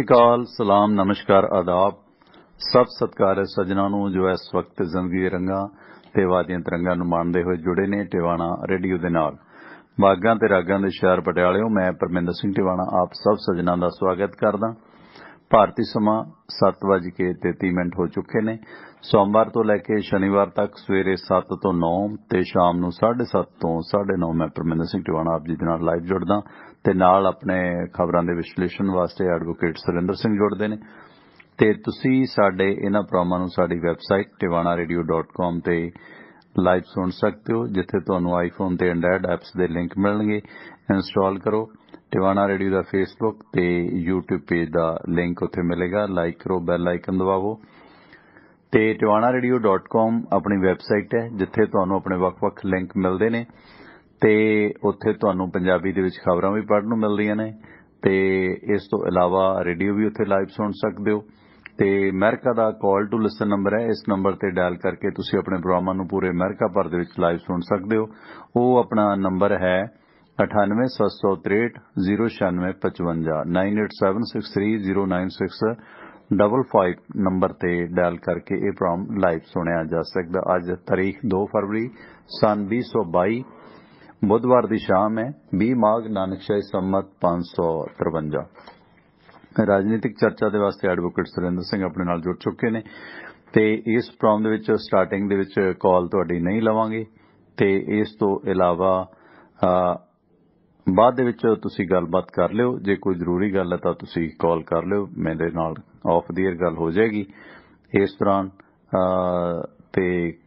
अकाल सलाम नमस्कार आदाब सब सत्कार है सज्जनों ਨੂੰ ਜੋ ਇਸ ਵਕਤ ਜ਼ਿੰਦਗੀ ਦੇ ਰੰਗਾਂ ਤੇ ਵਾਦੀਆਂ ਤਿਰੰਗਾਂ ਨੂੰ ਮਾਣਦੇ ਹੋਏ ਜੁੜੇ ਨੇ ਟਿਵਾਣਾ ਰੇਡੀਓ ਦੇ ਨਾਲ ਬਾਗਾਂ ਤੇ ਰਾਗਾਂ ਦੇ ਸ਼ਹਿਰ ਪਟਿਆਲਿਓਂ ਮੈਂ ਪਰਮਿੰਦਰ ਸਿੰਘ ਟਿਵਾਣਾ ਆਪ ਸਭ ਸੱਜਣਾਂ ਦਾ ਸਵਾਗਤ ਕਰਦਾ ਭਾਰਤੀ ਸਮਾਂ 7:33 ਹੋ ਚੁੱਕੇ ਨੇ ਸੋਮਵਾਰ ਤੋਂ ਲੈ ਕੇ ਸ਼ਨੀਵਾਰ ਤੱਕ ਸਵੇਰੇ 7 ਤੋਂ 9 ਤੇ ਸ਼ਾਮ ਨੂੰ 7:30 ਤੋਂ 9:30 ਮੈਂ ਪਰਮਿੰਦਰ ਸਿੰਘ ਟਿਵਾਣਾ ਆਪ ਜੀ ਦੇ ਨਾਲ ਲਾਈਵ ਜੁੜਦਾ ਤੇ ਨਾਲ ਆਪਣੇ ਖਬਰਾਂ ਦੇ ਵਿਸ਼ਲੇਸ਼ਣ ਵਾਸਤੇ ਐਡਵੋਕੇਟ ਸੁਰਿੰਦਰ ਸਿੰਘ ਜੁੜਦੇ ਨੇ ਤੇ ਤੁਸੀਂ ਸਾਡੇ ਇਹਨਾਂ ਪ੍ਰੋਗਰਾਮਾਂ ਨੂੰ ਸਾਡੀ ਵੈਬਸਾਈਟ tivanaradio.com ਤੇ ਲਾਈਵ ਸੁਣ ਸਕਦੇ ਹੋ ਜਿੱਥੇ ਤੁਹਾਨੂੰ ਆਈਫੋਨ ਤੇ ਐਂਡਰਾਇਡ ਐਪਸ ਦੇ ਲਿੰਕ ਮਿਲਣਗੇ ਇੰਸਟਾਲ ਕਰੋ ਟਿਵਾਣਾ ਰੇਡੀਓ ਦਾ ਫੇਸਬੁੱਕ ਤੇ YouTube ਪੇਜ ਦਾ ਲਿੰਕ ਉੱਥੇ ਮਿਲੇਗਾ ਲਾਈਕ ਕਰੋ ਬੈਲ ਆਈਕਨ ਦਬਾਵੋ ਤੇ tivanaradio.com ਆਪਣੀ ਵੈਬਸਾਈਟ ਹੈ ਜਿੱਥੇ ਤੁਹਾਨੂੰ ਆਪਣੇ ਵੱਖ-ਵੱਖ ਲਿੰਕ ਮਿਲਦੇ ਨੇ ਤੇ ਉੱਥੇ ਤੁਹਾਨੂੰ ਪੰਜਾਬੀ ਦੇ ਵਿੱਚ ਖਬਰਾਂ ਵੀ ਪੜ੍ਹਨ ਨੂੰ ਮਿਲਦੀਆਂ ਨੇ ਤੇ ਇਸ ਤੋਂ ਇਲਾਵਾ ਰੇਡੀਓ ਵੀ ਉੱਥੇ ਲਾਈਵ ਸੁਣ ਸਕਦੇ ਹੋ ਤੇ ਅਮਰੀਕਾ ਦਾ ਕਾਲ ਟੂ ਲਿਸਨ ਨੰਬਰ ਹੈ ਇਸ ਨੰਬਰ ਤੇ ਡਾਇਲ ਕਰਕੇ ਤੁਸੀਂ ਆਪਣੇ ਪ੍ਰੋਗਰਾਮਾਂ ਨੂੰ ਪੂਰੇ ਅਮਰੀਕਾ ਭਰ ਦੇ ਵਿੱਚ ਲਾਈਵ ਸੁਣ ਸਕਦੇ ਹੋ ਉਹ ਆਪਣਾ ਨੰਬਰ ਹੈ 9876309655 9876309655 ਨੰਬਰ ਤੇ ਡਾਇਲ ਕਰਕੇ ਇਹ ਪ੍ਰੋਗਰਾਮ ਲਾਈਵ ਸੁਣਿਆ ਜਾ ਸਕਦਾ ਅੱਜ ਤਾਰੀਖ 2 ਫਰਵਰੀ ਸਨ 2022 बुधवार की शाम है 20 माघ नानकशाही संमत 553 राजनीतिक चर्चा के वास्ते एडवोकेट सुरिंदर सिंह अपने नाल जुड़ चुके ने ते इस प्रोग्राम दे विच स्टार्टिंग दे विच कॉल तुहाडी नहीं लवांगे ते इस तो इलावा बाद दे विच तुसीं गलबात कर लिओ जे कोई जरूरी गल है तां तुसीं कॉल कर लिओ मेरे नाल ऑफ दी एयर गल हो जाएगी इस दौरान ते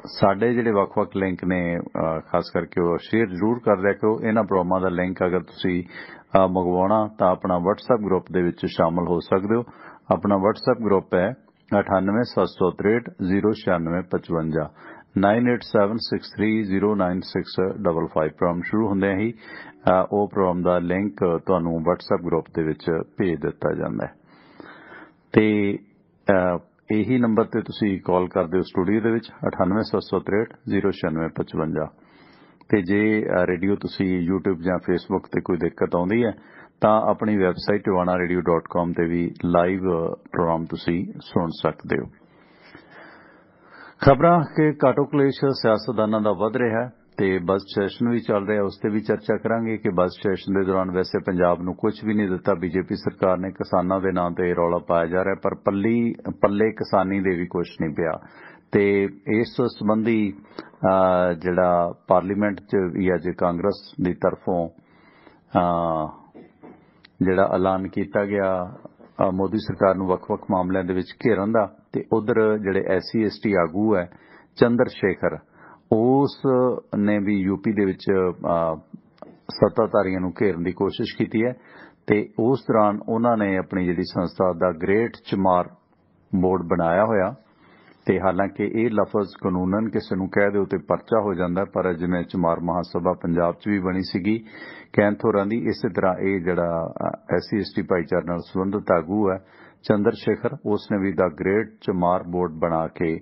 ਸਾਡੇ ਜਿਹੜੇ ਵੱਖ-ਵੱਖ ਲਿੰਕ ਨੇ ਖਾਸ ਕਰਕੇ ਉਹ ਸ਼ੇਅਰ ਜ਼ਰੂਰ ਕਰ ਲਿਆ ਕਰੋ ਇਹਨਾਂ ਪ੍ਰੋਗਰਾਮਾਂ ਦਾ ਲਿੰਕ ਅਗਰ ਤੁਸੀਂ ਮੰਗਵਾਉਣਾ ਤਾਂ ਆਪਣਾ WhatsApp ਗਰੁੱਪ ਦੇ ਵਿੱਚ ਸ਼ਾਮਲ ਹੋ ਸਕਦੇ ਹੋ ਆਪਣਾ WhatsApp ਗਰੁੱਪ ਹੈ 9876309655 9876309655 ਪ੍ਰੋਗਰਾਮ ਸ਼ੁਰੂ ਹੁੰਦਿਆਂ ਹੀ ਉਹ ਪ੍ਰੋਗਰਾਮ ਦਾ ਲਿੰਕ ਤੁਹਾਨੂੰ WhatsApp ਗਰੁੱਪ ਦੇ ਵਿੱਚ ਭੇਜ ਦਿੱਤਾ ਜਾਂਦਾ ਹੈ ਤੇ ਇਹੀ ਨੰਬਰ ਤੇ ਤੁਸੀਂ ਕਾਲ ਕਰਦੇ ਹੋ ਸਟੂਡੀਓ ਦੇ ਵਿੱਚ 9876309655 ਤੇ ਜੇ ਰੇਡੀਓ ਤੁਸੀਂ YouTube ਜਾਂ Facebook ਤੇ ਕੋਈ ਦਿੱਕਤ ਆਉਂਦੀ ਹੈ ਤਾਂ ਆਪਣੀ ਵੈਬਸਾਈਟ tivanaradio.com ਤੇ ਵੀ ਲਾਈਵ ਪ੍ਰੋਗਰਾਮ ਤੁਸੀਂ ਸੁਣ ਸਕਦੇ ਹੋ ਖਬਰਾਂ ਕਿ ਕਾਟੋ ਕਲੇਸ਼ ਸਿਆਸਤਦਾਨਾਂ ਦਾ ਵੱਧ ਰਿਹਾ ਹੈ ਤੇ ਬਸ ਸੈਸ਼ਨ ਵੀ ਚੱਲ ਰਿਹਾ ਉਸ ਤੇ ਵੀ ਚਰਚਾ ਕਰਾਂਗੇ ਕਿ ਬਸ ਸੈਸ਼ਨ ਦੇ ਦੌਰਾਨ ਵੈਸੇ ਪੰਜਾਬ ਨੂੰ ਕੁਝ ਵੀ ਨਹੀਂ ਦਿੱਤਾ ਬੀਜੇਪੀ ਸਰਕਾਰ ਨੇ ਕਿਸਾਨਾਂ ਦੇ ਨਾਂ ਤੇ ਰੌਲਾ ਪਾਇਆ ਜਾ ਰਿਹਾ ਪਰ ਪੱਲੇ ਕਿਸਾਨੀ ਦੇ ਵੀ ਕੁਝ ਨਹੀਂ ਪਿਆ ਤੇ ਇਸ ਸੰਬੰਧੀ ਜਿਹੜਾ ਪਾਰਲੀਮੈਂਟ 'ਚ ਵੀ ਅੱਜ ਕਾਂਗਰਸ ਦੀ ਤਰਫੋਂ ਜਿਹੜਾ ਐਲਾਨ ਕੀਤਾ ਗਿਆ ਮੋਦੀ ਸਰਕਾਰ ਨੂੰ ਵੱਖ-ਵੱਖ ਮਾਮਲਿਆਂ ਦੇ ਵਿੱਚ ਘੇਰਨ ਦਾ ਤੇ ਉਧਰ ਜਿਹੜੇ SC ST ਆਗੂ ਹੈ ਚੰਦਰ ਸ਼ੇਖਰ ਉਸ ਨੇ ਵੀ ਯੂਪੀ ਦੇ ਵਿੱਚ ਸੱਤਾਧਾਰੀਆਂ ਨੂੰ ਘੇਰਨ ਦੀ ਕੋਸ਼ਿਸ਼ ਕੀਤੀ ਹੈ ਤੇ ਉਸ ਦੌਰਾਨ ਉਹਨਾਂ ਨੇ ਆਪਣੀ ਜਿਹੜੀ ਸੰਸਥਾ ਦਾ ਗ੍ਰੇਟ ਚਮਾਰ ਬੋਰਡ ਬਣਾਇਆ ਹੋਇਆ ਤੇ ਹਾਲਾਂਕਿ ਇਹ ਲਫ਼ਜ਼ ਕਾਨੂੰਨਨ ਕਿਸੇ ਨੂੰ ਕਹਿ ਦਿਓ ਤੇ ਪਰਚਾ ਹੋ ਜਾਂਦਾ ਪਰ ਜਿਵੇਂ ਚਮਾਰ ਮਹਾਸਭਾ ਪੰਜਾਬ 'ਚ ਵੀ ਬਣੀ ਸੀਗੀ ਕੈਂਥੋਰਾਂ ਦੀ ਇਸੇ ਤਰ੍ਹਾਂ ਇਹ ਜਿਹੜਾ SC ST ਭਾਈਚਾਰੇ ਨਾਲ ਸੰਬੰਧਿਤ ਆਗੂ ਹੈ ਚੰਦਰ ਸ਼ੇਖਰ ਉਸ ਨੇ ਵੀ ਦਾ ਗ੍ਰੇਟ ਚਮਾਰ ਬੋਰਡ ਬਣਾ ਕੇ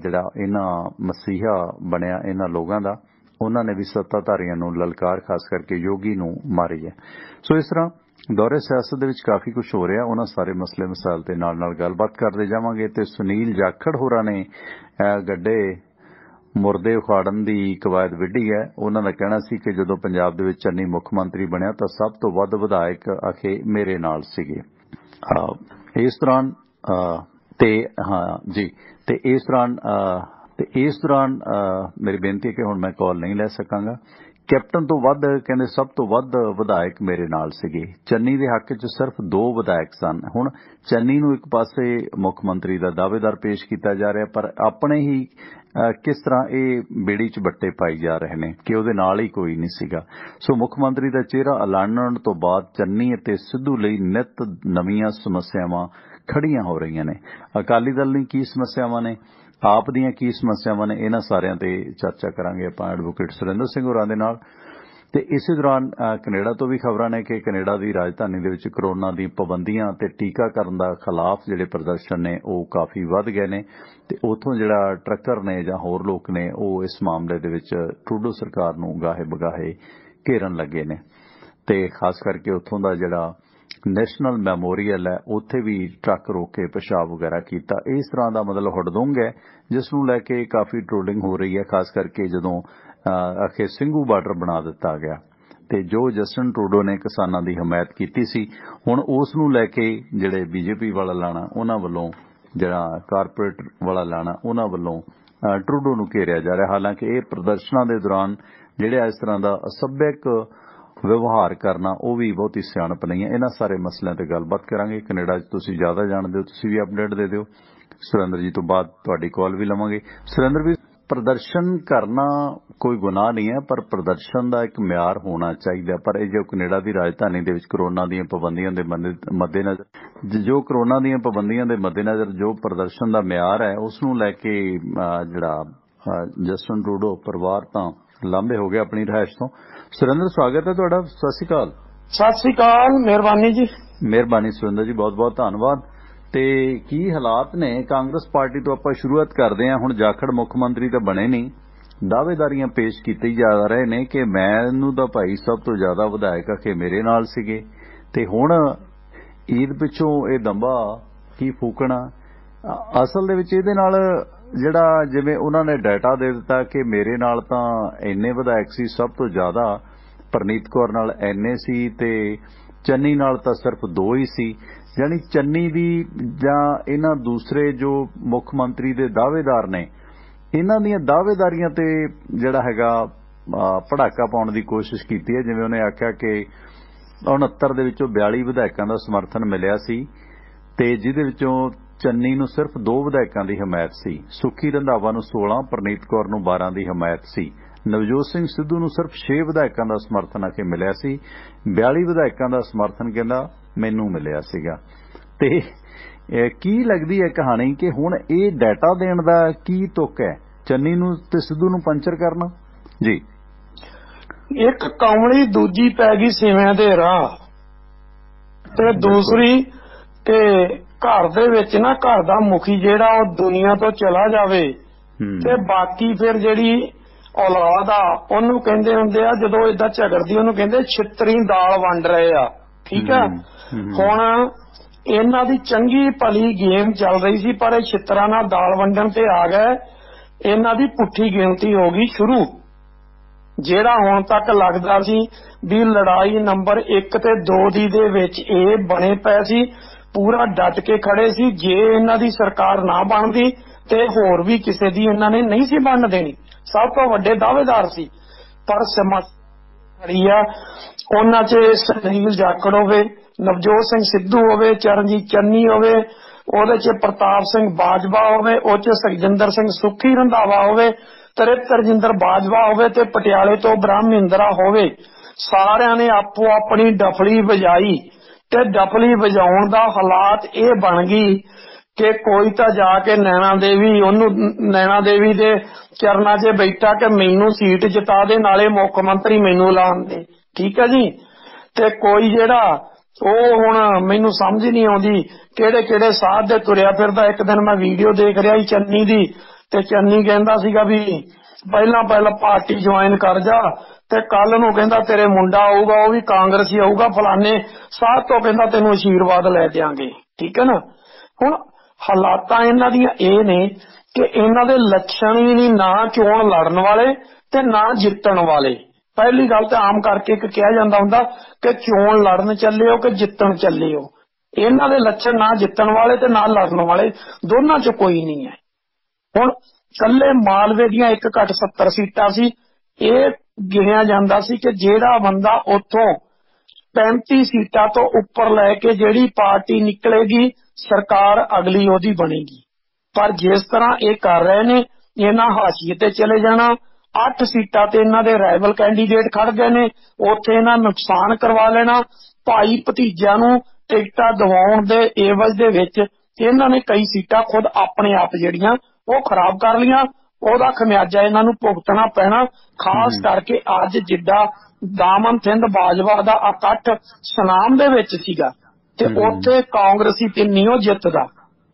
ਜਿਹੜਾ ਇਹਨਾਂ ਮਸੀਹਾ ਬਣਿਆ ਇਹਨਾਂ ਲੋਕਾਂ ਦਾ ਉਹਨਾਂ ਨੇ ਵੀ ਸੱਤਾਧਾਰੀਆਂ ਨੂੰ ਲਲਕਾਰ ਖਾਸ ਕਰਕੇ ਯੋਗੀ ਨੂੰ ਮਾਰੀ ਹੈ ਸੋ ਇਸ ਤਰ੍ਹਾਂ ਦੌਰੇ ਸਿਆਸਤ ਦੇ ਵਿੱਚ ਕਾਫੀ ਕੁਝ ਹੋ ਰਿਹਾ ਉਹਨਾਂ ਸਾਰੇ ਮਸਲੇ ਮਸਾਇਲ ਤੇ ਨਾਲ ਗੱਲਬਾਤ ਕਰਦੇ ਜਾਵਾਂਗੇ ਤੇ ਸੁਨੀਲ ਜਾਖੜ ਹੋਰਾਂ ਨੇ ਗੱਡੇ ਮੁਰਦੇ ਉਖਾੜਨ ਦੀ ਕਵਾਇਦ ਵਿੱਢੀ ਹੈ ਉਹਨਾਂ ਦਾ ਕਹਿਣਾ ਸੀ ਕਿ ਜਦੋਂ ਪੰਜਾਬ ਦੇ ਵਿੱਚ ਚੰਨੀ ਮੁੱਖ ਮੰਤਰੀ ਬਣਿਆ ਤਾਂ ਸਭ ਤੋਂ ਵੱਧ ਵਿਧਾਇਕ ਆਖੇ ਮੇਰੇ ਨਾਲ ਸੀਗੇ ਇਸ ਦੌਰਾਨ ਤੇ ਹਾਂ ਜੀ ਤੇ ਇਸ ਦੌਰਾਨ ਮੇਰੀ ਬੇਨਤੀ ਹੈ ਕਿ ਹੁਣ ਮੈਂ ਕਾਲ ਨਹੀਂ ਲੈ ਸਕਾਂਗਾ ਕੈਪਟਨ ਤੋਂ ਵੱਧ ਕਹਿੰਦੇ ਸਭ ਤੋਂ ਵੱਧ ਵਿਧਾਇਕ ਮੇਰੇ ਨਾਲ ਸੀਗੇ ਚੰਨੀ ਦੇ ਹੱਕ 'ਚ ਸਿਰਫ 2 ਵਿਧਾਇਕ ਸਨ ਹੁਣ ਚੰਨੀ ਨੂੰ ਇੱਕ ਪਾਸੇ ਮੁੱਖ ਮੰਤਰੀ ਦਾ ਦਾਅਵੇਦਾਰ ਪੇਸ਼ ਕੀਤਾ ਜਾ ਰਿਹਾ ਪਰ ਆਪਣੇ ਹੀ ਕਿਸ ਤਰ੍ਹਾਂ ਇਹ ਬੇੜੀ 'ਚ ਬੱਟੇ ਪਾਈ ਜਾ ਰਹੇ ਨੇ ਕਿ ਉਹਦੇ ਨਾਲ ਹੀ ਕੋਈ ਨਹੀਂ ਸੀਗਾ ਸੋ ਮੁੱਖ ਮੰਤਰੀ ਦਾ ਚਿਹਰਾ ਐਲਾਨਣ ਤੋਂ ਬਾਅਦ ਚੰਨੀ ਅਤੇ ਸਿੱਧੂ ਲਈ ਨਿੱਤ ਨਵੀਆਂ ਸਮੱਸਿਆਵਾਂ ਖੜੀਆਂ ਹੋ ਰਹੀਆਂ ਨੇ ਅਕਾਲੀ ਦਲ ਲਈ ਕੀ ਸਮੱਸਿਆਵਾਂ ਨੇ ਆਪ ਦੀਆਂ ਕੀ ਸਮੱਸਿਆਵਾਂ ਨੇ ਇਹਨਾਂ ਸਾਰਿਆਂ ਤੇ ਚਰਚਾ ਕਰਾਂਗੇ ਆਪਾਂ ਐਡਵੋਕੇਟ ਸੁਰਿੰਦਰ ਸਿੰਘ ਹੋਰਾਂ ਦੇ ਨਾਲ ਤੇ ਇਸੇ ਦੌਰਾਨ ਕੈਨੇਡਾ ਤੋਂ ਵੀ ਖਬਰਾਂ ਨੇ ਕਿ ਕੈਨੇਡਾ ਦੀ ਰਾਜਧਾਨੀ ਦੇ ਵਿੱਚ ਕਰੋਨਾ ਦੀ ਪਾਬੰਦੀਆਂ ਤੇ ਟੀਕਾਕਰਨ ਦਾ ਖਿਲਾਫ ਜਿਹੜੇ ਪ੍ਰਦਰਸ਼ਨ ਨੇ ਉਹ ਕਾਫੀ ਵੱਧ ਗਏ ਨੇ ਤੇ ਉੱਥੋਂ ਜਿਹੜਾ ਟਰੱਕਰ ਨੇ ਜਾਂ ਹੋਰ ਲੋਕ ਨੇ ਉਹ ਇਸ ਮਾਮਲੇ ਦੇ ਵਿੱਚ ਟਰੂਡੋ ਸਰਕਾਰ ਨੂੰ ਗਾਹੇ ਬਗਾਹੇ ਘੇਰਨ ਲੱਗੇ ਨੇ ਤੇ ਖਾਸ ਕਰਕੇ ਉੱਥੋਂ ਦਾ ਜਿਹੜਾ ਨੈਸ਼ਨਲ ਮੈਮੋਰੀਅਲ ਹੈ ਉੱਥੇ ਵੀ ਟਰੱਕ ਰੋਕ ਕੇ ਪਿਸ਼ਾਬ ਵਗੈਰਾ ਕੀਤਾ। ਇਸ ਤਰ੍ਹਾਂ ਦਾ ਮਤਲਬ ਹੜਦੁੰਗ ਹੈ ਜਿਸ ਨੂੰ ਲੈ ਕੇ ਕਾਫੀ ਟ੍ਰੋਲਿੰਗ ਹੋ ਰਹੀ ਹੈ, ਖਾਸ ਕਰਕੇ ਜਦੋਂ ਆਖੇ ਸਿੰਘੂ ਬਾਰਡਰ ਬਣਾ ਦਿੱਤਾ ਗਿਆ ਤੇ ਜੋ ਜਸਟਿਨ ਟਰੂਡੋ ਨੇ ਕਿਸਾਨਾਂ ਦੀ ਹਮਾਇਤ ਕੀਤੀ ਸੀ, ਹੁਣ ਉਸ ਨੂੰ ਲੈ ਕੇ ਜਿਹੜੇ ਬੀਜੇਪੀ ਵਾਲਾ ਲਾਣਾ ਉਹਨਾਂ ਵੱਲੋਂ, ਜਿਹੜਾ ਕਾਰਪੋਰੇਟ ਵਾਲਾ ਲਾਣਾ ਉਹਨਾਂ ਵੱਲੋਂ ਟਰੂਡੋ ਨੂੰ ਘੇਰਿਆ ਜਾ ਰਿਹਾ। ਹਾਲਾਂਕਿ ਇਹ ਪ੍ਰਦਰਸ਼ਨਾਂ ਦੇ ਦੌਰਾਨ ਜਿਹੜੇ ਇਸ ਤਰ੍ਹਾਂ ਦਾ ਅਸੱਭਿਅਕ ਵਿਵਹਾਰ ਕਰਨਾ ਉਹ ਵੀ ਬਹੁਤੀ ਸਿਆਣਪ ਨਹੀਂ ਹੈ। ਇਹਨਾਂ ਸਾਰੇ ਮਸਲਿਆਂ ਤੇ ਗੱਲਬਾਤ ਕਰਾਂਗੇ। ਕੈਨੇਡਾ 'ਚ ਤੁਸੀਂ ਜ਼ਿਆਦਾ ਜਾਣਦੇ ਹੋ, ਤੁਸੀਂ ਵੀ ਅਪਡੇਟ ਦੇ ਦਿਓ। ਸੁਰਿੰਦਰ ਜੀ ਤੋਂ ਬਾਅਦ ਤੁਹਾਡੀ ਕਾਲ ਵੀ ਲਵਾਂਗੇ। ਸੁਰਿੰਦਰ ਵੀ, ਪ੍ਰਦਰਸ਼ਨ ਕਰਨਾ ਕੋਈ ਗੁਨਾਹ ਨਹੀਂ ਹੈ, ਪਰ ਪ੍ਰਦਰਸ਼ਨ ਦਾ ਇੱਕ ਮਿਆਰ ਹੋਣਾ ਚਾਹੀਦਾ। ਪਰ ਇਹ ਜੋ ਕੈਨੇਡਾ ਦੀ ਰਾਜਧਾਨੀ ਦੇ ਵਿੱਚ ਕਰੋਨਾ ਦੀਆਂ ਪਾਬੰਦੀਆਂ ਦੇ ਮੱਦੇਨਜ਼ਰ ਜੋ ਪ੍ਰਦਰਸ਼ਨ ਦਾ ਮਿਆਰ ਹੈ ਉਸ ਨੂੰ ਲੈ ਕੇ ਜਿਹੜਾ ਜਸਟਿਨ ਟਰੂਡੋ ਪਰਿਵਾਰ ਤਾਂ ਲਾਂਭੇ ਹੋ ਗਿਆ ਆਪਣੀ ਰਿਹਾਇਸ਼ ਤੋਂ। ਸੁਰਿੰਦਰ, ਸਵਾਗਤ ਹੈ ਤੁਹਾਡਾ। ਸਤਿ ਸ਼੍ਰੀ ਅਕਾਲ। ਸਤਿ ਸ਼੍ਰੀ ਅਕਾਲ। ਮਿਹਰਬਾਨੀ ਜੀ। ਮਿਹਰਬਾਨੀ ਸੁਰਿੰਦਰ ਜੀ, ਬਹੁਤ ਬਹੁਤ ਧੰਨਵਾਦ। ਤੇ ਕੀ ਹਾਲਾਤ ਨੇ ਕਾਂਗਰਸ ਪਾਰਟੀ ਤੋਂ? ਆਪਾਂ ਸ਼ੁਰੂਆਤ ਕਰਦੇ ਹਾਂ। ਹੁਣ ਜਾਖੜ ਮੁੱਖ ਮੰਤਰੀ ਤਾਂ ਬਣੇ ਨਹੀਂ, ਦਾਅਵੇਦਾਰੀਆਂ ਪੇਸ਼ ਕੀਤੇ ਜਾ ਰਹੇ ਨੇ ਕਿ ਮੈਨੂੰ ਤਾਂ ਭਾਈ ਸਭ ਤੋਂ ਜ਼ਿਆਦਾ ਵਿਧਾਇਕ ਆਖੇ ਮੇਰੇ ਨਾਲ ਸੀਗੇ, ਤੇ ਹੁਣ ਈਦ ਪਿੱਛੋਂ ਇਹ ਦੰਬਾ ਕੀ ਫੂਕਣਾ। ਅਸਲ ਦੇ ਵਿੱਚ ਇਹਦੇ ਨਾਲ ਜਿਹੜਾ ਜਿਵੇਂ ਉਹਨਾਂ ਨੇ ਡਾਟਾ ਦੇ ਦਿੱਤਾ ਕਿ ਮੇਰੇ ਨਾਲ ਤਾਂ ਇੰਨੇ ਵਿਧਾਇਕ ਸੀ, ਸਭ ਤੋਂ ਜ਼ਿਆਦਾ ਪਰਨੀਤ ਕੌਰ ਨਾਲ ਇੰਨੇ ਸੀ ਤੇ ਚੰਨੀ ਨਾਲ ਤਾਂ ਸਿਰਫ 2 ਹੀ ਸੀ। ਯਾਨੀ ਚੰਨੀ ਦੀ ਜਾਂ ਇਹਨਾਂ ਦੂਸਰੇ ਜੋ ਮੁੱਖ ਮੰਤਰੀ ਦੇ ਦਾਅਵੇਦਾਰ ਨੇ, ਇਹਨਾਂ ਦੀਆਂ ਦਾਅਵੇਦਾਰੀਆਂ ਤੇ ਜਿਹੜਾ ਹੈਗਾ ਪੜਾਕਾ ਪਾਉਣ ਦੀ ਕੋਸ਼ਿਸ਼ ਕੀਤੀ ਹੈ। ਜਿਵੇਂ ਉਹਨੇ ਆਖਿਆ ਕਿ 69 ਦੇ ਵਿੱਚੋਂ 42 ਵਿਧਾਇਕਾਂ ਦਾ ਸਮਰਥਨ ਮਿਲਿਆ ਸੀ ਤੇ ਜਿਹਦੇ ਵਿੱਚੋਂ ਚੰਨੀ ਨੂੰ ਸਿਰਫ 2 ਵਿਧਾਇਕਾਂ ਦੀ ਹਮਾਇਤ ਸੀ, ਸੁੱਖੀ ਰੰਧਾਵਾ ਨੂੰ 16, ਪਰਨੀਤ ਕੌਰ ਨੂੰ 12 ਦੀ ਹਮਾਇਤ ਸੀ, ਨਵਜੋਤ ਸਿੰਘ ਸਿੱਧੂ ਨੂੰ ਸਿਰਫ 6 ਵਿਧਾਇਕਾਂ ਦਾ ਸਮਰਥਨ ਆਖੇ ਮਿਲਿਆ ਸੀ, 42 ਵਿਧਾਇਕਾਂ ਦਾ ਸਮਰਥਨ ਕਹਿੰਦਾ ਮੈਨੂੰ ਮਿਲਿਆ ਸੀਗਾ। ਤੇ ਕੀ ਲੱਗਦੀ ਹੈ ਕਹਾਣੀ ਕਿ ਹੁਣ ਇਹ ਡਾਟਾ ਦੇਣ ਦਾ ਕੀ ਤੁੱਕ ਹੈ, ਚੰਨੀ ਨੂੰ ਤੇ ਸਿੱਧੂ ਨੂੰ ਪੰਚਰ ਕਰਨਾ? ਜੀ, ਇੱਕ ਕੌਮਲੀ ਦੂਜੀ ਪੈ ਗਈ ਸਿਵਿਆਂ ਦੇ ਰਾਹ, ਤੇ ਦੂਸਰੀ ਤੇ ਘਰ ਦੇ ਵਿੱਚ ਨਾ ਘਰ ਦਾ ਮੁਖੀ ਜਿਹੜਾ ਉਹ ਦੁਨੀਆ ਤੋਂ ਚਲਾ ਜਾਵੇ ਤੇ ਬਾਕੀ ਫਿਰ ਜਿਹੜੀ ਔਲਾਦ ਆ ਉਹਨੂੰ ਕਹਿੰਦੇ ਹੁੰਦੇ ਆ, ਜਦੋਂ ਏਦਾਂ ਝਗੜਦੀ ਉਹਨੂੰ ਕਹਿੰਦੇ ਛਿੱਤਰੀ ਦਾਲ ਵੰਡ ਰਹੇ ਆ। ਠੀਕ ਆ। ਹੁਣ ਇਹਨਾਂ ਦੀ ਚੰਗੀ ਭਲੀ ਗੇਮ ਚੱਲ ਰਹੀ ਸੀ, ਪਰ ਇਹ ਛਿੱਤਰਾਂ ਨਾਲ ਦਾਲ ਵੰਡਣ ਤੇ ਆ ਗਏ। ਇਹਨਾਂ ਦੀ ਪੁੱਠੀ ਗਿਣਤੀ ਹੋ ਗਈ ਸ਼ੁਰੂ। ਜਿਹੜਾ ਹੁਣ ਤੱਕ ਲੱਗਦਾ ਸੀ ਵੀ ਲੜਾਈ ਨੰਬਰ 1 ਤੇ 2 ਦੀ ਦੇ ਵਿੱਚ ਇਹ ਬਣੇ ਪਏ ਸੀ, ਪੂਰਾ ਡਟ ਕੇ ਖੜੇ ਸੀ। ਜੇ ਇਹਨਾਂ ਦੀ ਸਰਕਾਰ ਨਾ ਬਣਦੀ ਤੇ ਹੋਰ ਵੀ ਕਿਸੇ ਦੀ ਇਹਨਾਂ ਨੇ ਨਹੀਂ ਸੀ ਬਣਨ ਦੇਣੀ। ਸਭ ਤੋਂ ਵੱਡੇ ਦਾਅਵੇਦਾਰ ਸੀ, ਪਰ ਖੜੀ ਆ ਉਹਨਾਂ 'ਚ ਸੁਨੀਲ ਜਾਖੜ ਹੋਵੇ, ਨਵਜੋਤ ਸਿੰਘ ਸਿੱਧੂ ਹੋਵੇ, ਚਰਨਜੀਤ ਚੰਨੀ ਹੋਵੇ, ਉਹਦੇ 'ਚ ਪ੍ਰਤਾਪ ਸਿੰਘ ਬਾਜਵਾ ਹੋਵੇ, ਉਹ 'ਚ ਸੁਖਜਿੰਦਰ ਸਿੰਘ ਸੁੱਖੀ ਰੰਧਾਵਾ ਹੋਵੇ, ਤਰਜਿੰਦਰ ਬਾਜਵਾ ਹੋਵੇ ਤੇ ਪਟਿਆਲੇ ਤੋਂ ਬ੍ਰਹਮਿੰਦਰਾ ਹੋਵੇ। ਸਾਰਿਆਂ ਨੇ ਆਪੋ ਆਪਣੀ ਡਫਲੀ ਵਜਾਈ ਤੇ ਡਫਲੀ ਵਜਾਉਣ ਦਾ ਹਾਲਾਤ ਇਹ ਬਣ ਗਈ ਕਿ ਕੋਈ ਤਾਂ ਜਾ ਕੇ ਨੈਣਾ ਦੇਵੀ ਦੇ ਚਰਨਾਂ 'ਚ ਬੈਠਾ ਕਿ ਮੈਨੂੰ ਸੀਟ ਜਿਤਾ ਦੇ, ਨਾਲੇ ਮੁੱਖ ਮੰਤਰੀ ਮੈਨੂੰ ਐਲਾਨ ਦੇ। ਠੀਕ ਹੈ ਜੀ। ਤੇ ਕੋਈ ਜਿਹੜਾ ਉਹ ਹੁਣ ਮੈਨੂੰ ਸਮਝ ਨਹੀਂ ਆਉਂਦੀ ਕਿਹੜੇ ਸਾਧ ਦੇ ਤੁਰਿਆ ਫਿਰਦਾ। ਇੱਕ ਦਿਨ ਮੈਂ ਵੀਡੀਓ ਦੇਖ ਰਿਹਾ ਸੀ ਚੰਨੀ ਦੀ, ਤੇ ਚੰਨੀ ਕਹਿੰਦਾ ਸੀਗਾ ਵੀ ਪਹਿਲਾਂ ਪਾਰਟੀ ਜੁਆਇਨ ਕਰ ਜਾ, ਤੇ ਕੱਲ ਨੂੰ ਕਹਿੰਦਾ ਤੇਰੇ ਮੁੰਡਾ ਆਊਗਾ ਉਹ ਵੀ ਕਾਂਗਰਸੀ ਆਊਗਾ, ਫਲਾਣੇ ਸਾਧ ਤੋਂ ਕਹਿੰਦਾ ਤੈਨੂੰ ਆਸ਼ੀਰਵਾਦ ਲੈ ਦਿਆਂਗੇ। ਠੀਕ ਹੈ ਨਾ। ਹੁਣ ਹਾਲਾਤਾਂ ਇਹਨਾਂ ਦੀਆਂ ਇਹ ਨੇ ਕਿ ਇਹਨਾਂ ਦੇ ਲੱਛਣ ਹੀ ਨਹੀਂ, ਨਾ ਚੋਣ ਲੜਨ ਵਾਲੇ ਤੇ ਨਾ ਜਿੱਤਣ ਵਾਲੇ। ਪਹਿਲੀ ਗੱਲ ਤਾਂ ਆਮ ਕਰਕੇ ਇੱਕ ਕਿਹਾ ਜਾਂਦਾ ਹੁੰਦਾ ਕਿ ਚੋਣ ਲੜਨ ਚੱਲੇ ਹੋ ਕਿ ਜਿੱਤਣ ਚੱਲੇ ਹੋ। ਇਹਨਾਂ ਦੇ ਲੱਛਣ ਨਾ ਜਿੱਤਣ ਵਾਲੇ ਤੇ ਨਾ ਲੜਨ ਵਾਲੇ, ਦੋਨਾਂ 'ਚ ਕੋਈ ਨਹੀਂ ਹੈ। ਹੁਣ ਕੱਲੇ ਮਾਲਵੇ ਦੀਆਂ 1 ਘੱਟ 70 ਸੀਟਾਂ ਸੀ। ਇਹ ਗਿਣਿਆ ਜਾਂਦਾ ਸੀ ਕਿ ਜਿਹੜਾ ਬੰਦਾ ਉੱਥੋਂ 35 ਸੀਟਾਂ ਤੋਂ ਉੱਪਰ ਲੈ ਕੇ ਜਿਹੜੀ ਪਾਰਟੀ ਨਿਕਲੇਗੀ ਸਰਕਾਰ ਅਗਲੀ ਉਹਦੀ ਬਣੇਗੀ। ਪਰ ਜਿਸ ਤਰ੍ਹਾਂ ਇਹ ਕਰ ਰਹੇ ਨੇ, ਇਹਨਾਂ ਹਾਸ਼ੀਏ ਤੇ ਚਲੇ ਜਾਣਾ। 8 ਸੀਟਾਂ ਤੇ ਇਹਨਾਂ ਦੇ ਰਾਈਵਲ ਕੈਂਡੀਡੇਟ ਖੜ ਗਏ ਨੇ, ਉੱਥੇ ਇਹਨਾਂ ਨੁਕਸਾਨ ਕਰਵਾ ਲੈਣਾ। ਭਾਈ ਭਤੀਜਿਆਂ ਨੂੰ ਟਿਕਟਾਂ ਦਿਵਾਉਣ ਦੇ ਏਵਜ ਦੇ ਵਿੱਚ ਇਹਨਾਂ ਨੇ ਕਈ ਸੀਟਾਂ ਖੁਦ ਆਪਣੇ ਆਪ ਜਿਹੜੀਆਂ ਉਹ ਖਰਾਬ ਕਰ ਲੀਆਂ। ਉਹਦਾ ਖਮਿਆਜਾ ਇਹਨਾਂ ਨੂੰ ਭੁਗਤਣਾ ਪੈਣਾ। ਖਾਸ ਕਰਕੇ ਅੱਜ ਜਿੱਡਾ ਦਾਮਨ ਸਿੰਧ ਬਾਜਵਾ ਦਾ ਇਕੱਠ ਸੁਨਾਮ ਦੇ ਵਿੱਚ ਸੀਗਾ ਤੇ ਉੱਥੇ ਕਾਂਗਰਸੀ ਤੇ ਨਹੀਂ ਉਹ ਜਿੱਤਦਾ।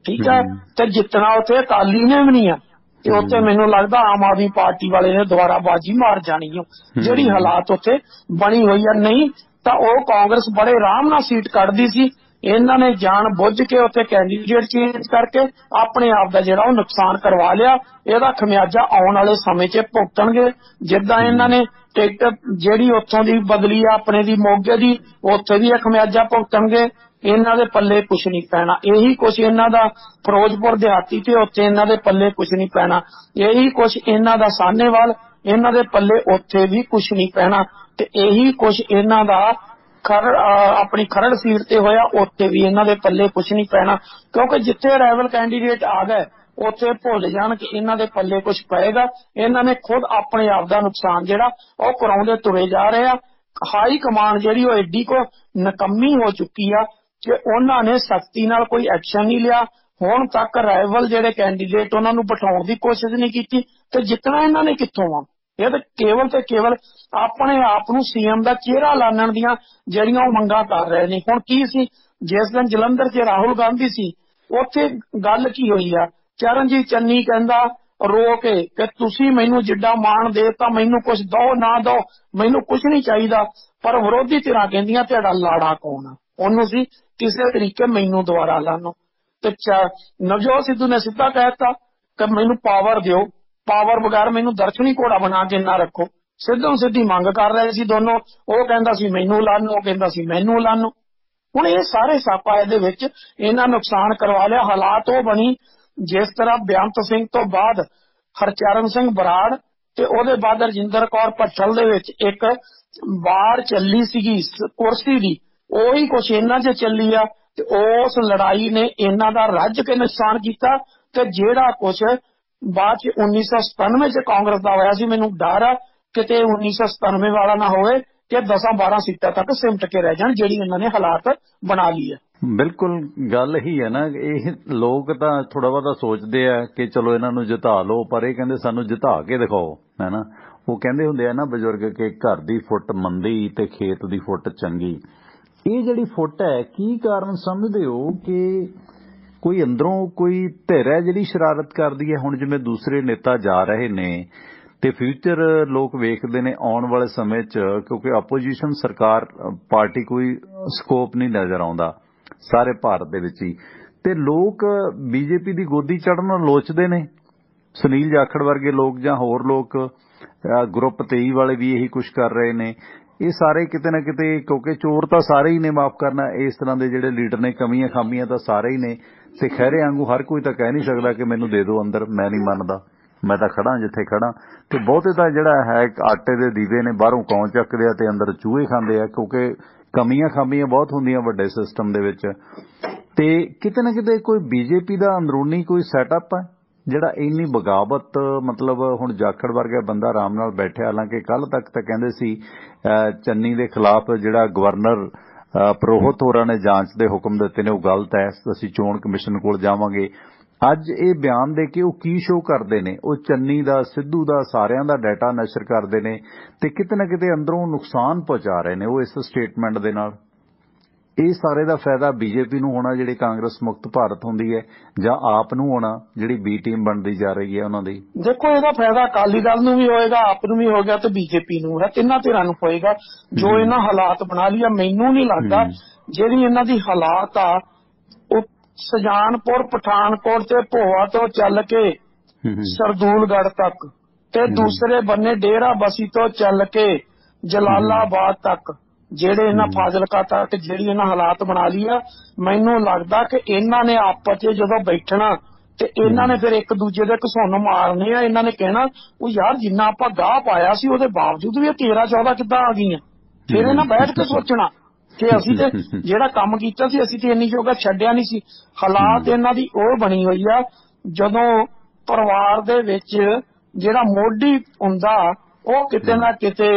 ਠੀਕ ਹੈ। ਤੇ ਜਿੱਤਣਾ ਉੱਥੇ ਅਕਾਲੀ ਨੇ ਵੀ ਨਹੀਂ ਆ, ਤੇ ਉੱਥੇ ਮੈਨੂੰ ਲੱਗਦਾ ਆਮ ਆਦਮੀ ਪਾਰਟੀ ਵਾਲੇ ਨੇ ਦੁਬਾਰਾ ਬਾਜੀ ਮਾਰ ਜਾਣੀ ਹੈ। ਜਿਹੜੀ ਹਾਲਾਤ ਉੱਥੇ ਬਣੀ ਹੋਈ ਆ, ਨਹੀਂ ਤਾਂ ਉਹ ਕਾਂਗਰਸ ਬੜੇ ਆਰਾਮ ਨਾਲ ਸੀਟ ਕੱਢਦੀ ਸੀ। ਇਹਨਾਂ ਨੇ ਜਾਣ ਬੁੱਝ ਕੇ ਉੱਥੇ ਕੈਂਡੀਡੇਟ ਚੇਂਜ ਕਰਕੇ ਆਪਣੇ ਆਪ ਦਾ ਜਿਹੜਾ ਉਹ ਨੁਕਸਾਨ ਕਰਵਾ ਲਿਆ। ਇਹਦਾ ਖਮਿਆਜਾ ਆਉਣ ਵਾਲੇ ਸਮੇਂ 'ਚ ਭੁਗਤਣਗੇ। ਜਿੱਦਾਂ ਇਹਨਾਂ ਨੇ ਟਿਕਟ ਜਿਹੜੀ ਉੱਥੋਂ ਦੀ ਬਦਲੀ ਆ ਆਪਣੇ ਦੀ ਮੋਗੇ ਦੀ, ਉੱਥੇ ਵੀ ਇਹ ਖਮਿਆਜਾ ਭੁਗਤਣਗੇ। ਇਹਨਾਂ ਦੇ ਪੱਲੇ ਕੁਛ ਨਹੀਂ ਪੈਣਾ। ਇਹੀ ਕੁਛ ਇਹਨਾਂ ਦਾ ਫਿਰੋਜ਼ਪੁਰ ਦਿਹਾਤੀ ਤੇ ਉੱਥੇ ਇਹਨਾਂ ਦੇ ਪੱਲੇ ਕੁਛ ਨਹੀਂ ਪੈਣਾ। ਇਹੀ ਕੁਛ ਇਹਨਾਂ ਦਾ ਸਾਹਨੇਵਾਲ, ਇਹਨਾਂ ਦੇ ਪੱਲੇ ਉੱਥੇ ਵੀ ਕੁਛ ਨਹੀਂ ਪੈਣਾ। ਤੇ ਇਹੀ ਕੁਛ ਇਹਨਾਂ ਦਾ ਆਪਣੀ ਖਰੜ ਸੀਟ ਤੇ ਹੋਇਆ, ਉੱਥੇ ਵੀ ਇਹਨਾਂ ਦੇ ਪੱਲੇ ਕੁਛ ਨਹੀਂ ਪੈਣਾ। ਕਿਉਂਕਿ ਜਿੱਥੇ ਰਾਈਵਲ ਕੈਂਡੀਡੇਟ ਆ ਗਏ ਉੱਥੇ ਭੁੱਲ ਜਾਣ ਕਿ ਇਹਨਾਂ ਦੇ ਪੱਲੇ ਕੁਛ ਪਏਗਾ। ਇਹਨਾਂ ਨੇ ਖੁਦ ਆਪਣੇ ਆਪ ਦਾ ਨੁਕਸਾਨ ਜਿਹੜਾ ਉਹ ਕਰਾਉਂਦੇ ਤੁਰੇ ਜਾ ਰਹੇ ਆ। ਹਾਈ ਕਮਾਂਡ ਜਿਹੜੀ ਉਹ ਐਡੀ ਕੋ ਨਕੰਮੀ ਹੋ ਚੁੱਕੀ ਆ ਕਿ ਉਹਨਾਂ ਨੇ ਸਖਤੀ ਨਾਲ ਕੋਈ ਐਕਸ਼ਨ ਨਹੀਂ ਲਿਆ। ਹੁਣ ਤੱਕ ਰਾਈਵਲ ਜਿਹੜੇ ਕੈਂਡੀਡੇਟ ਉਹਨਾਂ ਨੂੰ ਬਿਠਾਉਣ ਦੀ ਕੋਸ਼ਿਸ਼ ਨਹੀਂ ਕੀਤੀ। ਤੇ ਜਿੱਤਣਾ ਇਹਨਾਂ ਨੇ ਕਿੱਥੋਂ ਆ? ਇਹ ਤਾਂ ਕੇਵਲ ਤੇ ਕੇਵਲ ਆਪਣੇ ਆਪ ਨੂੰ ਸੀਐਮ ਦਾ ਚਿਹਰਾ ਲਾਣਨ ਦੀਆਂ ਜਿਹੜੀਆਂ ਉਹ ਮੰਗਾਂ ਕਰ ਰਹੇ ਨੇ। ਹੁਣ ਕੀ ਸੀ, ਜਿਸ ਦਿਨ ਜਲੰਧਰ 'ਚ ਰਾਹੁਲ ਗਾਂਧੀ ਸੀ, ਉੱਥੇ ਗੱਲ ਕੀ ਹੋਈ ਆ? ਚਰਨਜੀਤ ਚੰਨੀ ਕਹਿੰਦਾ ਰੋ ਕੇ ਕਿ ਤੁਸੀਂ ਮੈਨੂੰ ਜਿੱਡਾ ਮਾਣ ਦੇਤਾ, ਮੈਨੂੰ ਕੁਝ ਦੋ ਨਾ ਦੋ, ਮੈਨੂੰ ਕੁਝ ਨਹੀਂ ਚਾਹੀਦਾ। ਪਰ ਵਿਰੋਧੀ ਧਿਰਾਂ ਕਹਿੰਦੀਆਂ ਤੁਹਾਡਾ ਲਾੜਾ ਕੌਣ ਆ? ਉਹਨੂੰ ਸੀ ਕਿਸੇ ਤਰੀਕੇ ਮੈਨੂੰ ਦੁਬਾਰਾ ਲਾਣੋ। ਤੇ ਨਵਜੋਤ ਸਿੱਧੂ ਨੇ ਸਿੱਧਾ ਕਹਿਤਾ ਕਿ ਮੈਨੂੰ ਪਾਵਰ ਦਿਓ, ਪਾਵਰ ਬਗੈਰ ਮੈਨੂੰ ਦਰਸ਼ਨੀ ਘੋੜਾ ਬਣਾ ਕੇ ਨਾ ਰੱਖੋ। ਸਿੱਧੂ ਸਿੱਧੀ ਮੰਗ ਕਰ ਰਹੇ ਸੀ ਦੋਨੋਂ। ਉਹ ਕਹਿੰਦਾ ਸੀ ਮੈਨੂੰ ਲਾਣੋ, ਉਹ ਕਹਿੰਦਾ ਸੀ ਮੈਨੂੰ ਲਾਣੋ। ਹੁਣ ਇਹ ਸਾਰੇ ਸਾਪਾ ਇਹਦੇ ਵਿੱਚ ਇਹਨਾਂ ਨੁਕਸਾਨ ਕਰਵਾ ਲਿਆ। ਹਾਲਾਤ ਉਹ ਬਣੀ ਜਿਸ ਤਰ੍ਹਾਂ ਬੇਅੰਤ ਸਿੰਘ ਤੋਂ ਬਾਅਦ ਹਰਚਰਨ ਸਿੰਘ ਬਰਾੜ ਤੇ ਉਹਦੇ ਬਾਅਦ ਰਜਿੰਦਰ ਕੌਰ ਭੱਠਲ ਦੇ ਵਿੱਚ ਇੱਕ ਵਾਰ ਚੱਲੀ ਸੀਗੀ ਕੁਰਸੀ ਦੀ, ਉਹੀ ਕੁਛ ਇਹਨਾਂ 'ਚ ਚੱਲੀ ਆ। ਤੇ ਉਸ ਲੜਾਈ ਨੇ ਇਹਨਾਂ ਦਾ ਰੱਜ ਕੇ ਨੁਕਸਾਨ ਕੀਤਾ। ਤੇ ਜਿਹੜਾ ਕੁਛ ਬਾਅਦ 'ਚ 1997 'ਚ ਕਾਂਗਰਸ ਦਾ ਹੋਇਆ ਸੀ, ਮੈਨੂੰ ਡਰ ਆ ਕਿਤੇ 1997 ਵਾਲਾ ਨਾ ਹੋਵੇ ਕਿ 10-12 ਸੀਟਾਂ ਤੱਕ ਸਿਮਟ ਕੇ ਰਹਿ ਜਾਣ, ਜਿਹੜੀ ਇਹਨਾਂ ਨੇ ਹਾਲਾਤ ਬਣਾ ਲਈ ਹੈ। ਬਿਲਕੁਲ ਗੱਲ ਹੀ ਹੈ ਨਾ, ਇਹ ਲੋਕ ਤਾਂ ਥੋੜਾ ਬਹੁਤਾ ਸੋਚਦੇ ਆ ਕਿ ਚਲੋ ਇਹਨਾਂ ਨੂੰ ਜਿਤਾ ਲਓ, ਪਰ ਇਹ ਕਹਿੰਦੇ ਸਾਨੂੰ ਜਿਤਾ ਕੇ ਦਿਖਾਓ, ਹੈ ਨਾ। ਉਹ ਕਹਿੰਦੇ ਹੁੰਦੇ ਆ ਨਾ ਬਜ਼ੁਰਗ ਕਿ ਘਰ ਦੀ ਫੁੱਟ ਮੰਦੀ ਤੇ ਖੇਤ ਦੀ ਫੁੱਟ ਚੰਗੀ। ਇਹ ਜਿਹੜੀ ਫੁੱਟ ਹੈ, ਕੀ ਕਾਰਨ ਸਮਝਦੇ ਹੋ ਕਿ ਕੋਈ ਅੰਦਰੋਂ ਕੋਈ ਧਿਰ ਹੈ ਜਿਹੜੀ ਸ਼ਰਾਰਤ ਕਰਦੀ ਹੈ? ਹੁਣ ਜਿਵੇਂ ਦੂਸਰੇ ਨੇਤਾ ਜਾ ਰਹੇ ਨੇ ਤੇ ਫਿਊਚਰ ਲੋਕ ਵੇਖਦੇ ਨੇ ਆਉਣ ਵਾਲੇ ਸਮੇਂ 'ਚ, ਕਿਉਂਕਿ ਆਪੋਜੀਸ਼ਨ ਸਰਕਾਰ ਪਾਰਟੀ ਕੋਈ ਸਕੋਪ ਨਹੀਂ ਨਜ਼ਰ ਆਉਂਦਾ ਸਾਰੇ ਭਾਰਤ ਦੇ ਵਿੱਚ ਹੀ, ਤੇ ਲੋਕ ਬੀਜੇਪੀ ਦੀ ਗੋਦੀ ਚੜ੍ਹਨ ਲੋਚਦੇ ਨੇ। ਸੁਨੀਲ ਜਾਖੜ ਵਰਗੇ ਲੋਕ ਜਾਂ ਹੋਰ ਲੋਕ, ਗਰੁੱਪ 23 ਵਾਲੇ ਵੀ ਇਹੀ ਕੁਝ ਕਰ ਰਹੇ ਨੇ। ਇਹ ਸਾਰੇ ਕਿਤੇ ਨਾ ਕਿਤੇ, ਕਿਉਂਕਿ ਚੋਰ ਤਾਂ ਸਾਰੇ ਹੀ ਨੇ, ਮਾਫ ਕਰਨਾ, ਇਸ ਤਰ੍ਹਾਂ ਦੇ ਜਿਹੜੇ ਲੀਡਰ ਨੇ, ਕਮੀਆਂ ਖਾਮੀਆਂ ਤਾਂ ਸਾਰੇ ਹੀ ਨੇ। ਤੇ ਖਹਿਰੇ ਵਾਂਗੂ ਹਰ ਕੋਈ ਤਾਂ ਕਹਿ ਨਹੀਂ ਸਕਦਾ ਕਿ ਮੈਨੂੰ ਦੇ ਦਿਓ ਅੰਦਰ, ਮੈਂ ਨਹੀਂ ਮੰਨਦਾ, ਮੈਂ ਤਾਂ ਖੜਾ ਜਿੱਥੇ ਖੜਾ। ਤੇ ਬਹੁਤੇ ਤਾਂ ਜਿਹੜਾ ਹੈ ਆਟੇ ਦੇ ਦੀਵੇ ਨੇ, ਬਾਹਰੋਂ ਕੌਂ ਚੱਕਦੇ ਆ ਤੇ ਅੰਦਰ ਚੂਹੇ ਖਾਂਦੇ ਆ, ਕਿਉਂਕਿ ਕਮੀਆਂ ਖਾਮੀਆਂ ਬਹੁਤ ਹੁੰਦੀਆਂ ਵੱਡੇ ਸਿਸਟਮ ਦੇ ਵਿੱਚ। ਤੇ ਕਿਤੇ ਨਾ ਕਿਤੇ ਕੋਈ ਬੀਜੇਪੀ ਦਾ ਅੰਦਰੂਨੀ ਕੋਈ ਸੈਟਅਪ ਹੈ ਜਿਹੜਾ ਇੰਨੀ ਬਗਾਵਤ, ਮਤਲਬ ਹੁਣ ਜਾਖੜ ਵਰਗਾ ਬੰਦਾ ਆਰਾਮ ਨਾਲ ਬੈਠਿਆ, ਹਾਲਾਂਕਿ ਕੱਲ ਤੱਕ ਤਾਂ ਕਹਿੰਦੇ ਸੀ ਚੰਨੀ ਦੇ ਖਿਲਾਫ ਜਿਹੜਾ ਗਵਰਨਰ ਪ੍ਰੋਹਤ ਹੋਰਾਂ ਨੇ ਜਾਂਚ ਦੇ ਹੁਕਮ ਦਿੱਤੇ ਨੇ ਉਹ ਗਲਤ ਹੈ, ਅਸੀਂ ਚੋਣ ਕਮਿਸ਼ਨ ਕੋਲ ਜਾਵਾਂਗੇ। ਅੱਜ ਇਹ ਬਿਆਨ ਦੇ ਕੇ ਉਹ ਕੀ ਸ਼ੋਅ ਕਰਦੇ ਨੇ? ਉਹ ਚੰਨੀ ਦਾ, ਸਿੱਧੂ ਦਾ, ਸਾਰਿਆਂ ਦਾ ਡਾਟਾ ਨਸ਼ਰ ਕਰਦੇ ਨੇ ਤੇ ਕਿਤੇ ਨਾ ਕਿਤੇ ਅੰਦਰੋਂ ਨੁਕਸਾਨ ਪਹੁੰਚਾ ਰਹੇ ਨੇ ਉਹ ਇਸ ਸਟੇਟਮੈਂਟ ਦੇ ਨਾਲ। ਇਹ ਸਾਰੇ ਦਾ ਫਾਇਦਾ ਬੀਜੇਪੀ ਨੂੰ ਹੋਣਾ ਜਿਹੜੀ ਕਾਂਗਰਸ ਮੁਕਤ ਭਾਰਤ ਹੁੰਦੀ ਹੈ, ਜਾਂ ਆਪ ਨੂੰ ਹੋਣਾ ਜਿਹੜੀ ਬੀ ਟੀਮ ਬਣਦੀ ਜਾ ਰਹੀ ਹੈ ਉਹਨਾਂ ਦੀ? ਦੇਖੋ, ਇਹਦਾ ਫਾਇਦਾ ਅਕਾਲੀ ਦਲ ਨੂੰ ਵੀ ਹੋਏਗਾ, ਆਪ ਨੂੰ ਵੀ ਹੋ ਗਿਆ ਤੇ ਬੀਜੇਪੀ ਨੂੰ ਹੈ, ਤਿੰਨਾਂ ਧਿਰਾਂ ਨੂੰ ਹੋਏਗਾ। ਜੋ ਇਹਨਾਂ ਹਾਲਾਤ ਬਣਾ ਲਿਆ, ਮੈਨੂੰ ਨਹੀਂ ਲੱਗਦਾ ਜਿਹੜੀ ਇਹਨਾਂ ਦੀ ਹਾਲਾਤ ਆ ਉਹ ਸੁਜਾਨਪੁਰ, ਪਠਾਨਕੋਟ ਤੇ ਭੋਆ ਤੋਂ ਚੱਲ ਕੇ ਸਰਦੂਲਗੜ੍ਹ ਤੱਕ ਤੇ ਦੂਸਰੇ ਬੰਨੇ ਡੇਰਾ ਬਸੀ ਤੋਂ ਚੱਲ ਕੇ ਜਲਾਲਾਬਾਦ ਤੱਕ, ਜਿਹੜੇ ਇਹਨਾਂ ਫਾਜ਼ਿਲਕਾ ਤੱਕ ਜਿਹੜੀ ਇਹਨਾਂ ਹਾਲਾਤ ਬਣਾ ਲਈ ਆ, ਮੈਨੂੰ ਲੱਗਦਾ ਕਿ ਇਹਨਾਂ ਨੇ ਆਪਸ 'ਚ ਜਦੋਂ ਬੈਠਣਾ ਤੇ ਇਹਨਾਂ ਨੇ ਫਿਰ ਇੱਕ ਦੂਜੇ ਦੇ ਘਸੁੰਨ ਮਾਰਨੇ ਆ। ਇਹਨਾਂ ਨੇ ਕਹਿਣਾ ਉਹ ਯਾਰ ਜਿੰਨਾ ਆਪਾਂ ਗਾਹ ਪਾਇਆ ਸੀ ਉਹਦੇ ਬਾਵਜੂਦ ਵੀ ਇਹ 13-14 ਕਿੱਦਾਂ ਆ ਗਈਆਂ। ਫਿਰ ਇਹਨਾਂ ਬੈਠ ਕੇ ਸੋਚਣਾ ਕਿ ਅਸੀਂ ਤੇ ਜਿਹੜਾ ਕੰਮ ਕੀਤਾ ਸੀ ਅਸੀਂ ਤੇ ਇੰਨੀ ਜੋਗਾ ਛੱਡਿਆ ਨਹੀਂ ਸੀ। ਹਾਲਾਤ ਇਹਨਾਂ ਦੀ ਉਹ ਬਣੀ ਹੋਈ ਆ, ਜਦੋਂ ਪਰਿਵਾਰ ਦੇ ਵਿੱਚ ਜਿਹੜਾ ਮੋਢੀ ਹੁੰਦਾ ਉਹ ਕਿਤੇ ਨਾ ਕਿਤੇ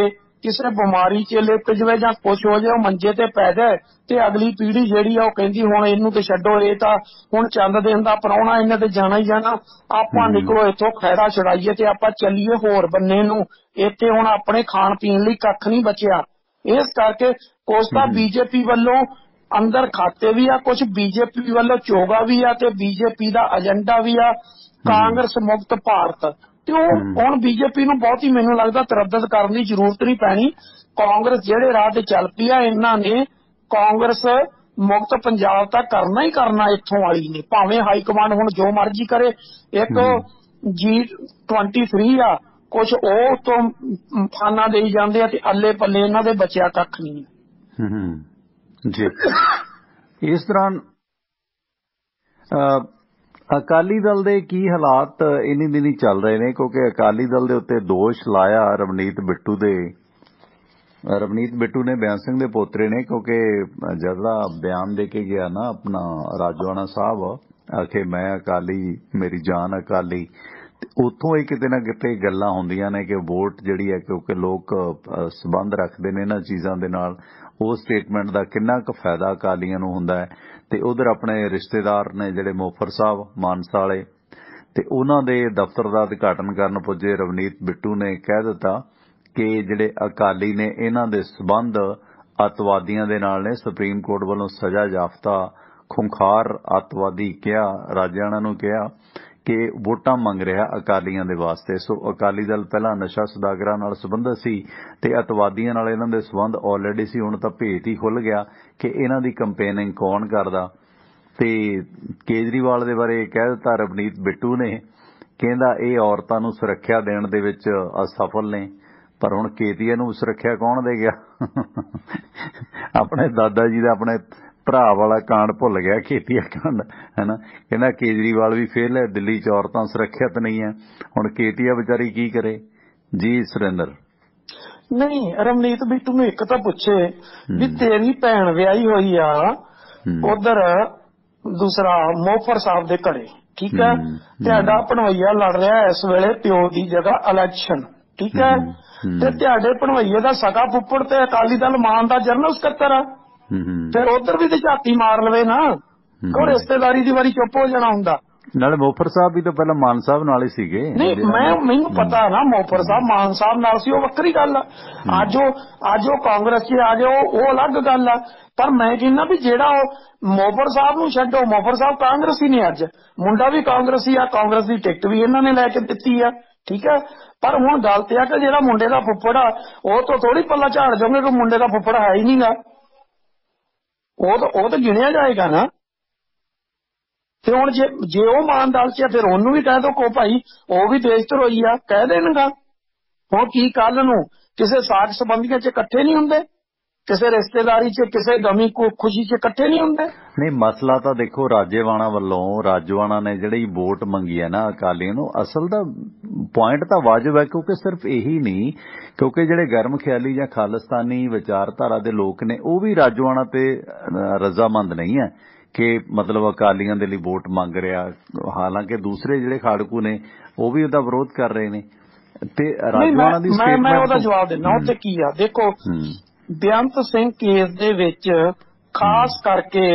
ਕਿਸੇ ਬਿਮਾਰੀ 'ਚ ਲਿਪਟ ਜਾਵੇ ਜਾਂ ਕੁਛ ਹੋ ਜਾਏ, ਉਹ ਮੰਜੇ ਤੇ ਪੈ ਜਾਏ ਤੇ ਅਗਲੀ ਪੀੜ੍ਹੀ ਜਿਹੜੀ ਆ ਉਹ ਕਹਿੰਦੀ ਹੁਣ ਇਹਨੂੰ ਤੇ ਛੱਡੋ, ਇਹ ਤਾਂ ਹੁਣ ਚੰਦ ਦਿਨ ਦਾ ਪ੍ਰਾਹੁਣਾ, ਇਹਨੇ ਤੇ ਜਾਣਾ ਹੀ ਜਾਣਾ, ਆਪਾਂ ਨਿਕਲੋ ਇੱਥੋਂ, ਖਹਿੜਾ ਛੁਡਾਈਏ ਤੇ ਆਪਾਂ ਚੱਲੀਏ ਹੋਰ ਬੰਨੇ ਨੂੰ। ਇੱਥੇ ਹੁਣ ਆਪਣੇ ਖਾਣ ਪੀਣ ਲਈ ਕੱਖ ਨਹੀਂ ਬਚਿਆ। ਇਸ ਕਰਕੇ ਕੁਛ ਤਾਂ ਬੀਜੇਪੀ ਵੱਲੋਂ ਅੰਦਰ ਖਾਤੇ ਵੀ ਆ, ਕੁਛ ਬੀਜੇਪੀ ਵੱਲੋਂ ਚੋਗਾ ਵੀ ਆ ਤੇ ਬੀਜੇਪੀ ਦਾ ਏਜੰਡਾ ਵੀ ਆ ਕਾਂਗਰਸ ਮੁਕਤ ਭਾਰਤ। ਤੇ ਉਹ ਹੁਣ ਬੀਜੇਪੀ ਨੂੰ ਬਹੁਤੀ ਮੈਨੂੰ ਲੱਗਦਾ ਤਰੱਦਦ ਕਰਨ ਦੀ ਜ਼ਰੂਰਤ ਨਹੀਂ ਪੈਣੀ। ਕਾਂਗਰਸ ਜਿਹੜੇ ਰਾਹ ਤੇ ਚੱਲ ਪਈ ਆ, ਇਹਨਾਂ ਨੇ ਕਾਂਗਰਸ ਮੁਕਤ ਪੰਜਾਬ ਤਾਂ ਕਰਨਾ ਹੀ ਕਰਨਾ ਇੱਥੋਂ ਵਾਲੀ ਨੇ, ਭਾਵੇਂ ਹਾਈ ਕਮਾਂਡ ਹੁਣ ਜੋ ਮਰਜ਼ੀ ਕਰੇ। ਇੱਕ G23 ਆ, ਕੁਛ ਉਹ ਤੋਂ ਫਾਨਾ ਦੇਈ ਜਾਂਦੇ ਆ ਤੇ ਅੱਲੇ ਪੱਲੇ ਇਹਨਾਂ ਦੇ ਬਚਿਆ ਕੱਖ ਨਹੀਂ ਜੀ। ਇਸ ਦੌਰਾਨ ਅਕਾਲੀ ਦਲ ਦੇ ਕੀ ਹਾਲਾਤ ਇੰਨੀ ਦਿਨੀ ਚੱਲ ਰਹੇ ਨੇ, ਕਿਉਂਕਿ ਅਕਾਲੀ ਦਲ ਦੇ ਉੱਤੇ ਦੋਸ਼ ਲਾਇਆ ਰਵਨੀਤ ਬਿੱਟੂ ਨੇ, ਬਿਆਨ ਸਿੰਘ ਦੇ ਪੋਤਰੇ ਨੇ, ਕਿਉਂਕਿ ਜਿਹੜਾ ਬਿਆਨ ਦੇ ਕੇ ਗਿਆ ਨਾ ਆਪਣਾ ਰਾਜੋਆਣਾ ਸਾਹਿਬ, ਆਖੇ ਮੈਂ ਅਕਾਲੀ, ਮੇਰੀ ਜਾਨ ਅਕਾਲੀ, ਉੱਥੋਂ ਹੀ ਕਿਤੇ ਨਾ ਕਿਤੇ ਗੱਲਾਂ ਹੁੰਦੀਆਂ ਨੇ ਕਿ ਵੋਟ ਜਿਹੜੀ ਹੈ, ਕਿਉਂਕਿ ਲੋਕ ਸੰਬੰਧ ਰੱਖਦੇ ਨੇ ਇਹਨਾਂ ਚੀਜ਼ਾਂ ਦੇ ਨਾਲ, ਉਹ ਸਟੇਟਮੈਂਟ ਦਾ ਕਿੰਨਾ ਕੁ ਫਾਇਦਾ ਅਕਾਲੀਆਂ ਨੂੰ ਹੁੰਦਾ ਹੈ। ਤੇ ਉਧਰ ਆਪਣੇ ਰਿਸ਼ਤੇਦਾਰ ਨੇ ਜਿਹੜੇ ਮੋਫਰ ਸਾਹਿਬ ਮਾਨਸਾ ਵਾਲੇ, ਤੇ ਉਹਨਾਂ ਦੇ ਦਫ਼ਤਰ ਦਾ ਉਦਘਾਟਨ ਕਰਨ ਪੁੱਜੇ ਰਵਨੀਤ ਬਿੱਟੂ ਨੇ ਕਹਿ ਦਿੱਤਾ ਕਿ ਜਿਹੜੇ ਅਕਾਲੀ ਨੇ ਇਹਨਾਂ ਦੇ ਸਬੰਧ ਅੱਤਵਾਦੀਆਂ ਦੇ ਨਾਲ ਨੇ। ਸੁਪਰੀਮ ਕੋਰਟ ਵੱਲੋਂ ਸਜ਼ਾ ਯਾਫਤਾ ਖੁੰਖਾਰ ਅੱਤਵਾਦੀ ਕਿਹਾ, ਰਾਜਿਆਣਾ ਨੂੰ ਕਿਹਾ ਕਿ ਵੋਟਾਂ ਮੰਗ ਰਿਹਾ ਅਕਾਲੀਆਂ ਦੇ ਵਾਸਤੇ। ਸੋ ਅਕਾਲੀ ਦਲ ਪਹਿਲਾਂ ਨਸ਼ਾ ਸੁਦਾਗਰਾਂ ਨਾਲ ਸੰਬੰਧਿਤ ਸੀ ਤੇ ਅੱਤਵਾਦੀਆਂ ਨਾਲ ਇਹਨਾਂ ਦੇ ਸੰਬੰਧ ਆਲਰੇਡੀ ਸੀ। ਹੁਣ ਤਾਂ ਭੇਤ ਹੀ ਖੁੱਲ ਗਿਆ ਕਿ ਇਹਨਾਂ ਦੀ ਕੰਪੇਨਿੰਗ ਕੌਣ ਕਰਦਾ। ਤੇ ਕੇਜਰੀਵਾਲ ਦੇ ਬਾਰੇ ਕਹਿ ਦਿੱਤਾ ਰਵਨੀਤ ਬਿੱਟੂ ਨੇ, ਕਹਿੰਦਾ ਇਹ ਔਰਤਾਂ ਨੂੰ ਸੁਰੱਖਿਆ ਦੇਣ ਦੇ ਵਿੱਚ ਅਸਫਲ ਨੇ। ਪਰ ਹੁਣ ਕੇਤੀਆ ਨੂੰ ਸੁਰੱਖਿਆ ਕੌਣ ਦੇ ਗਿਆ? ਆਪਣੇ ਦਾਦਾ ਜੀ ਦਾ ਆਪਣੇ ਭਰਾ ਵਾਲਾ ਕਾਂਡ ਭੁੱਲ ਗਿਆ, ਖੇਤੀਆ ਕਾਂਡ, ਹੈਨਾ। ਕਹਿੰਦਾ ਕੇਜਰੀਵਾਲ ਵੀ ਫੇਲ ਹੈ, ਦਿੱਲੀ 'ਚ ਔਰਤਾਂ ਸੁਰੱਖਿਅਤ ਨਹੀਂ ਹੈ। ਹੁਣ ਕੇਤੀਆ ਵਿਚਾਰੀ ਕੀ ਕਰੇ ਜੀ? ਸੁਰਿੰਦਰ ਨਹੀਂ, ਰਵਨੀਤ ਬਿੱਟੂ ਨੂੰ ਇੱਕ ਤਾਂ ਪੁੱਛੇ ਵੀ ਤੇਰੀ ਭੈਣ ਵਿਆਹੀ ਹੋਈ ਆ ਉਧਰ ਦੂਸਰਾ ਮੋਫਰ ਸਾਹਿਬ ਦੇ ਘਰੇ, ਠੀਕ ਹੈ, ਤੁਹਾਡਾ ਭਣਵਈਆ ਲੜ ਰਿਹਾ ਇਸ ਵੇਲੇ ਪਿਓ ਦੀ ਜਗ੍ਹਾ ਇਲੈਕਸ਼ਨ, ਠੀਕ ਹੈ, ਤੇ ਤੁਹਾਡੇ ਭਣਵਈਏ ਦਾ ਸਗਾ ਫੁੱਫੜ ਤੇ ਅਕਾਲੀ ਦਲ ਮਾਨ ਦਾ ਜਨਰਲ ਸਕੱਤਰ ਆ, ਫਿਰ ਉਧਰ ਵੀ ਤੇ ਝਾਤੀ ਮਾਰ ਲਵੇ ਨਾ, ਕੋਈ ਰਿਸ਼ਤੇਦਾਰੀ ਦੀ ਵਾਰੀ ਚੁੱਪ ਹੋ ਜਾਣਾ ਹੁੰਦਾ। ਨਾਲੇ ਮੋਫਰ ਸਾਹਿਬ ਵੀ ਤਾਂ ਪਹਿਲਾਂ ਮਾਨ ਸਾਹਿਬ ਨਾਲ ਹੀ ਸੀਗੇ। ਨਹੀਂ, ਮੈਨੂੰ ਪਤਾ ਨਾ ਮੋਫਰ ਸਾਹਿਬ ਮਾਨ ਸਾਹਿਬ ਨਾਲ ਸੀ, ਉਹ ਵੱਖਰੀ ਗੱਲ ਆ। ਅੱਜ ਉਹ ਕਾਂਗਰਸ 'ਚ ਆ ਗਏ, ਉਹ ਅਲੱਗ ਗੱਲ ਆ। ਪਰ ਮੈਂ ਕਹਿੰਦਾ ਵੀ ਜਿਹੜਾ ਉਹ ਮੋਫਰ ਸਾਹਿਬ ਨੂੰ ਛੱਡੋ, ਮੋਫਰ ਸਾਹਿਬ ਕਾਂਗਰਸੀ ਨੇ, ਅੱਜ ਮੁੰਡਾ ਵੀ ਕਾਂਗਰਸੀ ਆ, ਕਾਂਗਰਸ ਦੀ ਟਿਕਟ ਵੀ ਇਹਨਾਂ ਨੇ ਲੈ ਕੇ ਦਿੱਤੀ ਆ, ਠੀਕ ਹੈ। ਪਰ ਹੁਣ ਗੱਲ ਤੇ ਆ ਕਿ ਜਿਹੜਾ ਮੁੰਡੇ ਦਾ ਫੁੱਫੜ ਆ ਉਹ ਤੋਂ ਥੋੜੀ ਪੱਲਾ ਝਾੜ ਜਾਓਗੇ ਕਿ ਮੁੰਡੇ ਦਾ ਫੁੱਫੜ ਹੈ ਹੀ ਨਹੀਂਗਾ, ਉਹ ਤਾਂ ਗਿਣਿਆ ਜਾਏਗਾ ਨਾ। ਤੇ ਹੁਣ ਜੇ ਉਹ ਮਾਨ ਦਲ 'ਚ ਆ ਫਿਰ ਉਹਨੂੰ ਵੀ ਕਹਿ ਦੋ ਕੋ ਭਾਈ ਉਹ ਵੀ ਦੇਸ਼ ਧਰੋਈ ਆ, ਕਹਿ ਦੇਣਗਾ। ਹੁਣ ਕੀ ਕੱਲ ਨੂੰ ਕਿਸੇ ਸਾਕ ਸੰਬੰਧੀਆਂ 'ਚ ਇਕੱਠੇ ਨਹੀਂ ਹੁੰਦੇ, ਕਿਸੇ ਰਿਸ਼ਤੇਦਾਰੀ 'ਚ, ਕਿਸੇ ਗਮੀ ਖੁਸ਼ੀ 'ਚ ਇਕੱਠੇ ਨਹੀਂ ਹੁੰਦੇ। ਨਹੀਂ, ਮਸਲਾ ਤਾਂ ਦੇਖੋ ਰਾਜੋਆਣਾ ਨੇ ਜਿਹੜੀ ਵੋਟ ਮੰਗੀ ਹੈ ਨਾ ਅਕਾਲੀਆਂ ਨੂੰ, ਅਸਲ ਦਾ ਪੁਆਇੰਟ ਤਾਂ ਵਾਜਬ ਹੈ, ਕਿਉਂਕਿ ਸਿਰਫ ਇਹੀ ਨਹੀਂ, ਕਿਉਂਕਿ ਜਿਹੜੇ ਗਰਮ ਖਿਆਲੀ ਜਾਂ ਖਾਲਿਸਤਾਨੀ ਵਿਚਾਰਧਾਰਾ ਦੇ ਲੋਕ ਨੇ ਉਹ ਵੀ ਰਾਜੋਆਣਾ ਤੇ ਰਜ਼ਾਮੰਦ ਨਹੀਂ ਹੈ ਕਿ ਮਤਲਬ ਅਕਾਲੀਆਂ ਦੇ ਲਈ ਵੋਟ ਮੰਗ ਰਿਹਾ। ਹਾਲਾਂਕਿ ਦੂਸਰੇ ਜਿਹੜੇ ਖਾੜਕੂ ਨੇ ਉਹ ਵੀ ਉਹਦਾ ਵਿਰੋਧ ਕਰ ਰਹੇ ਨੇ। ਤੇ ਰਾਜੋਆਣਾ ਦੀ ਮੈਂ ਉਹਦਾ ਜਵਾਬ ਦਿੰਦਾ। ਉੱਥੇ ਕੀ ਆ ਦੇਖੋ, ਬੇਅੰਤ ਸਿੰਘ ਕੇਸ ਦੇ ਵਿੱਚ ਖਾਸ ਕਰਕੇ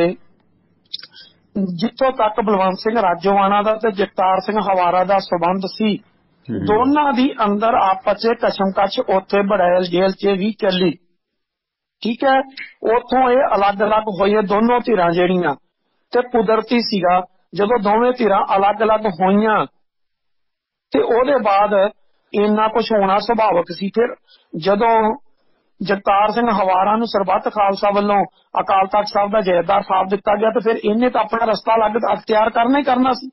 ਜਿੱਥੋਂ ਤੱਕ ਬਲਵੰਤ ਸਿੰਘ ਰਾਜੋਆਣਾ ਦਾ ਤੇ ਜਗਤਾਰ ਸਿੰਘ ਹਵਾਰਾ ਦਾ ਸਬੰਧ ਸੀ, ਦੋਨਾਂ ਦੀ ਅੰਦਰ ਆਪਸ 'ਚ ਕਸ਼ਮਕਸ਼ ਉੱਥੇ ਬੜੈਲ ਜੇਲ੍ਹ 'ਚ ਵੀ ਚੱਲੀ, ਠੀਕ ਹੈ। ਉੱਥੋਂ ਇਹ ਅਲੱਗ-ਅਲੱਗ ਹੋਏ ਦੋਨੋਂ ਧਿਰਾਂ ਜਿਹੜੀਆਂ, ਤੇ ਕੁਦਰਤੀ ਸੀਗਾ ਜਦੋਂ ਦੋਵੇਂ ਧਿਰਾਂ ਅਲੱਗ-ਅਲੱਗ ਹੋਈਆਂ ਤੇ ਉਹਦੇ ਬਾਅਦ ਇੰਨਾ ਕੁਝ ਹੋਣਾ ਸੁਭਾਵਿਕ ਸੀ। ਫਿਰ ਜਦੋਂ ਜਗਤਾਰ ਸਿੰਘ ਹਵਾਰਾ ਨੂੰ ਸਰਬੱਤ ਖਾਲਸਾ ਵੱਲੋਂ ਅਕਾਲ ਤਖ਼ਤ ਸਾਹਿਬ ਦਾ ਜਥੇਦਾਰ ਸਾਹਿਬ ਦਿੱਤਾ ਗਿਆ ਤੇ ਫਿਰ ਇਹਨੇ ਤਾਂ ਆਪਣਾ ਰਸਤਾ ਅਲੱਗ ਅਖਤਿਆਰ ਕਰਨਾ ਹੀ ਕਰਨਾ ਸੀ,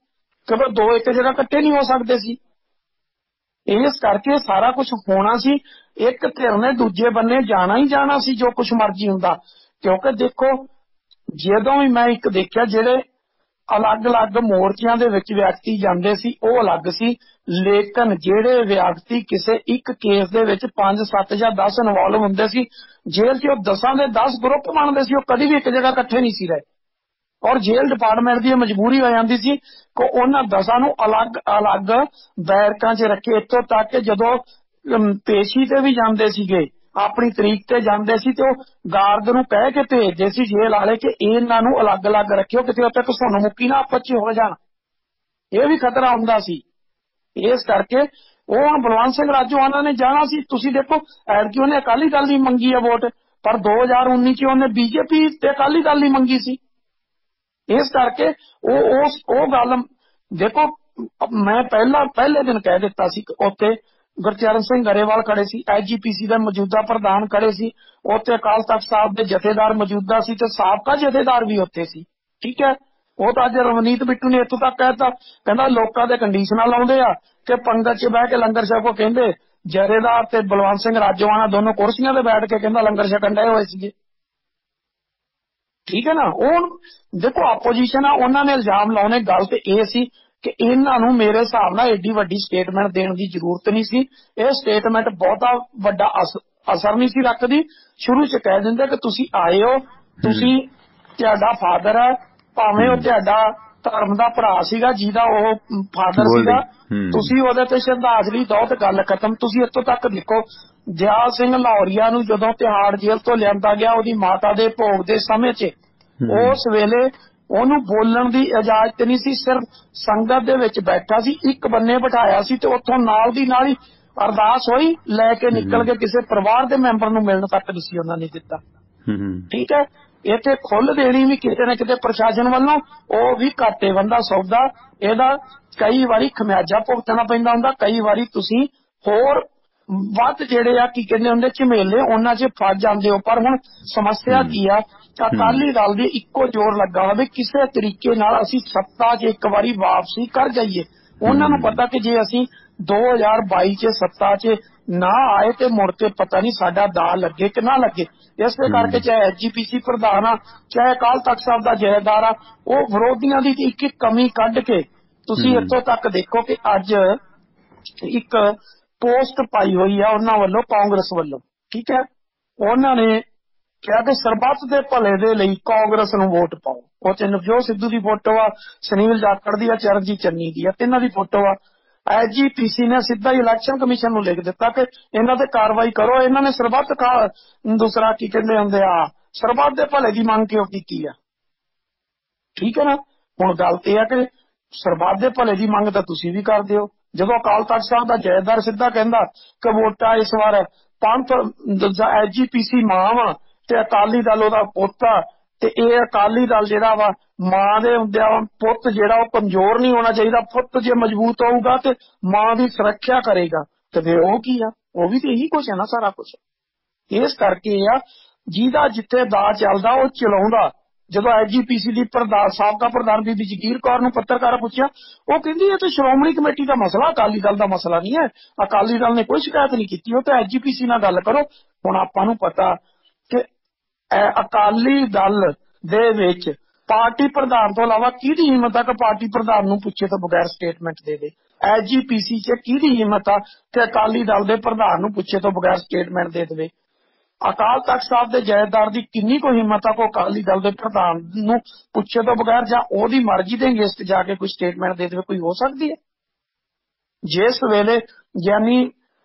ਕਿਉਂਕਿ ਦੋ ਇੱਕ ਜਗ੍ਹਾ ਇਕੱਠੇ ਨਹੀਂ ਹੋ ਸਕਦੇ ਸੀ। ਇਸ ਕਰਕੇ ਸਾਰਾ ਕੁਝ ਹੋਣਾ ਸੀ, ਇੱਕ ਧਿਰ ਨੇ ਦੂਜੇ ਬੰਨੇ ਜਾਣਾ ਹੀ ਜਾਣਾ ਸੀ, ਜੋ ਕੁਝ ਮਰਜ਼ੀ ਹੁੰਦਾ। ਕਿਉਂਕਿ ਦੇਖੋ, ਜਦੋਂ ਵੀ ਮੈਂ ਇੱਕ ਦੇਖਿਆ ਜਿਹੜੇ ਅਲੱਗ-ਅਲੱਗ ਮੋਰਚਿਆਂ ਦੇ ਵਿੱਚ ਵਿਅਕਤੀ ਜਾਂਦੇ ਸੀ ਉਹ ਅਲੱਗ ਸੀ, ਲੇਕਿਨ ਜਿਹੜੇ ਵਿਅਕਤੀ ਕਿਸੇ ਇੱਕ ਕੇਸ ਦੇ ਵਿੱਚ 5, 7 ਜਾਂ 10 ਇਨਵੋਲਵ ਹੁੰਦੇ ਸੀ, ਜੇਲ੍ਹ 'ਚ ਉਹ 10 ਦੇ 10 ਗਰੁੱਪ ਬਣਦੇ ਸੀ, ਉਹ ਕਦੀ ਵੀ ਇੱਕ ਜਗ੍ਹਾ ਇਕੱਠੇ ਨਹੀਂ ਸੀ ਰਹੇ। ਔਰ ਜੇਲ੍ਹ ਡਿਪਾਰਟਮੈਂਟ ਦੀ ਮਜਬੂਰੀ ਹੋ ਜਾਂਦੀ ਸੀ ਕਿ ਉਹਨਾਂ 10 ਨੂੰ ਅਲੱਗ-ਅਲੱਗ ਬੈਰਕਾਂ 'ਚ ਰੱਖੇ। ਇੱਥੋਂ ਤੱਕ ਕਿ ਜਦੋਂ ਪੇਸ਼ੀ ਤੇ ਵੀ ਜਾਂਦੇ ਸੀਗੇ, ਆਪਣੀ ਤਰੀਕ ਤੇ ਜਾਂਦੇ ਸੀ, ਤੇ ਉਹ ਗਾਰਡ ਨੂੰ ਕਹਿ ਕੇ ਭੇਜਦੇ ਸੀ ਜੇਲ੍ਹ ਵਾਲੇ ਕਿ ਇਹਨਾਂ ਨੂੰ ਅਲੱਗ-ਅਲੱਗ ਰੱਖਿਓ, ਕਿਤੇ ਉੱਥੇ ਘਸੁੰਨ ਮੁੱਕੀ ਨਾ ਆਪਸ 'ਚ ਹੋ ਜਾਣ, ਇਹ ਵੀ ਖਤਰਾ ਹੁੰਦਾ ਸੀ। ਇਸ ਕਰਕੇ ਉਹ ਹੁਣ ਬਲਵੰਤ ਸਿੰਘ ਰਾਜੋਆਣਾ ਨੇ ਜਾਣਾ ਸੀ। ਤੁਸੀਂ ਦੇਖੋ, ਐਤਕੀ ਉਹਨੇ ਅਕਾਲੀ ਦਲ ਦੀ ਮੰਗੀ ਆ ਵੋਟ, ਪਰ 2019 'ਚ ਉਹਨੇ ਬੀਜੇਪੀ ਤੇ ਅਕਾਲੀ ਦਲ ਦੀ ਮੰਗੀ ਸੀ। ਇਸ ਕਰਕੇ ਉਹ ਗੱਲ ਦੇਖੋ, ਮੈਂ ਪਹਿਲੇ ਦਿਨ ਕਹਿ ਦਿੱਤਾ ਸੀ ਕਿ ਉੱਥੇ ਗੁਰਚਰਨ ਸਿੰਘ ਗਰੇਵਾਲ ਖੜੇ ਸੀ, ਐਜੀਪੀਸੀ ਦੇ ਮੌਜੂਦਾ ਪ੍ਰਧਾਨ ਖੜੇ ਸੀ, ਉੱਥੇ ਅਕਾਲ ਤਖਤ ਸਾਹਿਬ ਦੇ ਜਥੇਦਾਰ ਮੌਜੂਦਾ ਸੀ ਤੇ ਸਾਬਕਾ ਜਥੇਦਾਰ ਵੀ ਉੱਥੇ ਸੀ। ਠੀਕ ਹੈ, ਉਹ ਤਾਂ ਅੱਜ ਰਵਨੀਤ ਬਿੱਟੂ ਨੇ ਇੱਥੋਂ ਤੱਕ ਕਹਿਤਾ, ਕਹਿੰਦਾ ਲੋਕਾਂ ਦੇ ਕੰਡੀਸ਼ਨਾਂ ਲਾਉਂਦੇ ਆ ਕਿ ਪੰਗਤ 'ਚ ਬਹਿ ਕੇ ਲੰਗਰ ਛਕੋ। ਕਹਿੰਦੇ ਜਥੇਦਾਰ ਤੇ ਬਲਵੰਤ ਸਿੰਘ ਰਾਜੋਆਣਾ ਦੋਨੋਂ ਕੁਰਸੀਆਂ ਤੇ ਬੈਠ ਕੇ ਕਹਿੰਦਾ ਲੰਗਰ ਛਕਣ ਡਏ ਹੋਏ ਸੀਗੇ। ਠੀਕ ਹੈ ਨਾ। ਉਹ ਦੇਖੋ ਆਪੋਜੀਸ਼ਨ ਆ, ਉਹਨਾਂ ਨੇ ਇਲਜ਼ਾਮ ਲਾਉਣੇ। ਗੱਲ ਤੇ ਇਹ ਸੀ ਕਿ ਇਹਨਾਂ ਨੂੰ ਮੇਰੇ ਹਿਸਾਬ ਨਾਲ ਏਡੀ ਵੱਡੀ ਸਟੇਟਮੈਂਟ ਦੇਣ ਦੀ ਜ਼ਰੂਰਤ ਨਹੀਂ ਸੀ। ਇਹ ਸਟੇਟਮੈਂਟ ਬਹੁਤਾ ਵੱਡਾ ਅਸਰ ਨਹੀਂ ਸੀ ਰੱਖਦੀ। ਸ਼ੁਰੂ 'ਚ ਕਹਿ ਦਿੰਦੇ ਕਿ ਤੁਸੀਂ ਆਏ ਹੋ, ਤੁਸੀਂ ਤੁਹਾਡਾ ਫਾਦਰ ਹੈ, ਭਾਵੇਂ ਉਹ ਤੁਹਾਡਾ ਧਰਮ ਦਾ ਭਰਾ ਸੀਗਾ ਜਿਹਦਾ ਉਹ ਫਾਦਰ ਸੀਗਾ, ਤੁਸੀਂ ਉਹਦੇ ਤੇ ਸ਼ਰਧਾਂਜਲੀ ਦਿਓ ਤੇ ਗੱਲ ਖਤਮ। ਤੁਸੀਂ ਇੱਥੋਂ ਤੱਕ ਦੇਖੋ, ਦਿਆਲ ਸਿੰਘ ਲਾਹੌਰੀਆ ਨੂੰ ਜਦੋਂ ਤਿਹਾੜ ਜੇਲ੍ਹ ਤੋਂ ਲਿਆਂਦਾ ਗਿਆ ਉਹਦੀ ਮਾਤਾ ਦੇ ਭੋਗ ਦੇ ਸਮੇਂ 'ਚ, ਉਸ ਵੇਲੇ ਉਹਨੂੰ ਬੋਲਣ ਦੀ ਇਜਾਜ਼ਤ ਨਹੀਂ ਸੀ, ਸਿਰਫ ਸੰਗਤ ਦੇ ਵਿੱਚ ਬੈਠਾ ਸੀ, ਇੱਕ ਬੰਨੇ ਬਿਠਾਇਆ ਸੀ ਤੇ ਉੱਥੋਂ ਨਾਲ ਦੀ ਨਾਲ ਹੀ ਅਰਦਾਸ ਹੋਈ, ਲੈ ਕੇ ਨਿਕਲ ਕੇ ਕਿਸੇ ਪਰਿਵਾਰ ਦੇ ਮੈਂਬਰ ਨੂੰ ਮਿਲਣ ਤੱਕ ਨਹੀਂ ਸੀ ਉਹਨਾਂ ਨੇ ਦਿੱਤਾ। ਠੀਕ ਹੈ, ਇੱਥੇ ਖੁੱਲ ਦੇਣੀ ਵੀ ਕਿਤੇ ਨਾ ਕਿਤੇ ਪ੍ਰਸ਼ਾਸਨ ਵੱਲੋਂ, ਉਹ ਵੀ ਘਾਟੇ ਬੰਦਾ ਸੌਦਾ। ਇਹਦਾ ਕਈ ਵਾਰੀ ਖਮਿਆਜਾ ਭੁਗਤਣਾ ਪੈਂਦਾ ਹੁੰਦਾ, ਕਈ ਵਾਰੀ ਤੁਸੀਂ ਹੋਰ ਵੱਧ ਜਿਹੜੇ ਆ ਕੀ ਕਹਿੰਦੇ ਹੁੰਦੇ ਝਮੇਲੇ ਉਹਨਾਂ 'ਚ ਫਸ ਜਾਂਦੇ ਹੋ। ਪਰ ਹੁਣ ਸਮੱਸਿਆ ਕੀ ਆ, ਅਕਾਲੀ ਦਲ ਦੇ ਇੱਕੋ ਜ਼ੋਰ ਲੱਗਾ ਹੋਵੇ ਕਿਸੇ ਤਰੀਕੇ ਨਾਲ ਅਸੀਂ ਸੱਤਾ 'ਚ ਇੱਕ ਵਾਰੀ ਵਾਪਸੀ ਕਰ ਜਾਈਏ। ਉਹਨਾਂ ਨੂੰ ਪਤਾ ਕਿ ਜੇ ਅਸੀਂ 2022 'ਚ ਸੱਤਾ 'ਚ ਨਾ ਆਏ ਤੇ ਮੁੜ ਕੇ ਪਤਾ ਨਹੀਂ ਸਾਡਾ ਦਾਅ ਲੱਗੇ ਕਿ ਨਾ ਲੱਗੇ। ਇਸੇ ਕਰਕੇ ਚਾਹੇ ਐਜੀਪੀਸੀ ਪ੍ਰਧਾਨ ਆ, ਚਾਹੇ ਅਕਾਲ ਤਖਤ ਸਾਹਿਬ ਦਾ ਜਥੇਦਾਰ ਆ, ਉਹ ਵਿਰੋਧੀਆਂ ਦੀ ਇੱਕ ਇੱਕ ਕਮੀ ਕੱਢ ਕੇ ਤੁਸੀਂ ਇੱਥੋਂ ਤੱਕ ਦੇਖੋ ਕਿ ਅੱਜ ਇੱਕ ਪੋਸਟ ਪਾਈ ਹੋਈ ਆ ਉਹਨਾਂ ਵੱਲੋਂ, ਕਾਂਗਰਸ ਵੱਲੋਂ। ਠੀਕ ਹੈ, ਉਹਨਾਂ ਨੇ ਕਿਹਾ ਕਿ ਸਰਬੱਤ ਦੇ ਭਲੇ ਦੇ ਲਈ ਕਾਂਗਰਸ ਨੂੰ ਵੋਟ ਪਾਓ। ਉਹ 'ਚ ਨਵਜੋਤ ਸਿੱਧੂ ਦੀ ਫੋਟੋ ਆ, ਸੁਨੀਲ ਜਾਖੜ ਦੀ ਆ, ਚਰਨਜੀਤ ਚੰਨੀ ਦੀ ਆ, ਤਿੰਨਾਂ ਦੀ ਫੋਟੋ ਆ। ਐਜੀਪੀਸੀ ਨੇ ਸਿੱਧਾ ਇਲੈਕਸ਼ਨ ਕਮਿਸ਼ਨ ਨੂੰ ਲਿਖ ਦਿੱਤਾ ਕਿ ਇਹਨਾਂ ਤੇ ਕਾਰਵਾਈ ਕਰੋ। ਇਹਨਾਂ ਨੇ ਦੂਸਰਾ ਕੀ ਕਹਿੰਦੇ ਹੁੰਦੇ ਆ, ਸਰਬੱਤ ਦੇ ਭਲੇ ਦੀ ਮੰਗ ਕਿਉਂ ਕੀਤੀ ਆ? ਠੀਕ ਹੈ ਨਾ। ਹੁਣ ਗੱਲ ਤੇ ਆ ਕਿ ਸਰਬੱਤ ਦੇ ਭਲੇ ਦੀ ਮੰਗ ਤਾਂ ਤੁਸੀਂ ਵੀ ਕਰਦੇ ਹੋ, ਜਦੋਂ ਅਕਾਲ ਤਖਤ ਸਾਹਿਬ ਦਾ ਜਥੇਦਾਰ ਸਿੱਧਾ ਕਹਿੰਦਾ ਕਿ ਵੋਟਾਂ ਇਸ ਵਾਰ ਪੰਥ ਐਜੀਪੀਸੀ ਮਾਂ ਵਾ ਤੇ ਅਕਾਲੀ ਦਲ ਉਹਦਾ ਪੁੱਤ ਆ, ਤੇ ਇਹ ਅਕਾਲੀ ਦਲ ਜਿਹੜਾ ਵਾ ਮਾਂ ਦੇ ਹੁੰਦਿਆਂ ਪੁੱਤ ਜਿਹੜਾ ਉਹ ਕਮਜ਼ੋਰ ਨਹੀਂ ਹੋਣਾ ਚਾਹੀਦਾ। ਪੁੱਤ ਜੇ ਮਜ਼ਬੂਤ ਹੋਊਗਾ ਤੇ ਮਾਂ ਦੀ ਸੁਰੱਖਿਆ ਕਰੇਗਾ, ਤੇ ਫਿਰ ਉਹ ਕੀ ਆ, ਉਹ ਵੀ ਤੇ ਇਹੀ ਕੁਛ ਹੈ ਨਾ ਸਾਰਾ ਕੁਛ। ਇਸ ਕਰਕੇ ਆ ਜਿਹਦਾ ਜਿੱਥੇ ਦਾ ਚੱਲਦਾ ਉਹ ਚਲਾਉਂਦਾ। ਜਦੋਂ ਐਜੀਪੀਸੀ ਦੀ ਸਾਬਕਾ ਪ੍ਰਧਾਨ ਬੀਬੀ ਜਗੀਰ ਕੌਰ ਨੂੰ ਪੱਤਰਕਾਰਾਂ ਪੁੱਛਿਆ, ਉਹ ਕਹਿੰਦੀ ਇਹ ਤਾਂ ਸ਼੍ਰੋਮਣੀ ਕਮੇਟੀ ਦਾ ਮਸਲਾ, ਅਕਾਲੀ ਦਲ ਦਾ ਮਸਲਾ ਨਹੀਂ ਹੈ। ਅਕਾਲੀ ਦਲ ਨੇ ਕੋਈ ਸ਼ਿਕਾਇਤ ਨਹੀਂ ਕੀਤੀ, ਉਹ ਤਾਂ ਐਜੀਪੀਸੀ ਨਾਲ ਗੱਲ ਕਰੋ। ਹੁਣ ਆਪਾਂ ਨੂੰ ਪਤਾ ਕਿ ਅਕਾਲੀ ਦਲ ਦੇ ਵਿੱਚ ਪਾਰਟੀ ਪ੍ਰਧਾਨ ਤੋਂ ਇਲਾਵਾ ਕਿਹਦੀ ਹਿੰਮਤ ਆ ਕਿ ਪਾਰਟੀ ਪ੍ਰਧਾਨ ਨੂੰ ਪੁੱਛੇ ਤੋਂ ਬਗੈਰ ਸਟੇਟਮੈਂਟ ਦੇ ਦੇ। ਐਜੀਪੀਸੀ 'ਚ ਕਿਹਦੀ ਹਿੰਮਤ ਆ ਕਿ ਅਕਾਲੀ ਦਲ ਦੇ ਪ੍ਰਧਾਨ ਨੂੰ ਪੁੱਛੇ ਤੋਂ ਬਗੈਰ ਸਟੇਟਮੈਂਟ ਦੇ ਦੇਵੇ। ਅਕਾਲ ਤਖਤ ਸਾਹਿਬ ਦੇ ਜਥੇਦਾਰ ਦੀ ਕਿੰਨੀ ਕੋਈ ਹਿੰਮਤ ਆ ਕੋ ਅਕਾਲੀ ਦਲ ਦੇ ਪ੍ਰਧਾਨ ਨੂੰ ਪੁੱਛੇ ਤੋਂ ਬਗੈਰ ਜਾਂ ਉਹਦੀ ਮਰਜ਼ੀ ਦੇ ਅਗੇਂਸਟ ਜਾ ਕੇ ਕੋਈ ਸਟੇਟਮੈਂਟ ਦੇ ਦੇਵੇ? ਕੋਈ ਹੋ ਸਕਦੀ ਹੈ? ਜਿਸ ਵੇਲੇ ਯਾਨੀ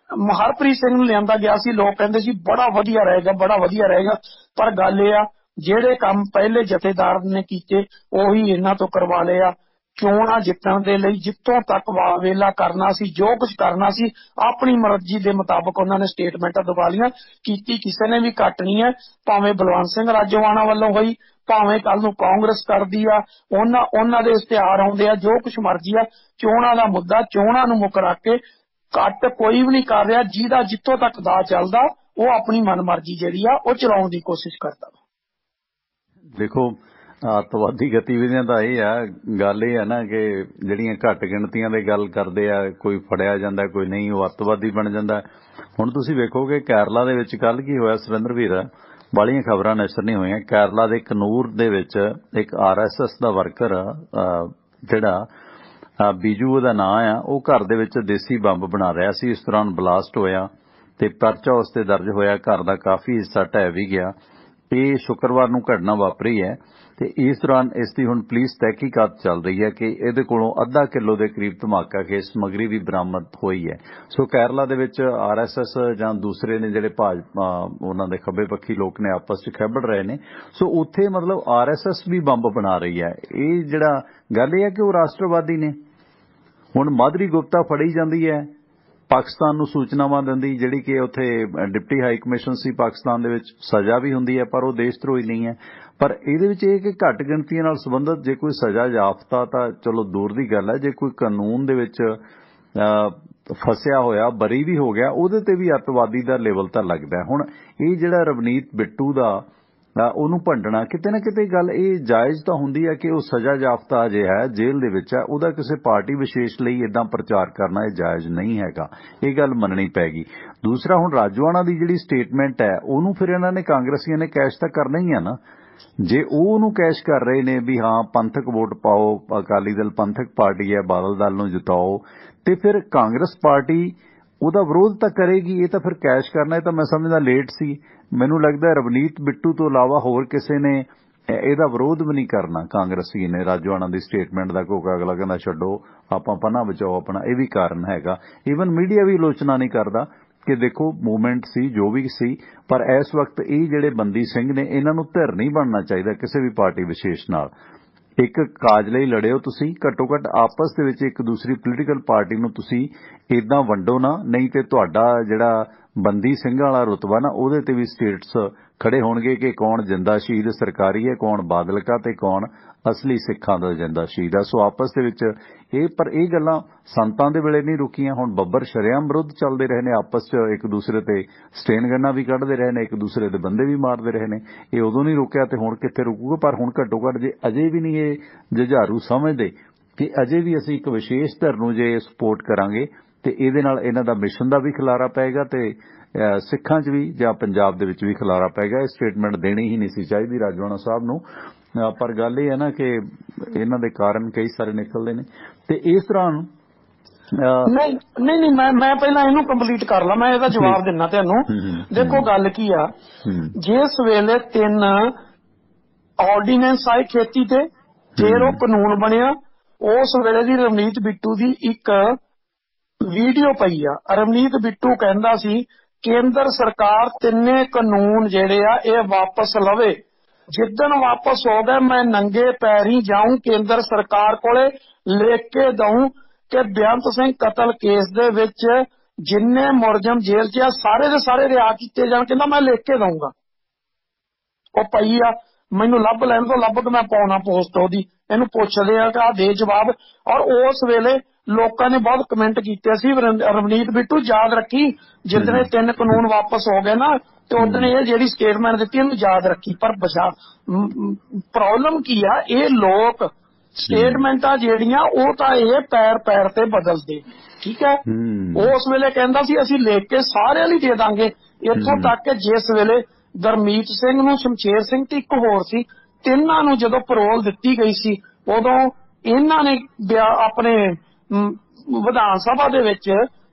ਹਰਪ੍ਰੀਤ ਸਿੰਘ ਨੂੰ ਲਿਆਂਦਾ ਗਿਆ ਸੀ, ਲੋਕ ਕਹਿੰਦੇ ਸੀ ਬੜਾ ਵਧੀਆ ਰਹੇਗਾ, ਬੜਾ ਵਧੀਆ ਰਹੇਗਾ। ਪਰ ਗੱਲ ਇਹ ਆ, ਜਿਹੜੇ ਕੰਮ ਪਹਿਲੇ ਜਥੇਦਾਰ ਨੇ ਕੀਤੇ ਉਹੀ ਇਹਨਾਂ ਤੋਂ ਕਰਵਾ ਲਏ ਆ। ਚੋਣਾਂ ਜਿੱਤਣ ਦੇ ਲਈ ਜਿੱਥੋਂ ਤੱਕ ਵੇਲਾ ਕਰਨਾ ਸੀ, ਜੋ ਕੁਝ ਕਰਨਾ ਸੀ, ਆਪਣੀ ਮਰਜ਼ੀ ਦੇ ਮੁਤਾਬਕ ਉਹਨਾਂ ਨੇ ਸਟੇਟਮੈਂਟਾਂ ਦਵਾ ਲੀਆਂ। ਕੀਤੀ ਕਿਸੇ ਨੇ ਵੀ ਘੱਟ ਨਹੀਂ ਹੈ, ਭਾਵੇਂ ਬਲਵੰਤ ਸਿੰਘ ਰਾਜੋਆਣਾ ਵੱਲੋਂ ਹੋਈ, ਭਾਵੇਂ ਕੱਲ ਨੂੰ ਕਾਂਗਰਸ ਕਰਦੀ ਆ, ਉਹਨਾਂ ਦੇ ਇਸ਼ਤਿਹਾਰ ਆਉਂਦੇ ਆ, ਜੋ ਕੁਝ ਮਰਜ਼ੀ ਆ। ਚੋਣਾਂ ਦਾ ਮੁੱਦਾ, ਚੋਣਾਂ ਨੂੰ ਮੁੱਖ ਰੱਖ ਕੇ ਘੱਟ ਕੋਈ ਵੀ ਨਹੀਂ ਕਰ ਰਿਹਾ। ਜਿਹਦਾ ਜਿੱਥੋਂ ਤੱਕ ਦਾ ਚੱਲਦਾ ਉਹ ਆਪਣੀ ਮਨਮਰਜ਼ੀ ਜਿਹੜੀ ਆ ਉਹ ਚਲਾਉਣ ਦੀ ਕੋਸ਼ਿਸ਼ ਕਰਦਾ। ਦੇਖੋ, ਅੱਤਵਾਦੀ ਗਤੀਵਿਧੀਆਂ ਦਾ ਇਹ ਆ, ਗੱਲ ਇਹ ਆ ਨਾ ਕਿ ਜਿਹੜੀਆਂ ਘੱਟ ਗਿਣਤੀਆਂ ਦੀ ਗੱਲ ਕਰਦੇ ਆ, ਕੋਈ ਫੜਿਆ ਜਾਂਦਾ, ਕੋਈ ਨਹੀਂ, ਉਹ ਅੱਤਵਾਦੀ ਬਣ ਜਾਂਦਾ। ਹੁਣ ਤੁਸੀਂ ਵੇਖੋਗੇ ਕੇਰਲਾ ਦੇ ਵਿੱਚ ਕੱਲ ਕੀ ਹੋਇਆ, ਸੁਰਿੰਦਰ ਵੀਰ, ਬਾਲੀਆਂ ਖਬਰਾਂ ਨਸ਼ਰ ਨਹੀਂ ਹੋਈਆਂ। ਕੇਰਲਾ ਦੇ ਕਨੂਰ ਦੇ ਵਿੱਚ ਇੱਕ ਆਰਐਸਐਸ ਦਾ ਵਰਕਰ ਜਿਹੜਾ ਬੀਜੂ ਉਹਦਾ ਨਾਂ ਆ, ਉਹ ਘਰ ਦੇ ਵਿੱਚ ਦੇਸੀ ਬੰਬ ਬਣਾ ਰਿਹਾ ਸੀ। ਇਸ ਦੌਰਾਨ ਬਲਾਸਟ ਹੋਇਆ ਤੇ ਪਰਚਾ ਉਸ ਤੇ ਦਰਜ ਹੋਇਆ। ਘਰ ਦਾ ਕਾਫੀ ਹਿੱਸਾ ਢਹਿ ਵੀ ਗਿਆ। ਇਹ ਸ਼ੁੱਕਰਵਾਰ ਨੂੰ ਘਟਨਾ ਵਾਪਰੀ ਹੈ ਤੇ ਇਸ ਦੌਰਾਨ ਇਸ ਦੀ ਹੁਣ ਪੁਲਿਸ ਤਹਿਕੀਕਾਤ ਚੱਲ ਰਹੀ ਹੈ ਕਿ ਇਹਦੇ ਕੋਲੋਂ ਅੱਧਾ ਕਿਲੋ ਦੇ ਕਰੀਬ ਧਮਾਕਾ ਖੇਸ ਸਮੱਗਰੀ ਵੀ ਬਰਾਮਦ ਹੋਈ ਹੈ। ਸੋ ਕੇਰਲਾ ਦੇ ਵਿੱਚ ਆਰਐਸਐਸ ਜਾਂ ਦੂਸਰੇ ਨੇ ਜਿਹੜੇ ਭਾਜਪਾ ਉਹਨਾਂ ਦੇ ਖੱਬੇ ਪੱਖੀ ਲੋਕ ਨੇ ਆਪਸ 'ਚ ਖਹਿਬੜ ਰਹੇ ਨੇ। ਸੋ ਉੱਥੇ ਮਤਲਬ ਆਰਐਸਐਸ ਵੀ ਬੰਬ ਬਣਾ ਰਹੀ ਹੈ। ਇਹ ਜਿਹੜਾ ਗੱਲ ਇਹ ਹੈ ਕਿ ਉਹ ਰਾਸ਼ਟਰਵਾਦੀ ਨੇ। ਹੁਣ ਮਾਧੁਰੀ ਗੁਪਤਾ ਫੜੀ ਜਾਂਦੀ ਹੈ, ਪਾਕਿਸਤਾਨ ਨੂੰ ਸੂਚਨਾਵਾਂ ਦਿੰਦੀ, ਜਿਹੜੀ ਕਿ ਉੱਥੇ ਡਿਪਟੀ ਹਾਈ ਕਮਿਸ਼ਨ ਸੀ ਪਾਕਿਸਤਾਨ ਦੇ ਵਿੱਚ, ਸਜ਼ਾ ਵੀ ਹੁੰਦੀ ਹੈ, ਪਰ ਉਹ ਦੇਸ਼ ਧਰੋਹੀ ਨਹੀਂ ਹੈ। ਪਰ ਇਹਦੇ ਵਿੱਚ ਇਹ ਕਿ ਘੱਟ ਗਿਣਤੀਆਂ ਨਾਲ ਸੰਬੰਧਿਤ ਜੇ ਕੋਈ ਸਜ਼ਾ ਯਾਫਤਾ ਤਾਂ ਚਲੋ ਦੂਰ ਦੀ ਗੱਲ ਹੈ, ਜੇ ਕੋਈ ਕਾਨੂੰਨ ਦੇ ਵਿੱਚ ਫਸਿਆ ਹੋਇਆ ਬਰੀ ਵੀ ਹੋ ਗਿਆ ਉਹਦੇ ਤੇ ਵੀ ਅੱਤਵਾਦੀ ਦਾ ਲੈਵਲ ਤਾਂ ਲੱਗਦਾ। ਹੁਣ ਇਹ ਜਿਹੜਾ ਰਵਨੀਤ ਬਿੱਟੂ ਦਾ ਉਹਨੂੰ ਭੰਡਣਾ ਕਿਤੇ ਨਾ ਕਿਤੇ ਗੱਲ ਇਹ ਜਾਇਜ਼ ਤਾਂ ਹੁੰਦੀ ਹੈ ਕਿ ਉਹ ਸਜ਼ਾ ਯਾਫਤਾ ਜੇ ਹੈ, ਜੇਲ੍ਹ ਦੇ ਵਿੱਚ ਹੈ, ਉਹਦਾ ਕਿਸੇ ਪਾਰਟੀ ਵਿਸ਼ੇਸ਼ ਲਈ ਇਦਾਂ ਪ੍ਰਚਾਰ ਕਰਨਾ ਇਹ ਜਾਇਜ਼ ਨਹੀਂ ਹੈਗਾ, ਇਹ ਗੱਲ ਮੰਨਣੀ ਪੈਗੀ। ਦੂਸਰਾ ਹੁਣ ਰਾਜੋਆਣਾ ਦੀ ਜਿਹੜੀ ਸਟੇਟਮੈਂਟ ਹੈ ਉਹਨੂੰ ਫਿਰ ਇਹਨਾਂ ਨੇ ਕਾਂਗਰਸੀਆਂ ਨੇ ਕੈਸ਼ ਤਾਂ ਕਰਨਾ ਹੀ ਹੈ ਨਾ। ਜੇ ਉਹ ਉਹਨੂੰ ਕੈਸ਼ ਕਰ ਰਹੇ ਨੇ ਵੀ ਹਾਂ ਪੰਥਕ ਵੋਟ ਪਾਓ, ਅਕਾਲੀ ਦਲ ਪੰਥਕ ਪਾਰਟੀ ਹੈ, ਬਾਦਲ ਦਲ ਨੂੰ ਜਿਤਾਓ, ਤੇ ਫਿਰ ਕਾਂਗਰਸ ਪਾਰਟੀ ਉਹਦਾ ਵਿਰੋਧ ਤਾਂ ਕਰੇਗੀ। ਇਹ ਤਾਂ ਫਿਰ ਕੈਸ਼ ਕਰਨਾ ਇਹ ਤਾਂ ਮੈਂ ਸਮਝਦਾ ਲੇਟ ਸੀ। ਮੈਨੂੰ ਲੱਗਦਾ ਰਵਨੀਤ ਬਿੱਟੂ ਤੋਂ ਇਲਾਵਾ ਹੋਰ ਕਿਸੇ ਨੇ ਇਹਦਾ ਵਿਰੋਧ ਵੀ ਨਹੀਂ ਕਰਨਾ ਕਾਂਗਰਸੀ ਨੇ ਰਾਜੋਆਣਾ ਦੀ ਸਟੇਟਮੈਂਟ ਦਾ, ਕਿਉਂਕਿ ਅਗਲਾ ਕਹਿੰਦਾ ਛੱਡੋ ਆਪਾਂ ਪਨਾ ਬਚਾਓ ਆਪਣਾ। ਇਹ ਵੀ ਕਾਰਨ ਹੈਗਾ। ਈਵਨ ਮੀਡੀਆ ਵੀ ਆਲੋਚਨਾ ਨਹੀਂ ਕਰਦਾ ਕਿ ਦੇਖੋ ਮੂਵਮੈਂਟ ਸੀ ਜੋ ਵੀ ਸੀ, ਪਰ ਇਸ ਵਕਤ ਇਹ ਜਿਹੜੇ ਬੰਦੀ ਸਿੰਘ ਨੇ ਇਹਨਾਂ ਨੂੰ ਧਿਰ ਨਹੀਂ ਬਣਨਾ ਚਾਹੀਦਾ ਕਿਸੇ ਵੀ ਪਾਰਟੀ ਵਿਸ਼ੇਸ਼ ਨਾਲ। ਇੱਕ ਕਾਜ ਲਈ ਲੜਿਓ ਤੁਸੀਂ, ਘੱਟੋ ਘੱਟ ਆਪਸ ਦੇ ਵਿੱਚ ਇੱਕ ਦੂਸਰੀ ਪੋਲੀਟੀਕਲ ਪਾਰਟੀ ਨੂੰ ਤੁਸੀਂ ਇਦਾਂ ਵੰਡੋ ਨਾ, ਨਹੀਂ ਤੇ ਤੁਹਾਡਾ ਜਿਹੜਾ ਬੰਦੀ ਸਿੰਘਾਂ ਵਾਲਾ ਰੁਤਬਾ ਨਾ ਉਹਦੇ ਤੇ ਵੀ ਸਟੇਟਸ ਖੜੇ ਹੋਣਗੇ ਕਿ ਕੌਣ ਜਿੰਦਾ ਸ਼ਹੀਦ ਸਰਕਾਰੀ ਹੈ, ਕੌਣ ਬਾਦਲਕਾ ਤੇ ਕੌਣ ਅਸਲੀ ਸਿੱਖਾਂ ਦਾ ਜਿੰਦਾ ਸ਼ਹੀਦ ਹੈ। ਸੋ ਆਪਸ ਦੇ ਵਿੱਚ ਪਰ ਇਹ ਗੱਲਾਂ ਸੰਤਾਂ ਦੇ ਵੇਲੇ ਨਹੀਂ ਰੁਕੀਆਂ। ਹੁਣ ਬੱਬਰ ਸ਼ਰੇਆਮ ਵਿਰੁੱਧ ਚੱਲਦੇ ਰਹੇ ਨੇ, ਆਪਸ 'ਚ ਇੱਕ ਦੂਸਰੇ ਤੇ ਸਟੇਨ ਗੰਨਾਂ ਵੀ ਕੱਢਦੇ ਰਹੇ ਨੇ, ਇੱਕ ਦੂਸਰੇ ਦੇ ਬੰਦੇ ਵੀ ਮਾਰਦੇ ਰਹੇ ਨੇ। ਇਹ ਉਦੋਂ ਨਹੀਂ ਰੁਕਿਆ ਤੇ ਹੁਣ ਕਿੱਥੇ ਰੁਕੂਗਾ। ਪਰ ਹੁਣ ਘੱਟੋ ਘੱਟ ਜੇ ਅਜੇ ਵੀ ਨਹੀਂ ਇਹ ਜੁਝਾਰੂ ਸਮਝਦੇ ਕਿ ਅਜੇ ਵੀ ਅਸੀਂ ਇੱਕ ਵਿਸ਼ੇਸ਼ ਧਿਰ ਨੂੰ ਜੇ ਸਪੋਰਟ ਕਰਾਂਗੇ ਤੇ ਇਹਦੇ ਨਾਲ ਇਹਨਾਂ ਦਾ ਮਿਸ਼ਨ ਦਾ ਵੀ ਖਿਲਾਰਾ ਪਏਗਾ ਤੇ ਸਿੱਖਾਂ 'ਚ ਵੀ ਜਾਂ ਪੰਜਾਬ ਦੇ ਵਿੱਚ ਵੀ ਖਿਲਾਰਾ ਪਏਗਾ। ਇਹ ਸਟੇਟਮੈਂਟ ਦੇਣੀ ਹੀ ਨਹੀਂ ਸੀ ਚਾਹੀਦੀ ਰਾਜੋਆਣਾ ਸਾਹਿਬ ਨੂੰ। ਪਰ ਗੱਲ ਇਹ ਹੈ ਨਾ ਕਿ ਇਹਨਾਂ ਦੇ ਕਾਰਨ ਕਈ ਸਾਰੇ ਨਿਕਲਦੇ ਨੇ। ਤੇ ਇਸ ਤਰ੍ਹਾਂ ਨਹੀਂ ਮੈਂ ਪਹਿਲਾਂ ਇਹਨੂੰ ਕੰਪਲੀਟ ਕਰ ਲਾਂ, ਮੈਂ ਇਹਦਾ ਜਵਾਬ ਦਿੰਨਾ ਤੁਹਾਨੂੰ। ਦੇਖੋ ਗੱਲ ਕੀ ਆ, ਜਿਸ ਵੇਲੇ 3 ਆਰਡੀਨੈਂਸ ਆਏ ਖੇਤੀ ਤੇ, ਫਿਰ ਉਹ ਕਾਨੂੰਨ ਬਣਿਆ, ਉਸ ਵੇਲੇ ਦੀ ਰਵਨੀਤ ਬਿੱਟੂ ਦੀ ਇੱਕ ਵੀਡੀਓ ਪਈ ਆ। ਰਵਨੀਤ ਬਿੱਟੂ ਕਹਿੰਦਾ ਸੀ ਕੇਂਦਰ ਸਰਕਾਰ 3 ਕਾਨੂੰਨ ਜਿਹੜੇ ਆ ਇਹ ਵਾਪਸ ਲਵੇ। ਜਿੱਦਣ ਵਾਪਸ ਹੋ ਗਏ ਮੈਂ ਨੰਗੇ ਪੈਰੀ ਜਾਊਂ ਕੇਂਦਰ ਸਰਕਾਰ ਕੋਲੇ, ਲਿਖ ਕੇ ਦਊਂ ਕਿ ਬੇਅੰਤ ਸਿੰਘ ਕਤਲ ਕੇਸ ਦੇ ਵਿੱਚ ਜਿੰਨੇ ਮੁਲਜ਼ਮ ਜੇਲ੍ਹ 'ਚ ਆ ਸਾਰੇ ਦੇ ਸਾਰੇ ਰਿਹਾਅ ਕੀਤੇ ਜਾਣ। ਕਹਿੰਦਾ ਮੈਂ ਲਿਖ ਕੇ ਦਊਂਗਾ। ਉਹ ਪਈ ਆ, ਮੈਨੂੰ ਲੱਭ ਲੈਣ ਤੋਂ, ਲੱਭ ਕੇ ਮੈਂ ਪਾਉਣਾ ਪੋਸਟ ਉਹਦੀ। ਇਹਨੂੰ ਪੁੱਛਦੇ ਆ ਕਿ ਆ ਦੇ ਜਵਾਬ। ਔਰ ਉਸ ਵੇਲੇ ਲੋਕਾਂ ਨੇ ਬਹੁਤ ਕਮੈਂਟ ਕੀਤੇ ਸੀ ਰਵਨੀਤ ਬਿੱਟੂ ਯਾਦ ਰੱਖੀ ਜਿੱਦਣ ਇਹ 3 ਕਾਨੂੰਨ ਵਾਪਸ ਹੋ ਗਏ ਨਾ ਤੇ ਉਦੋਂ ਇਹ ਜਿਹੜੀ ਸਟੇਟਮੈਂਟ ਦਿੱਤੀ ਇਹਨੂੰ ਯਾਦ ਰੱਖੀ। ਪਰ ਪ੍ਰੋਬਲਮ ਕੀ ਆ, ਇਹ ਲੋਕ ਸਟੇਟਮੈਂਟਾਂ ਜਿਹੜੀਆਂ ਉਹ ਤਾਂ ਇਹ ਪੈਰ ਤੇ ਬਦਲਦੇ। ਠੀਕ ਹੈ, ਉਸ ਵੇਲੇ ਕਹਿੰਦਾ ਸੀ ਅਸੀਂ ਲਿਖ ਕੇ ਸਾਰਿਆਂ ਲਈ ਦੇ ਦਾਂਗੇ। ਇੱਥੋਂ ਤੱਕ ਕਿ ਜਿਸ ਵੇਲੇ ਗੁਰਮੀਤ ਸਿੰਘ ਨੂੰ, ਸ਼ਮਸ਼ੇਰ ਸਿੰਘ ਤੇ ਇੱਕ ਹੋਰ ਸੀ, ਤਿੰਨਾਂ ਨੂੰ ਜਦੋਂ ਪਰੋਲ ਦਿੱਤੀ ਗਈ ਸੀ ਉਦੋਂ ਇਹਨਾਂ ਨੇ ਆਪਣੇ ਵਿਧਾਨ ਸਭਾ ਦੇ ਵਿੱਚ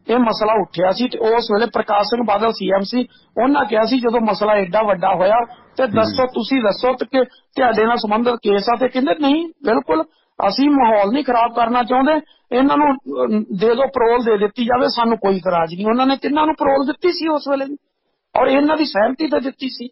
ਇਹ ਮਸਲਾ ਉੱਠਿਆ ਸੀ। ਤੇ ਉਸ ਵੇਲੇ ਪ੍ਰਕਾਸ਼ ਸਿੰਘ ਬਾਦਲ ਸੀਐਮ ਸੀ, ਉਹਨਾਂ ਕਿਹਾ ਸੀ ਜਦੋਂ ਮਸਲਾ ਐਡਾ ਵੱਡਾ ਹੋਇਆ ਤੇ ਦੱਸੋ, ਤੁਸੀਂ ਦੱਸੋ ਕਿ ਤੁਹਾਡੇ ਨਾਲ ਸੰਬੰਧਿਤ ਕੇਸ ਆ। ਤੇ ਕਹਿੰਦੇ ਨਹੀਂ, ਬਿਲਕੁਲ ਅਸੀਂ ਮਾਹੌਲ ਨਹੀਂ ਖਰਾਬ ਕਰਨਾ ਚਾਹੁੰਦੇ, ਇਹਨਾਂ ਨੂੰ ਦੇ ਦਿਓ, ਪਰੋਲ ਦੇ ਦਿੱਤੀ ਜਾਵੇ, ਸਾਨੂੰ ਕੋਈ ਇਤਰਾਜ਼ ਨਹੀਂ। ਉਹਨਾਂ ਨੇ 3 ਨੂੰ ਪਰੋਲ ਦਿੱਤੀ ਸੀ ਉਸ ਵੇਲੇ ਵੀ, ਔਰ ਇਹਨਾਂ ਦੀ ਸਹਿਮਤੀ ਤਾਂ ਦਿੱਤੀ ਸੀ।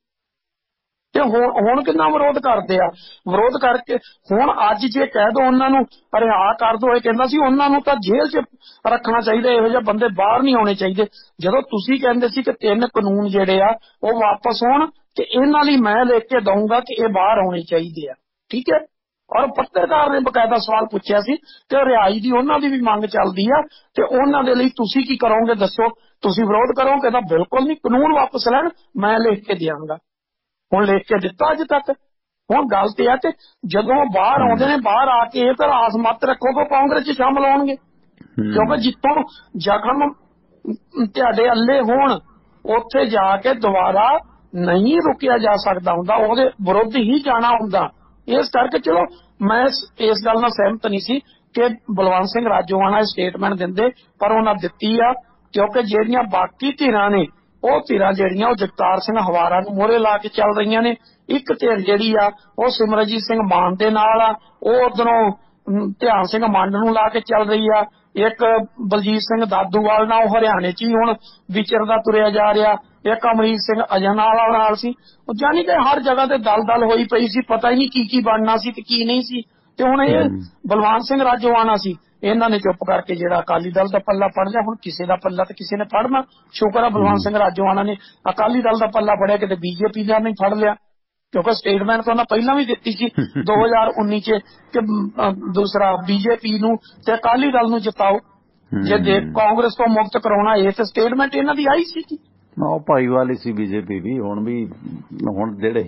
ਤੇ ਹੁਣ ਕਿੰਨਾ ਵਿਰੋਧ ਕਰਦੇ ਆ। ਵਿਰੋਧ ਕਰਕੇ ਹੁਣ ਅੱਜ ਜੇ ਕਹਿ ਦੋ ਉਹਨਾਂ ਨੂੰ ਰਿਹਾ ਕਰ ਦੋ, ਇਹ ਕਹਿੰਦਾ ਸੀ ਉਹਨਾਂ ਨੂੰ ਤਾਂ ਜੇਲ੍ਹ 'ਚ ਰੱਖਣਾ ਚਾਹੀਦਾ, ਇਹੋ ਜਿਹੇ ਬੰਦੇ ਬਾਹਰ ਨਹੀਂ ਆਉਣੇ ਚਾਹੀਦੇ। ਜਦੋਂ ਤੁਸੀਂ ਕਹਿੰਦੇ ਸੀ ਕਿ 3 ਕਾਨੂੰਨ ਜਿਹੜੇ ਆ ਉਹ ਵਾਪਸ ਹੋਣ ਤੇ ਇਹਨਾਂ ਲਈ ਮੈਂ ਲਿਖ ਕੇ ਦਊਂਗਾ ਕਿ ਇਹ ਬਾਹਰ ਆਉਣੇ ਚਾਹੀਦੇ ਆ। ਠੀਕ ਹੈ, ਔਰ ਪੱਤਰਕਾਰ ਨੇ ਬਕਾਇਦਾ ਸਵਾਲ ਪੁੱਛਿਆ ਸੀ ਕਿ ਰਿਹਾਈ ਦੀ ਉਹਨਾਂ ਦੀ ਵੀ ਮੰਗ ਚੱਲਦੀ ਆ ਤੇ ਉਹਨਾਂ ਦੇ ਲਈ ਤੁਸੀਂ ਕੀ ਕਰੋਗੇ ਦੱਸੋ, ਤੁਸੀਂ ਵਿਰੋਧ ਕਰੋਗੇ? ਕਹਿੰਦਾ ਬਿਲਕੁਲ ਨਹੀਂ, ਕਾਨੂੰਨ ਵਾਪਸ ਲੈਣ, ਮੈਂ ਲਿਖ ਕੇ ਦਿਆਂਗਾ। ਹੁਣ ਲਿਖ ਕੇ ਦਿੱਤਾ ਅੱਜ ਤੱਕ। ਹੁਣ ਗੱਲ ਤੇ ਆ ਕਿ ਜਦੋਂ ਬਾਹਰ ਆਉਂਦੇ ਨੇ, ਬਾਹਰ ਆ ਕੇ ਇਹ ਤਾਂ ਆਸ ਮੱਤ ਰੱਖੋ ਕਿ ਕਾਂਗਰਸ 'ਚ ਸ਼ਾਮਲ ਹੋਣਗੇ, ਕਿਉਂਕਿ ਜਿੱਥੋਂ ਜ਼ਖਮ ਤੁਹਾਡੇ ਅੱਲੇ ਹੋਣ ਉੱਥੇ ਜਾ ਕੇ ਦੁਬਾਰਾ ਨਹੀਂ ਰੁਕਿਆ ਜਾ ਸਕਦਾ ਹੁੰਦਾ, ਉਹਦੇ ਵਿਰੁੱਧ ਹੀ ਜਾਣਾ ਹੁੰਦਾ। ਇਸ ਕਰਕੇ ਚਲੋ ਮੈਂ ਇਸ ਗੱਲ ਨਾਲ ਸਹਿਮਤ ਨਹੀਂ ਸੀ ਕਿ ਬਲਵੰਤ ਸਿੰਘ ਰਾਜੋਆਣਾ ਸਟੇਟਮੈਂਟ ਦਿੰਦੇ, ਪਰ ਉਹਨਾਂ ਦਿੱਤੀ ਆ ਕਿਉਂਕਿ ਜਿਹੜੀਆਂ ਬਾਕੀ ਧਿਰਾਂ ਨੇ ਉਹ ਧਿਰਾਂ ਜਿਹੜੀਆਂ ਉਹ ਜਗਤਾਰ ਸਿੰਘ ਹਵਾਰਾ ਨੂੰ ਮੋਹਰੇ ਲਾ ਕੇ ਚੱਲ ਰਹੀਆਂ ਨੇ। ਇੱਕ ਧਿਰ ਜਿਹੜੀ ਆ ਉਹ ਸਿਮਰਜੀਤ ਸਿੰਘ ਮਾਨ ਦੇ ਨਾਲ ਆ, ਉਹ ਉਧਰੋਂ ਧਿਆਨ ਸਿੰਘ ਮੰਡ ਨੂੰ ਲਾ ਕੇ ਚੱਲ ਰਹੀ ਆ। ਇੱਕ ਬਲਜੀਤ ਸਿੰਘ ਦਾਦੂਵਾਲ ਨਾਲ ਉਹ ਹਰਿਆਣੇ 'ਚ ਹੀ ਹੁਣ ਵਿਚਰਦਾ ਤੁਰਿਆ ਜਾ ਰਿਹਾ। ਇੱਕ ਅਮਰੀਤ ਸਿੰਘ ਅਜਨਾਲਾ ਨਾਲ ਸੀ। ਉਹ ਜਾਨੀ ਕਿ ਹਰ ਜਗ੍ਹਾ ਤੇ ਦਲ ਹੋਈ ਪਈ ਸੀ, ਪਤਾ ਹੀ ਨਹੀਂ ਕੀ ਬਣਨਾ ਸੀ ਤੇ ਕੀ ਨਹੀਂ ਸੀ। ਤੇ ਹੁਣ ਇਹ ਬਲਵੰਤ ਸਿੰਘ ਰਾਜੋਆਣਾ ਸੀ, ਇਹਨਾਂ ਨੇ ਚੁੱਪ ਕਰਕੇ ਜਿਹੜਾ ਅਕਾਲੀ ਦਲ ਦਾ ਪੱਲਾ ਫੜ ਲਿਆ। ਹੁਣ ਕਿਸੇ ਦਾ ਪੱਲਾ ਤੇ ਕਿਸੇ ਨੇ ਫੜਨਾ, ਸ਼ੁਕਰ ਆ ਬਲਵੰਤ ਸਿੰਘ ਰਾਜੋਆਣਾ ਨੇ ਅਕਾਲੀ ਦਲ ਦਾ ਪੱਲਾ ਫੜਿਆ, ਕਿਤੇ ਬੀਜੇਪੀ ਦਾ ਨਹੀਂ ਫੜ ਲਿਆ। क्योंकि स्टेटमेंट तो उन्हें पहला भी दी सी 2019 च कि दूसरा बीजेपी नूं ते अकाली दल नूं जिताओ जे देख कांग्रेस तो मुक्त कराउणा ये तो स्टेटमेंट इन्हां दी आई सी। ਭਾਈਵਾਲ ਹੀ ਸੀ ਬੀਜੇਪੀ ਵੀ। ਹੁਣ ਜਿਹੜੇ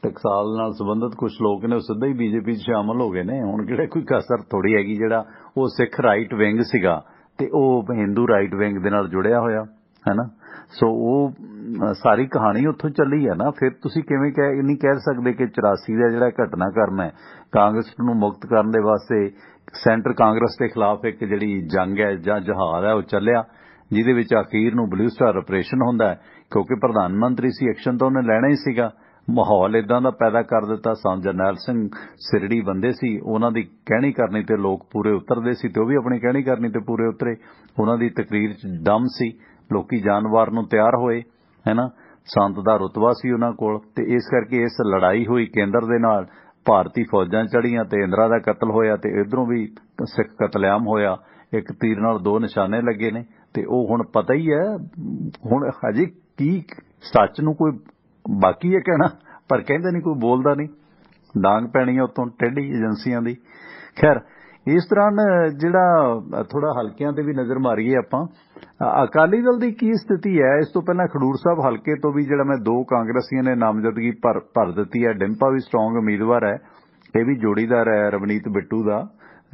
ਟਕਸਾਲ ਨਾਲ ਸੰਬੰਧਿਤ ਕੁਝ ਲੋਕ ਨੇ ਉਹ ਸਿੱਧਾ ਹੀ ਬੀਜੇਪੀ 'ਚ ਸ਼ਾਮਲ ਹੋ ਗਏ ਨੇ। ਹੁਣ ਕਿਹੜਾ ਕੋਈ ਕਸਰ ਥੋੜੀ ਹੈਗੀ। ਜਿਹੜਾ ਉਹ ਸਿੱਖ ਰਾਈਟ ਵਿੰਗ ਸੀਗਾ ਤੇ ਉਹ ਹਿੰਦੂ ਰਾਈਟ ਵਿੰਗ ਦੇ ਨਾਲ ਜੁੜਿਆ ਹੋਇਆ ਹੈ ਨਾ। ਸੋ ਉਹ ਸਾਰੀ ਕਹਾਣੀ ਉੱਥੋਂ ਚੱਲੀ ਹੈ ਨਾ। ਫਿਰ ਤੁਸੀਂ ਕਿਵੇਂ ਨਹੀਂ ਕਹਿ ਸਕਦੇ ਕਿ 84 ਦਾ ਜਿਹੜਾ ਘਟਨਾਕ੍ਰਮ ਹੈ ਕਾਂਗਰਸ ਨੂੰ ਮੁਕਤ ਕਰਨ ਦੇ ਵਾਸਤੇ ਸੈਂਟਰ ਕਾਂਗਰਸ ਦੇ ਖਿਲਾਫ ਇੱਕ ਜਿਹੜੀ ਜੰਗ ਹੈ ਜਾਂ ਜਹਾਦ ਹੈ ਉਹ ਚੱਲਿਆ, ਜਿਹਦੇ ਵਿੱਚ ਅਖੀਰ ਨੂੰ ਬਲੂ ਸਟਾਰ ਆਪਰੇਸ਼ਨ ਹੁੰਦਾ ਹੈ। ਕਿਉਂਕਿ ਪ੍ਰਧਾਨ ਮੰਤਰੀ ਸੀ, ਐਕਸ਼ਨ ਤਾਂ ਉਹਨੇ ਲੈਣਾ ਹੀ ਸੀਗਾ। ਮਾਹੌਲ ਇਦਾਂ ਦਾ ਪੈਦਾ ਕਰ ਦਿੱਤਾ। ਜਰਨੈਲ ਸਿੰਘ ਸਿਰੜੀ ਬੰਦੇ ਸੀ, ਉਹਨਾਂ ਦੀ ਕਹਿਣੀ ਕਰਨੀ ਤੇ ਲੋਕ ਪੂਰੇ ਉਤਰਦੇ ਸੀ ਤੇ ਉਹ ਵੀ ਆਪਣੀ ਕਹਿਣੀ ਕਰਨੀ ਤੇ ਪੂਰੇ ਉਤਰੇ। ਉਹਨਾਂ ਦੀ ਤਕਰੀਰ 'ਚ ਦਮ ਸੀ, ਲੋਕੀ ਜਾਨਵਾਰ ਨੂੰ ਤਿਆਰ ਹੋਏ ਹੈ ਨਾ। ਸੰਤ ਦਾ ਰੁਤਬਾ ਸੀ ਉਹਨਾਂ ਕੋਲ ਤੇ ਇਸ ਕਰਕੇ ਇਸ ਲੜਾਈ ਹੋਈ ਕੇਂਦਰ ਦੇ ਨਾਲ। ਭਾਰਤੀ ਫੌਜਾਂ ਚੜੀਆਂ ਤੇ ਇੰਦਰਾ ਦਾ ਕਤਲ ਹੋਇਆ ਤੇ ਇਧਰੋਂ ਵੀ ਸਿੱਖ ਕਤਲੇਆਮ ਹੋਇਆ। ਇੱਕ ਤੀਰ ਨਾਲ ਦੋ ਨਿਸ਼ਾਨੇ ਲੱਗੇ ਨੇ ਤੇ ਉਹ ਹੁਣ ਪਤਾ ਹੀ ਹੈ। ਹੁਣ ਹਜੇ ਕੀ ਸੱਚ ਨੂੰ ਕੋਈ ਬਾਕੀ ਹੈ ਕਹਿਣਾ, ਪਰ ਕਹਿੰਦੇ ਨਹੀਂ, ਕੋਈ ਬੋਲਦਾ ਨਹੀਂ। ਡਾਂਗ ਪੈਣੀ ਹੈ ਉੱਤੋਂ ਟੇਢੀ ਏਜੰਸੀਆਂ ਦੀ। ਖੈਰ ਇਸ ਤਰ੍ਹਾਂ ਜਿਹੜਾ ਥੋੜਾ ਹਲਕਿਆਂ ਤੇ ਵੀ ਨਜ਼ਰ ਮਾਰੀਏ ਆਪਾਂ, ਅਕਾਲੀ ਦਲ ਦੀ ਕੀ ਸਥਿਤੀ ਹੈ। ਇਸ ਤੋਂ ਪਹਿਲਾਂ ਖਡੂਰ ਸਾਹਿਬ ਹਲਕੇ ਤੋਂ ਵੀ ਜਿਹੜਾ ਮੈਂ 2 ਕਾਂਗਰਸੀਆਂ ਨੇ ਨਾਮਜ਼ਦਗੀ ਭਰ ਦਿੱਤੀ ਹੈ। ਡਿੰਪਾ ਵੀ ਸਟਰੋਂਗ ਉਮੀਦਵਾਰ ਹੈ, ਇਹ ਵੀ ਜੋੜੀਦਾਰ ਹੈ ਰਵਨੀਤ ਬਿੱਟੂ ਦਾ,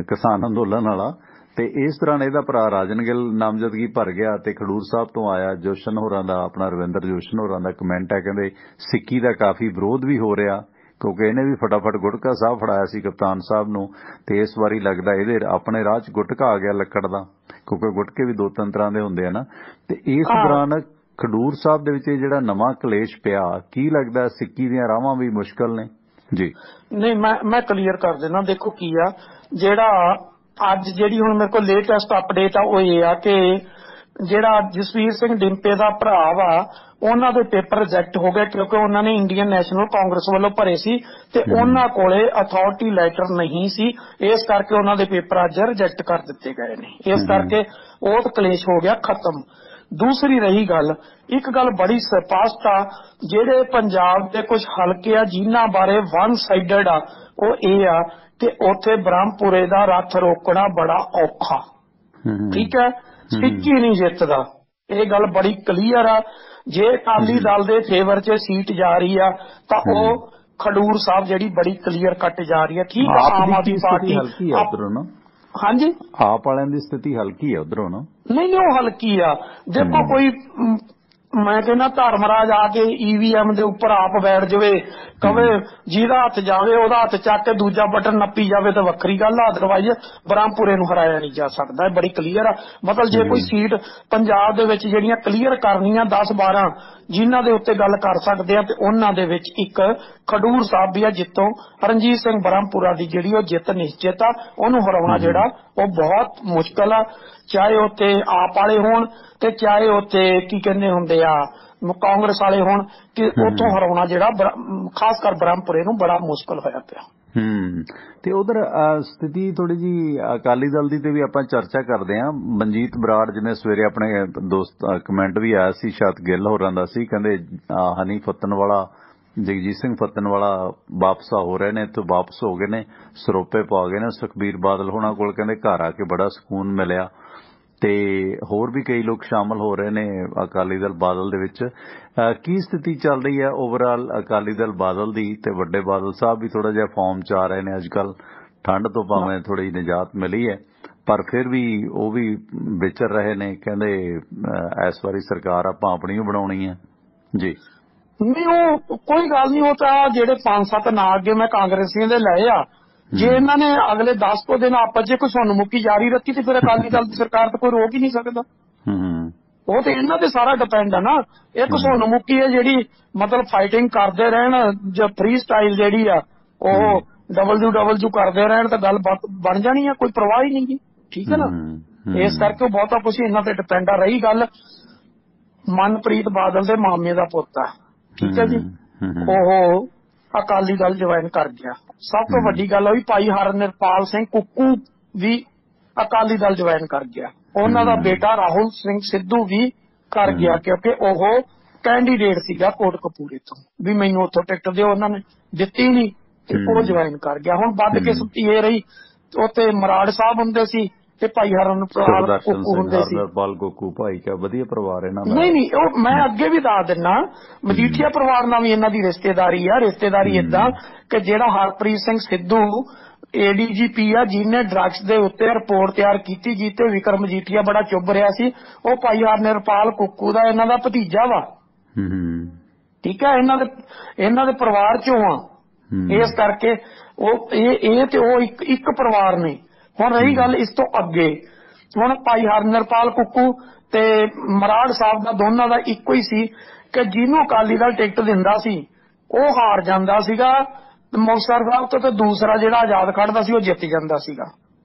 ਕਿਸਾਨ ਅੰਦੋਲਨ ਵਾਲਾ। ਤੇ ਇਸ ਤਰ੍ਹਾਂ ਇਹਦਾ ਭਰਾ ਰਾਜਨ ਗਿੱਲ ਨਾਮਜ਼ਦਗੀ ਭਰ ਗਿਆ ਤੇ ਖਡੂਰ ਸਾਹਿਬ ਤੋਂ ਆਇਆ ਜੋਸ਼ਨ ਹੋਰਾਂ ਦਾ, ਆਪਣਾ ਰਵਿੰਦਰ ਜੋਸ਼ਨ ਹੋਰਾਂ ਦਾ ਕਮੈਂਟ ਹੈ, ਕਹਿੰਦੇ ਸਿੱਕੀ ਦਾ ਕਾਫੀ ਵਿਰੋਧ ਵੀ ਹੋ ਰਿਹਾ ਕਿਉਂਕਿ ਇਹਨੇ ਵੀ ਫਟਾਫਟ ਗੁਟਕਾ ਸਾਹਿਬ ਫੜਾਇਆ ਸੀ ਕਪਤਾਨ ਸਾਹਿਬ ਨੂੰ ਤੇ ਇਸ ਵਾਰੀ ਲੱਗਦਾ ਇਹਦੇ ਆਪਣੇ ਰਾਹ 'ਚ ਗੁਟਕਾ ਆ ਗਿਆ ਲੱਕੜ ਦਾ, ਕਿਉਂਕਿ ਗੁਟਕੇ ਵੀ 2-3 ਤਰ੍ਹਾਂ ਦੇ ਹੁੰਦੇ ਆ ਨਾ। ਤੇ ਇਸ ਦੌਰਾਨ ਖਡੂਰ ਸਾਹਿਬ ਦੇ ਵਿੱਚ ਜਿਹੜਾ ਨਵਾਂ ਕਲੇਸ਼ ਪਿਆ, ਕੀ ਲੱਗਦਾ ਸਿੱਕੀ ਦੀਆਂ ਰਾਹਾਂ ਵੀ ਮੁਸ਼ਕਲ ਨੇ ਜੀ? ਨਹੀਂ, ਮੈਂ ਕਲੀਅਰ ਕਰ ਦੇਣਾ। ਦੇਖੋ ਕੀ ਆ, ਜਿਹੜਾ ਅੱਜ ਜਿਹੜੀ ਹੁਣ ਮੇਰੇ ਕੋਲ ਲੇਟੈਸਟ ਅਪਡੇਟ ਆ ਉਹ ਇਹ ਆ ਕਿ ਜਿਹੜਾ ਜਸਵੀਰ ਸਿੰਘ ਡਿੰਪੇ ਦਾ ਭਰਾ ਵਾ ਉਹਨਾਂ ਦੇ ਪੇਪਰ ਰਿਜੈਕਟ ਹੋ ਗਏ ਕਿਉਂਕਿ ਉਹਨਾਂ ਨੇ ਇੰਡੀਅਨ ਨੈਸ਼ਨਲ ਕਾਂਗਰਸ ਵੱਲੋਂ ਭਰੇ ਸੀ ਤੇ ਉਹਨਾਂ ਕੋਲੇ ਅਥਾਰਟੀ ਲੈਟਰ ਨਹੀਂ ਸੀ। ਇਸ ਕਰਕੇ ਉਹਨਾਂ ਦੇ ਪੇਪਰ ਅੱਜ ਰਿਜੈਕਟ ਕਰ ਦਿੱਤੇ ਗਏ ਨੇ। ਇਸ ਕਰਕੇ ਉਹ ਕਲੇਸ਼ ਹੋ ਗਿਆ ਖਤਮ। ਦੂਸਰੀ ਰਹੀ ਗੱਲ, ਇੱਕ ਗੱਲ ਬੜੀ ਸਪਸ਼ਟ ਆ, ਜਿਹੜੇ ਪੰਜਾਬ ਦੇ ਕੁਝ ਹਲਕੇ ਆ ਜਿਨ੍ਹਾਂ ਬਾਰੇ ਵਨ ਸਾਈਡਡ ਆ, ਉਹ ਇਹ ਆ ਕਿ ਉੱਥੇ ਬ੍ਰਹਮਪੁਰੇ ਦਾ ਰੱਥ ਰੋਕਣਾ ਬੜਾ ਔਖਾ। ਠੀਕ ਹੈ, ਸਿੱਕੀ ਨਹੀਂ ਜਿੱਤਦਾ, ਇਹ ਗੱਲ ਬੜੀ ਕਲੀਅਰ ਆ। ਜੇ ਅਕਾਲੀ ਦਲ ਦੇ ਫੇਵਰ 'ਚ ਸੀਟ ਜਾ ਰਹੀ ਆ ਤਾਂ ਉਹ ਖਡੂਰ ਸਾਹਿਬ ਜਿਹੜੀ ਬੜੀ ਕਲੀਅਰ ਕੱਟ ਜਾ ਰਹੀ ਹੈ। ਠੀਕ ਆ, ਆਮ ਆਦਮੀ ਪਾਰਟੀ ਹਾਂਜੀ ਆਪ ਵਾਲਿਆਂ ਦੀ ਸਥਿਤੀ ਹਲਕੀ ਹੈ ਉਧਰੋਂ ਨਾ। ਨਹੀਂ, ਉਹ ਹਲਕੀ ਆ। ਦੇਖੋ ਕੋਈ ਮੈਂ ਕਹਿੰਦਾ ਧਰਮਰਾਜ ਆ ਕੇ EVM ਦੇ ਉੱਪਰ ਆਪ ਬੈਠ ਜਾਵੇ, ਕਵੇ ਜਿਹਦਾ ਹੱਥ ਜਾਵੇ ਉਹਦਾ ਹੱਥ ਚੱਕ ਕੇ ਦੂਜਾ ਬਟਨ ਨੱਪੀ ਜਾਵੇ ਤਾਂ ਵੱਖਰੀ ਗੱਲ ਆ, ਅਦਰਵਾਈਜ਼ ਬ੍ਰਹਮਪੁਰੇ ਨੂੰ ਹਰਾਇਆ ਨਹੀਂ ਜਾ ਸਕਦਾ। ਬੜੀ ਕਲੀਅਰ ਆ। ਮਤਲਬ ਜੇ ਕੋਈ ਸੀਟ ਪੰਜਾਬ ਦੇ ਵਿੱਚ ਜਿਹੜੀਆਂ ਕਲੀਅਰ ਕਰਨੀਆਂ 10-12 ਜਿਨ੍ਹਾਂ ਦੇ ਉੱਤੇ ਗੱਲ ਕਰ ਸਕਦੇ ਆ ਤੇ ਉਹਨਾਂ ਦੇ ਵਿੱਚ ਇੱਕ ਖਡੂਰ ਸਾਹਿਬ ਵੀ ਆ, ਜਿੱਤੋਂ ਰਣਜੀਤ ਸਿੰਘ ਬ੍ਰਹਮਪੁਰਾ ਦੀ ਜਿਹੜੀ ਉਹ ਜਿੱਤ ਨਿਸ਼ਚਿਤ ਆ। ਉਹਨੂੰ ਹਰਾਉਣਾ ਜਿਹੜਾ ਉਹ ਬਹੁਤ ਮੁਸ਼ਕਲ ਆ, ਚਾਹੇ ਉੱਥੇ ਆਪ ਵਾਲੇ ਹੋਣ ਤੇ ਚਾਹੇ ਉੱਥੇ ਕੀ ਕਹਿੰਦੇ ਹੁੰਦੇ ਆ ਕਾਂਗਰਸ ਵਾਲੇ ਹੋਣ, ਕਿ ਉੱਥੋਂ ਹਰਾਉਣਾ ਜਿਹੜਾ ਖਾਸ ਕਰ ਬ੍ਰਹਮਪੁਰੇ ਨੂੰ ਬੜਾ ਮੁਸ਼ਕਲ ਹੋਇਆ ਪਿਆ। ਤੇ ਉਧਰ ਸਥਿਤੀ ਥੋੜੀ ਜੀ ਅਕਾਲੀ ਦਲ ਦੀ ਤੇ ਵੀ ਆਪਾਂ ਚਰਚਾ ਕਰਦੇ ਆਂ। ਮਨਜੀਤ ਬਰਾੜ ਜਿਵੇਂ ਸਵੇਰੇ ਆਪਣੇ ਦੋਸਤ ਕਮੈਂਟ ਵੀ ਆਇਆ ਸੀ, ਸ਼ਾਇਦ ਗਿੱਲ ਹੋਰਾਂ ਦਾ ਸੀ, ਕਹਿੰਦੇ ਹਨੀ ਫੱਤਣਵਾਲਾ, ਜਗਜੀਤ ਸਿੰਘ ਫੱਤਣਵਾਲਾ ਵਾਪਸ ਹੋ ਰਹੇ ਨੇ, ਇੱਥੋਂ ਵਾਪਸ ਹੋ ਗਏ ਨੇ, ਸਰੋਪੇ ਪਾ ਗਏ ਨੇ ਸੁਖਬੀਰ ਬਾਦਲ ਹੋਣਾ ਕੋਲ, ਕਹਿੰਦੇ ਘਰ ਆ ਕੇ ਬੜਾ ਸਕੂਨ ਮਿਲਿਆ। ਤੇ ਹੋਰ ਵੀ ਕਈ ਲੋਕ ਸ਼ਾਮਲ ਹੋ ਰਹੇ ਨੇ ਅਕਾਲੀ ਦਲ ਬਾਦਲ ਦੇ ਵਿੱਚ। ਕੀ ਸਥਿਤੀ ਚੱਲ ਰਹੀ ਹੈ ਓਵਰਆਲ ਅਕਾਲੀ ਦਲ ਬਾਦਲ ਦੀ? ਤੇ ਵੱਡੇ ਬਾਦਲ ਸਾਹਿਬ ਵੀ ਥੋੜਾ ਜਿਹਾ ਫਾਰਮ 'ਚ ਆ ਰਹੇ ਨੇ ਅੱਜ ਕੱਲ, ਠੰਡ ਤੋਂ ਭਾਵੇਂ ਥੋੜੀ ਨਿਜਾਤ ਮਿਲੀ ਹੈ ਪਰ ਫਿਰ ਵੀ ਉਹ ਵੀ ਵਿਚਰ ਰਹੇ ਨੇ, ਕਹਿੰਦੇ ਇਸ ਵਾਰੀ ਸਰਕਾਰ ਆਪਾਂ ਆਪਣੀ ਬਣਾਉਣੀ ਹੈ ਜੀ। ਨਹੀਂ, ਉਹ ਕੋਈ ਗੱਲ ਨਹੀਂ। ਉਹ ਤਾਂ ਜਿਹੜੇ 5-7 ਨਾਂ ਅੱਗੇ ਮੈਂ ਕਾਂਗਰਸੀਆਂ ਦੇ ਲਏ ਆ, ਜੇ ਇਹਨਾਂ ਨੇ ਅਗਲੇ 10 ਕੁ ਦਿਨ ਆਪਸ 'ਚ ਕੋਈ ਸੁਣਮੁਖੀ ਜਾਰੀ ਰੱਖੀ ਤੇ ਫਿਰ ਅਕਾਲੀ ਦਲ ਦੀ ਸਰਕਾਰ ਤਾਂ ਕੋਈ ਰੋਕ ਹੀ ਨਹੀਂ ਸਕਦਾ। ਉਹ ਤੇ ਇਹਨਾਂ ਤੇ ਸਾਰਾ ਡਿਪੈਂਡ ਆ ਨਾ। ਇੱਕ ਸੁਣਮੁਖੀ ਹੈ ਜਿਹੜੀ ਮਤਲਬ ਫਾਈਟਿੰਗ ਕਰਦੇ ਰਹਿਣ, ਜਾਂ ਫ੍ਰੀ ਸਟਾਈਲ ਜਿਹੜੀ ਆ ਉਹ WW ਕਰਦੇ ਰਹਿਣ ਤਾਂ ਗੱਲ ਬਣ ਜਾਣੀ ਆ, ਕੋਈ ਪਰਵਾਹ ਹੀ ਨਹੀਂ ਗੀ। ਠੀਕ ਹੈ ਨਾ। ਇਸ ਕਰਕੇ ਉਹ ਬਹੁਤਾ ਕੁਛ ਇਹਨਾਂ ਤੇ ਡਿਪੈਂਡ ਆ। ਰਹੀ ਗੱਲ ਮਨਪ੍ਰੀਤ ਬਾਦਲ ਦੇ ਮਾਮੇ ਦਾ ਪੁੱਤ ਆ, ਠੀਕ ਹੈ ਜੀ, ਉਹ ਅਕਾਲੀ ਦਲ ਜੁਆਇਨ ਕਰ ਗਿਆ। ਸਭ ਤੋਂ ਵੱਡੀ ਗੱਲ ਹੋਈ ਭਾਈ ਹਰਨਿਰਪਾਲ ਸਿੰਘ ਕੁੱਕੂ ਵੀ ਅਕਾਲੀ ਦਲ ਜੁਆਇਨ ਕਰ ਗਿਆ। ਉਹਨਾਂ ਦਾ ਬੇਟਾ ਰਾਹੁਲ ਸਿੰਘ ਸਿੱਧੂ ਵੀ ਕਰ ਗਿਆ, ਕਿਉਂਕਿ ਉਹ ਕੈਂਡੀਡੇਟ ਸੀਗਾ ਕੋਟਕਪੂਰੇ ਤੋਂ ਵੀ ਮੈਨੂੰ ਉੱਥੋਂ ਟਿਕਟ ਦਿਓ, ਉਹਨਾਂ ਨੇ ਦਿੱਤੀ ਨਹੀਂ ਤੇ ਉਹ ਜੁਆਇਨ ਕਰ ਗਿਆ। ਹੁਣ ਵੱਧ ਕੇ ਸੁੱਤੀ ਇਹ ਰਹੀ, ਉੱਥੇ ਮਰਾੜ ਸਾਹਿਬ ਹੁੰਦੇ ਸੀ ਤੇ ਭਾਈ ਹਰਨਪਾਲ ਕੁੱਕੂ ਹੁੰਦੇ ਸੀ। ਹਰਨਪਾਲ ਕੁੱਕੂ ਭਾਈ ਕਾ ਵਧੀਆ ਪਰਿਵਾਰ ਇਹਨਾਂ ਦਾ। ਨਹੀਂ ਉਹ ਮੈਂ ਅੱਗੇ ਵੀ ਦੱਸ ਦਿੰਨਾ, ਮਜੀਠੀਆ ਪਰਿਵਾਰ ਨਾਲ ਵੀ ਇਹਨਾਂ ਦੀ ਰਿਸ਼ਤੇਦਾਰੀ ਆ। ਰਿਸ਼ਤੇਦਾਰੀ ਏਦਾਂ ਕਿ ਜਿਹੜਾ ਹਰਪ੍ਰੀਤ ਸਿੰਘ ਸਿੱਧੂ ADGP ਆ, ਜਿਹਨੇ ਡਰੱਗਸ ਦੇ ਉੱਤੇ ਰਿਪੋਰਟ ਤਿਆਰ ਕੀਤੀ, ਜਿੱਤੇ ਵਿਕਰਮ ਮਜੀਠੀਆ ਬੜਾ ਚੁੱਭ ਰਿਹਾ ਸੀ, ਉਹ ਭਾਈ ਹਰਨਪਾਲ ਕੁੱਕੂ ਦਾ ਇਹਨਾਂ ਦਾ ਭਤੀਜਾ ਵਾ। ਠੀਕ ਹੈ, ਇਹਨਾਂ ਦੇ ਪਰਿਵਾਰ ਚੋਂ ਆ। ਇਸ ਕਰਕੇ ਉਹ ਇਹ ਤੇ ਉਹ ਇੱਕ ਪਰਿਵਾਰ ਨੇ। ਹੁਣ ਰਹੀ ਗੱਲ ਇਸ ਤੋਂ ਅੱਗੇ, ਹੁਣ ਭਾਈ ਹਰਨਪਾਲ ਕੁੱਕੂ ਤੇ ਮਰਾੜ ਸਾਹਿਬ ਦਾ ਦੋਨਾਂ ਦਾ ਇੱਕੋ ਹੀ ਸੀ ਕਿ ਜਿਹਨੂੰ ਅਕਾਲੀ ਦਲ ਟਿਕਟ ਦਿੰਦਾ ਸੀ ਉਹ ਹਾਰ ਜਾਂਦਾ ਸੀਗਾ ਮੁਕਤਸਰ ਸਾਹਿਬ ਤੋਂ, ਤੇ ਦੂਸਰਾ ਜਿਹੜਾ ਆਜ਼ਾਦ ਖੜਦਾ ਸੀ ਉਹ ਜਿੱਤ ਜਾਂਦਾ ਸੀਗਾ।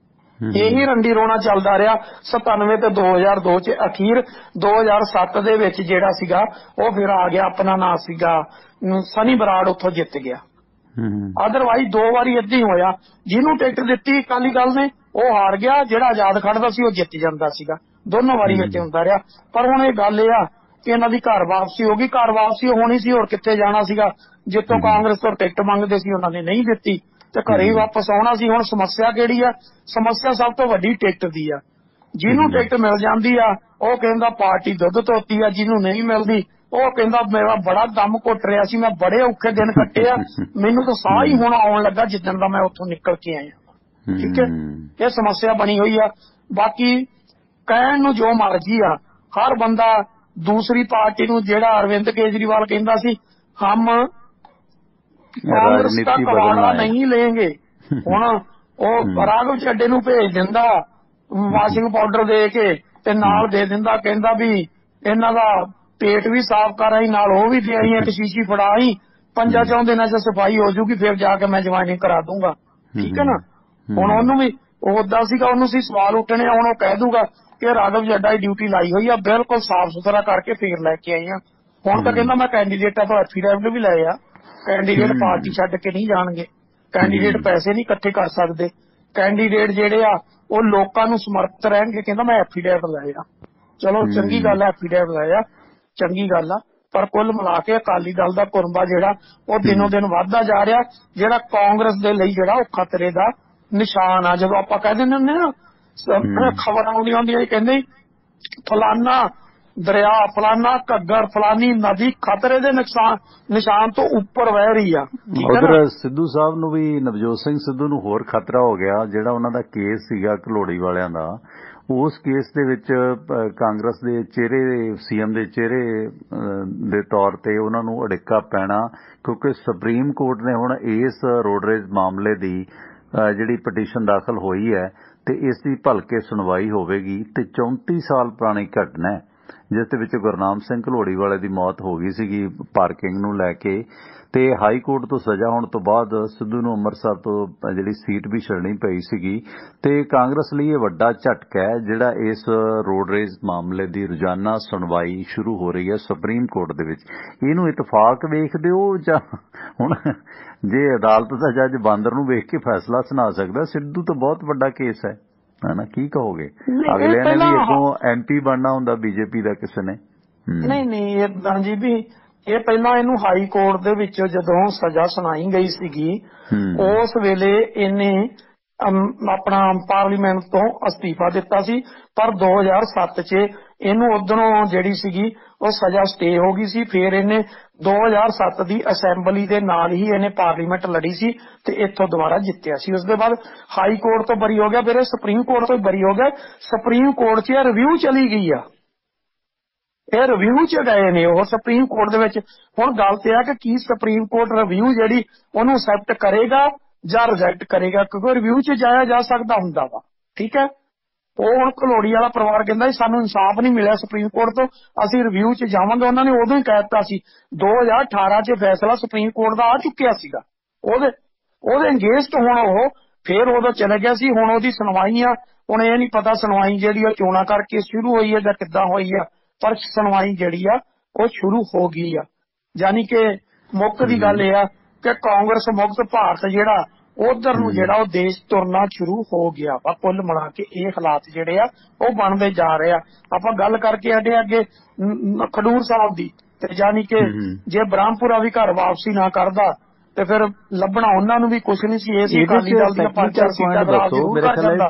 ਇਹੀ ਰੰਡੀ ਰੋਣਾ ਚੱਲਦਾ ਰਿਹਾ 97 ਤੇ 2002 ਚ। ਅਖੀਰ 2007 ਦੇ ਵਿੱਚ ਜਿਹੜਾ ਸੀਗਾ ਉਹ ਫਿਰ ਆ ਗਿਆ, ਆਪਣਾ ਨਾਂ ਸੀਗਾ ਸਨੀ ਬਰਾੜ, ਉੱਥੋਂ ਜਿੱਤ ਗਿਆ। ਅਦਰਵਾਈਜ਼ 2 ਵਾਰੀ ਏਦਾਂ ਹੀ ਹੋਇਆ, ਜਿਹਨੂੰ ਟਿਕਟ ਦਿੱਤੀ ਅਕਾਲੀ ਦਲ ਨੇ ਉਹ ਹਾਰ ਗਿਆ, ਜਿਹੜਾ ਆਜ਼ਾਦ ਖੜਦਾ ਸੀ ਉਹ ਜਿੱਤ ਜਾਂਦਾ ਸੀਗਾ। ਦੋਨੋਂ ਵਾਰੀ ਇੱਥੇ ਹੁੰਦਾ ਰਿਹਾ। ਪਰ ਹੁਣ ਇਹ ਗੱਲ ਇਹ ਆ ਕਿ ਇਹਨਾਂ ਦੀ ਘਰ ਵਾਪਸੀ ਹੋ ਗਈ। ਘਰ ਵਾਪਸੀ ਹੋਣੀ ਸੀ, ਹੋਰ ਕਿੱਥੇ ਜਾਣਾ ਸੀਗਾ। ਜਿੱਥੋਂ ਕਾਂਗਰਸ ਤੋਂ ਟਿਕਟ ਮੰਗਦੇ ਸੀ ਉਹਨਾਂ ਨੇ ਨਹੀਂ ਦਿੱਤੀ ਤੇ ਘਰੇ ਹੀ ਵਾਪਸ ਆਉਣਾ ਸੀ। ਹੁਣ ਸਮੱਸਿਆ ਕਿਹੜੀ ਆ? ਸਮੱਸਿਆ ਸਭ ਤੋਂ ਵੱਡੀ ਟਿਕਟ ਦੀ ਆ। ਜਿਹਨੂੰ ਟਿਕਟ ਮਿਲ ਜਾਂਦੀ ਆ ਉਹ ਕਹਿੰਦਾ ਪਾਰਟੀ ਦੁੱਧ ਧੋਤੀ ਆ, ਜਿਹਨੂੰ ਨਹੀਂ ਮਿਲਦੀ ਉਹ ਕਹਿੰਦਾ ਮੇਰਾ ਬੜਾ ਦਮ ਘੁੱਟ ਰਿਹਾ ਸੀ, ਮੈਂ ਬੜੇ ਔਖੇ ਦਿਨ ਕੱਟੇ ਆ, ਮੈਨੂੰ ਤਾਂ ਸਾਹ ਹੀ ਹੁਣ ਆਉਣ ਲੱਗਾ ਜਿੱਦਣ ਦਾ ਮੈਂ ਉੱਥੋਂ ਨਿਕਲ ਕੇ ਆਇਆ। ਠੀਕ ਹੈ, ਇਹ ਸਮੱਸਿਆ ਬਣੀ ਹੋਈ ਆ। ਬਾਕੀ ਕਹਿਣ ਨੂੰ ਜੋ ਮਰਜ਼ੀ ਆ, ਹਰ ਬੰਦਾ ਦੂਸਰੀ ਪਾਰਟੀ ਨੂੰ, ਜਿਹੜਾ ਅਰਵਿੰਦ ਕੇਜਰੀਵਾਲ ਕਹਿੰਦਾ ਸੀ ਹਮ ਕਾਂਗਰਸ ਦਾ ਕਵਾੜਾ ਨਹੀਂ ਲੈਂਗੇ, ਹੁਣ ਉਹ ਰਾਘਵ ਚੱਡੇ ਨੂੰ ਭੇਜ ਦਿੰਦਾ ਵਾਸ਼ਿੰਗ ਪਾਊਡਰ ਦੇ ਕੇ ਤੇ ਨਾਲ ਦੇ ਦਿੰਦਾ, ਕਹਿੰਦਾ ਵੀ ਇਹਨਾਂ ਦਾ ਪੇਟ ਵੀ ਸਾਫ਼ ਕਰ ਆਈ, ਨਾਲ ਉਹ ਵੀ ਦੇ ਆਈ, ਇੱਕ ਸ਼ੀਸ਼ੀ ਫੜਾ ਆਈ, 5-4 ਦਿਨਾਂ ਚ ਸਫਾਈ ਹੋ ਜੂਗੀ, ਫਿਰ ਜਾ ਕੇ ਮੈਂ ਜੁਆਇਨਿੰਗ ਕਰਾ ਦੂੰਗਾ। ਠੀਕ ਹੈ ਨਾ। ਹੁਣ ਉਹਨੂੰ ਵੀ ਉਹ ਓਦਾਂ ਸੀਗਾ, ਉਹਨੂੰ ਸੀ ਸਵਾਲ ਉੱਠਣੇ, ਹੁਣ ਉਹ ਕਹਿ ਦੂਗਾ ਕਿ ਰਾਘਵ ਚੱਡਾ ਦੀ ਡਿਊਟੀ ਲਾਈ ਹੋਈ ਆ, ਬਿਲਕੁਲ ਸਾਫ਼ ਸੁਥਰਾ ਕਰਕੇ ਫੇਰ ਲੈ ਕੇ ਆਈ ਆ। ਹੁਣ ਤਾਂ ਕਹਿੰਦਾ ਮੈਂ ਕੈਂਡੀਡੇਟਾਂ ਤੋਂ ਐਫੀਡੈਵਿਟ ਵੀ ਲਏ ਆ, ਕੈਂਡੀਡੇਟ ਪਾਰਟੀ ਛੱਡ ਕੇ ਨਹੀਂ ਜਾਣਗੇ, ਕੈਂਡੀਡੇਟ ਪੈਸੇ ਨਹੀਂ ਇਕੱਠੇ ਕਰ ਸਕਦੇ, ਕੈਂਡੀਡੇਟ ਜਿਹੜੇ ਆ ਉਹ ਲੋਕਾਂ ਨੂੰ ਸਮਰਪਿਤ ਰਹਿਣਗੇ। ਕਹਿੰਦਾ ਮੈਂ ਐਫੀਡੈਵਿਟ ਲਏ ਆ। ਚਲੋ ਚੰਗੀ ਗੱਲ ਆ, ਐਫੀਡੈਵਿਟ ਲਏ ਆ, ਚੰਗੀ ਗੱਲ ਆ। ਪਰ ਕੁੱਲ ਮਿਲਾ ਕੇ ਅਕਾਲੀ ਦਲ ਦਾ ਕੁਰਬਾ ਜਿਹੜਾ ਉਹ ਦਿਨੋਂ ਦਿਨ ਵੱਧਦਾ ਜਾ ਰਿਹਾ, ਜਿਹੜਾ ਕਾਂਗਰਸ ਦੇ ਲਈ ਜਿਹੜਾ ਉਹ ਖਤਰੇ ਦਾ ਨਿਸ਼ਾਨ ਆ। ਜਦੋਂ ਆਪਾਂ ਕਹਿ ਦਿੰਦੇ ਹੁੰਦੇ ਨਾ, ਖਬਰਾਂ ਆਉਂਦੀਆਂ ਹੁੰਦੀਆਂ ਕਹਿੰਦੇ ਫਲਾਨਾ ਦਰਿਆ, ਫਲਾਨਾ ਘੱਗਰ, ਫਲਾਨੀ ਨਦੀ ਖਤਰੇ ਦੇ ਨਿਸ਼ਾਨ ਤੋਂ ਉੱਪਰ ਵਹਿ ਰਹੀ ਆ। ਉਧਰ ਸਿੱਧੂ ਸਾਹਿਬ ਨੂੰ ਵੀ, ਨਵਜੋਤ ਸਿੰਘ ਸਿੱਧੂ ਨੂੰ ਹੋਰ ਖਤਰਾ ਹੋ ਗਿਆ। ਜਿਹੜਾ ਉਹਨਾਂ ਦਾ ਕੇਸ ਸੀਗਾ ਘਲੋੜੀ ਵਾਲਿਆਂ ਦਾ, ਉਸ ਕੇਸ ਦੇ ਵਿੱਚ ਕਾਂਗਰਸ ਦੇ ਚਿਹਰੇ, ਸੀਐਮ ਦੇ ਚਿਹਰੇ ਦੇ ਤੌਰ ਤੇ ਉਹਨਾਂ ਨੂੰ ਅੜਿੱਕਾ ਪੈਣਾ, ਕਿਉਂਕਿ ਸੁਪਰੀਮ ਕੋਰਟ ਨੇ ਹੁਣ ਇਸ ਰੋਡਰੇਜ ਮਾਮਲੇ ਦੀ ਜਿਹੜੀ ਪਟੀਸ਼ਨ ਦਾਖਲ ਹੋਈ ਹੈ ਤੇ ਇਸ ਦੀ ਭਲਕੇ ਸੁਣਵਾਈ ਹੋਵੇਗੀ। ਤੇ 34 ਸਾਲ ਪੁਰਾਣੀ ਘਟਨਾ ਹੈ ਜਿਸ ਦੇ ਵਿੱਚ ਗੁਰਨਾਮ ਸਿੰਘ ਘਲੋੜੀ ਵਾਲੇ ਦੀ ਮੌਤ ਹੋ ਗਈ ਸੀਗੀ ਪਾਰਕਿੰਗ ਨੂੰ ਲੈ ਕੇ, ਤੇ ਹਾਈ ਕੋਰਟ ਤੋਂ ਸਜ਼ਾ ਹੋਣ ਤੋਂ ਬਾਅਦ ਸਿੱਧੂ ਨੂੰ ਅੰਮ੍ਰਿਤਸਰ ਤੋਂ ਜਿਹੜੀ ਸੀਟ ਵੀ ਛੱਡਣੀ ਪਈ ਸੀਗੀ। ਤੇ ਕਾਂਗਰਸ ਲਈ ਇਹ ਵੱਡਾ ਝਟਕਾ ਹੈ ਜਿਹੜਾ ਇਸ ਰੋਡਰੇਜ ਮਾਮਲੇ ਦੀ ਰੋਜ਼ਾਨਾ ਸੁਣਵਾਈ ਸ਼ੁਰੂ ਹੋ ਰਹੀ ਹੈ ਸੁਪਰੀਮ ਕੋਰਟ ਦੇ ਵਿੱਚ। ਇਹਨੂੰ ਇਤਫਾਕ ਵੇਖਦੇ ਹੋ ਜਾਂ ਹੁਣ ਜੇ ਅਦਾਲਤ ਦਾ ਜੱਜ ਬਾਂਦਰ ਨੂੰ ਵੇਖ ਕੇ ਫੈਸਲਾ ਸੁਣਾ ਸਕਦਾ, ਸਿੱਧੂ ਤਾਂ ਬਹੁਤ ਵੱਡਾ ਕੇਸ ਹੈ ਨਾ, ਕੀ ਕਹੋਗੇ? ਅਗਲੇ ਨੇ ਵੀ ਅੱਗੋਂ MP ਬਣਨਾ ਹੁੰਦਾ ਬੀਜੇਪੀ ਦਾ ਕਿਸੇ ਨੇ। ਨਹੀਂ ਏਦਾਂ ਜੀ ਵੀ ਇਹ ਪਹਿਲਾਂ ਇਹਨੂੰ ਹਾਈ ਕੋਰਟ ਦੇ ਵਿੱਚ ਜਦੋਂ ਸਜ਼ਾ ਸੁਣਾਈ ਗਈ ਸੀਗੀ ਉਸ ਵੇਲੇ ਇਹਨੇ ਆਪਣਾ ਪਾਰਲੀਮੈਂਟ ਤੋਂ ਅਸਤੀਫਾ ਦਿੱਤਾ ਸੀ, ਪਰ 2007 ਚ ਇਹਨੂੰ ਉਧਰੋਂ ਜਿਹੜੀ ਸੀਗੀ ਉਹ ਸਜ਼ਾ ਸਟੇ ਹੋ ਗਈ ਸੀ। ਫਿਰ ਇਹਨੇ 2007 ਦੀ ਅਸੈਂਬਲੀ ਦੇ ਨਾਲ ਹੀ ਇਹਨੇ ਪਾਰਲੀਮੈਂਟ ਲੜੀ ਸੀ ਤੇ ਇੱਥੋਂ ਦੁਬਾਰਾ ਜਿੱਤਿਆ ਸੀ। ਉਸ ਦੇ ਬਾਅਦ ਹਾਈ ਕੋਰਟ ਤੋਂ ਬਰੀ ਹੋ ਗਿਆ, ਫਿਰ ਇਹ ਸੁਪਰੀਮ ਕੋਰਟ ਤੋਂ ਬਰੀ ਹੋ ਗਿਆ। ਸੁਪਰੀਮ ਕੋਰਟ 'ਚ ਇਹ ਰਿਵਿਊ ਚਲੀ ਗਈ ਆ, ਇਹ ਰਿਵਿਊ 'ਚ ਗਏ ਨੇ ਉਹ ਸੁਪਰੀਮ ਕੋਰਟ ਦੇ ਵਿੱਚ। ਹੁਣ ਗੱਲ ਤੇ ਆ ਕਿ ਕੀ ਸੁਪਰੀਮ ਕੋਰਟ ਰਿਵਿਊ ਜਿਹੜੀ ਉਹਨੂੰ ਅਸੈਪਟ ਕਰੇਗਾ ਜਾਂ ਰਿਜੈਕਟ ਕਰੇਗਾ, ਕਿਉਂਕਿ ਰਿਵਿਊ 'ਚ ਜਾਇਆ ਜਾ ਸਕਦਾ ਹੁੰਦਾ ਵਾ। ਠੀਕ ਹੈ, ਉਹ ਹੁਣ ਘਲੋੜੀ ਵਾਲਾ ਪਰਿਵਾਰ ਕਹਿੰਦਾ ਸਾਨੂੰ ਇਨਸਾਫ ਨਹੀਂ ਮਿਲਿਆ ਸੁਪਰੀਮ ਕੋਰਟ ਤੋਂ, ਅਸੀਂ ਰਿਵਿਊ 'ਚ ਜਾਵਾਂਗੇ। ਉਹਨਾਂ ਨੇ ਉਦੋਂ ਹੀ ਕਹਿ ਦਿੱਤਾ ਸੀ, 2018 'ਚ ਫੈਸਲਾ ਸੁਪਰੀਮ ਕੋਰਟ ਦਾ ਆ ਚੁੱਕਿਆ ਸੀਗਾ, ਉਹਦੇ ਅੰਗੇਂਸਟ ਹੁਣ ਉਹ ਫੇਰ ਉਦੋਂ ਚਲੇ ਗਿਆ ਸੀ। ਹੁਣ ਉਹਦੀ ਸੁਣਵਾਈ ਆ, ਹੁਣ ਇਹ ਨਹੀਂ ਪਤਾ ਸੁਣਵਾਈ ਜਿਹੜੀ ਉਹ ਚੋਣਾਂ ਕਰਕੇ ਸ਼ੁਰੂ ਹੋਈ ਹੈ ਜਾਂ ਕਿੱਦਾਂ ਹੋਈ ਆ, ਪਰ ਸੁਣਵਾਈ ਜਿਹੜੀ ਆ ਉਹ ਸ਼ੁਰੂ ਹੋ ਗਈ ਆ। ਯਾਨੀ ਕਿ ਮੁੱਖ ਦੀ ਗੱਲ ਇਹ ਆ ਕਿ ਕਾਂਗਰਸ ਮੁਕਤ ਭਾਰਤ ਜਿਹੜਾ ਉਧਰ ਨੂੰ ਜਿਹੜਾ ਉਹ ਦੇਸ਼ ਤੁਰਨਾ ਸ਼ੁਰੂ ਹੋ ਗਿਆ ਵਾ। ਕੁੱਲ ਮਿਲਾ ਕੇ ਇਹ ਹਾਲਾਤ ਜਿਹੜੇ ਆ ਉਹ ਬਣਦੇ ਜਾ ਰਹੇ ਆ। ਆਪਾਂ ਗੱਲ ਕਰਕੇ ਅੱਗੇ ਖਡੂਰ ਸਾਹਿਬ ਦੀ, ਤੇ ਜਾਨੀ ਕਿ ਜੇ ਬ੍ਰਹਮਪੁਰਾ ਵੀ ਘਰ ਵਾਪਸੀ ਨਾ ਕਰਦਾ ਤੇ ਫਿਰ ਲੱਭਣਾ ਉਹਨਾਂ ਨੂੰ ਵੀ ਕੁਛ ਨਹੀਂ ਸੀ। ਇਹ ਸੀ ਅਕਾਲੀ ਦਲ ਦੀਆਂ 5-4 ਸੀਟਾਂ ਖਰਾਬ ਜ਼ਰੂਰ ਕਰ ਜਾਂਦਾ।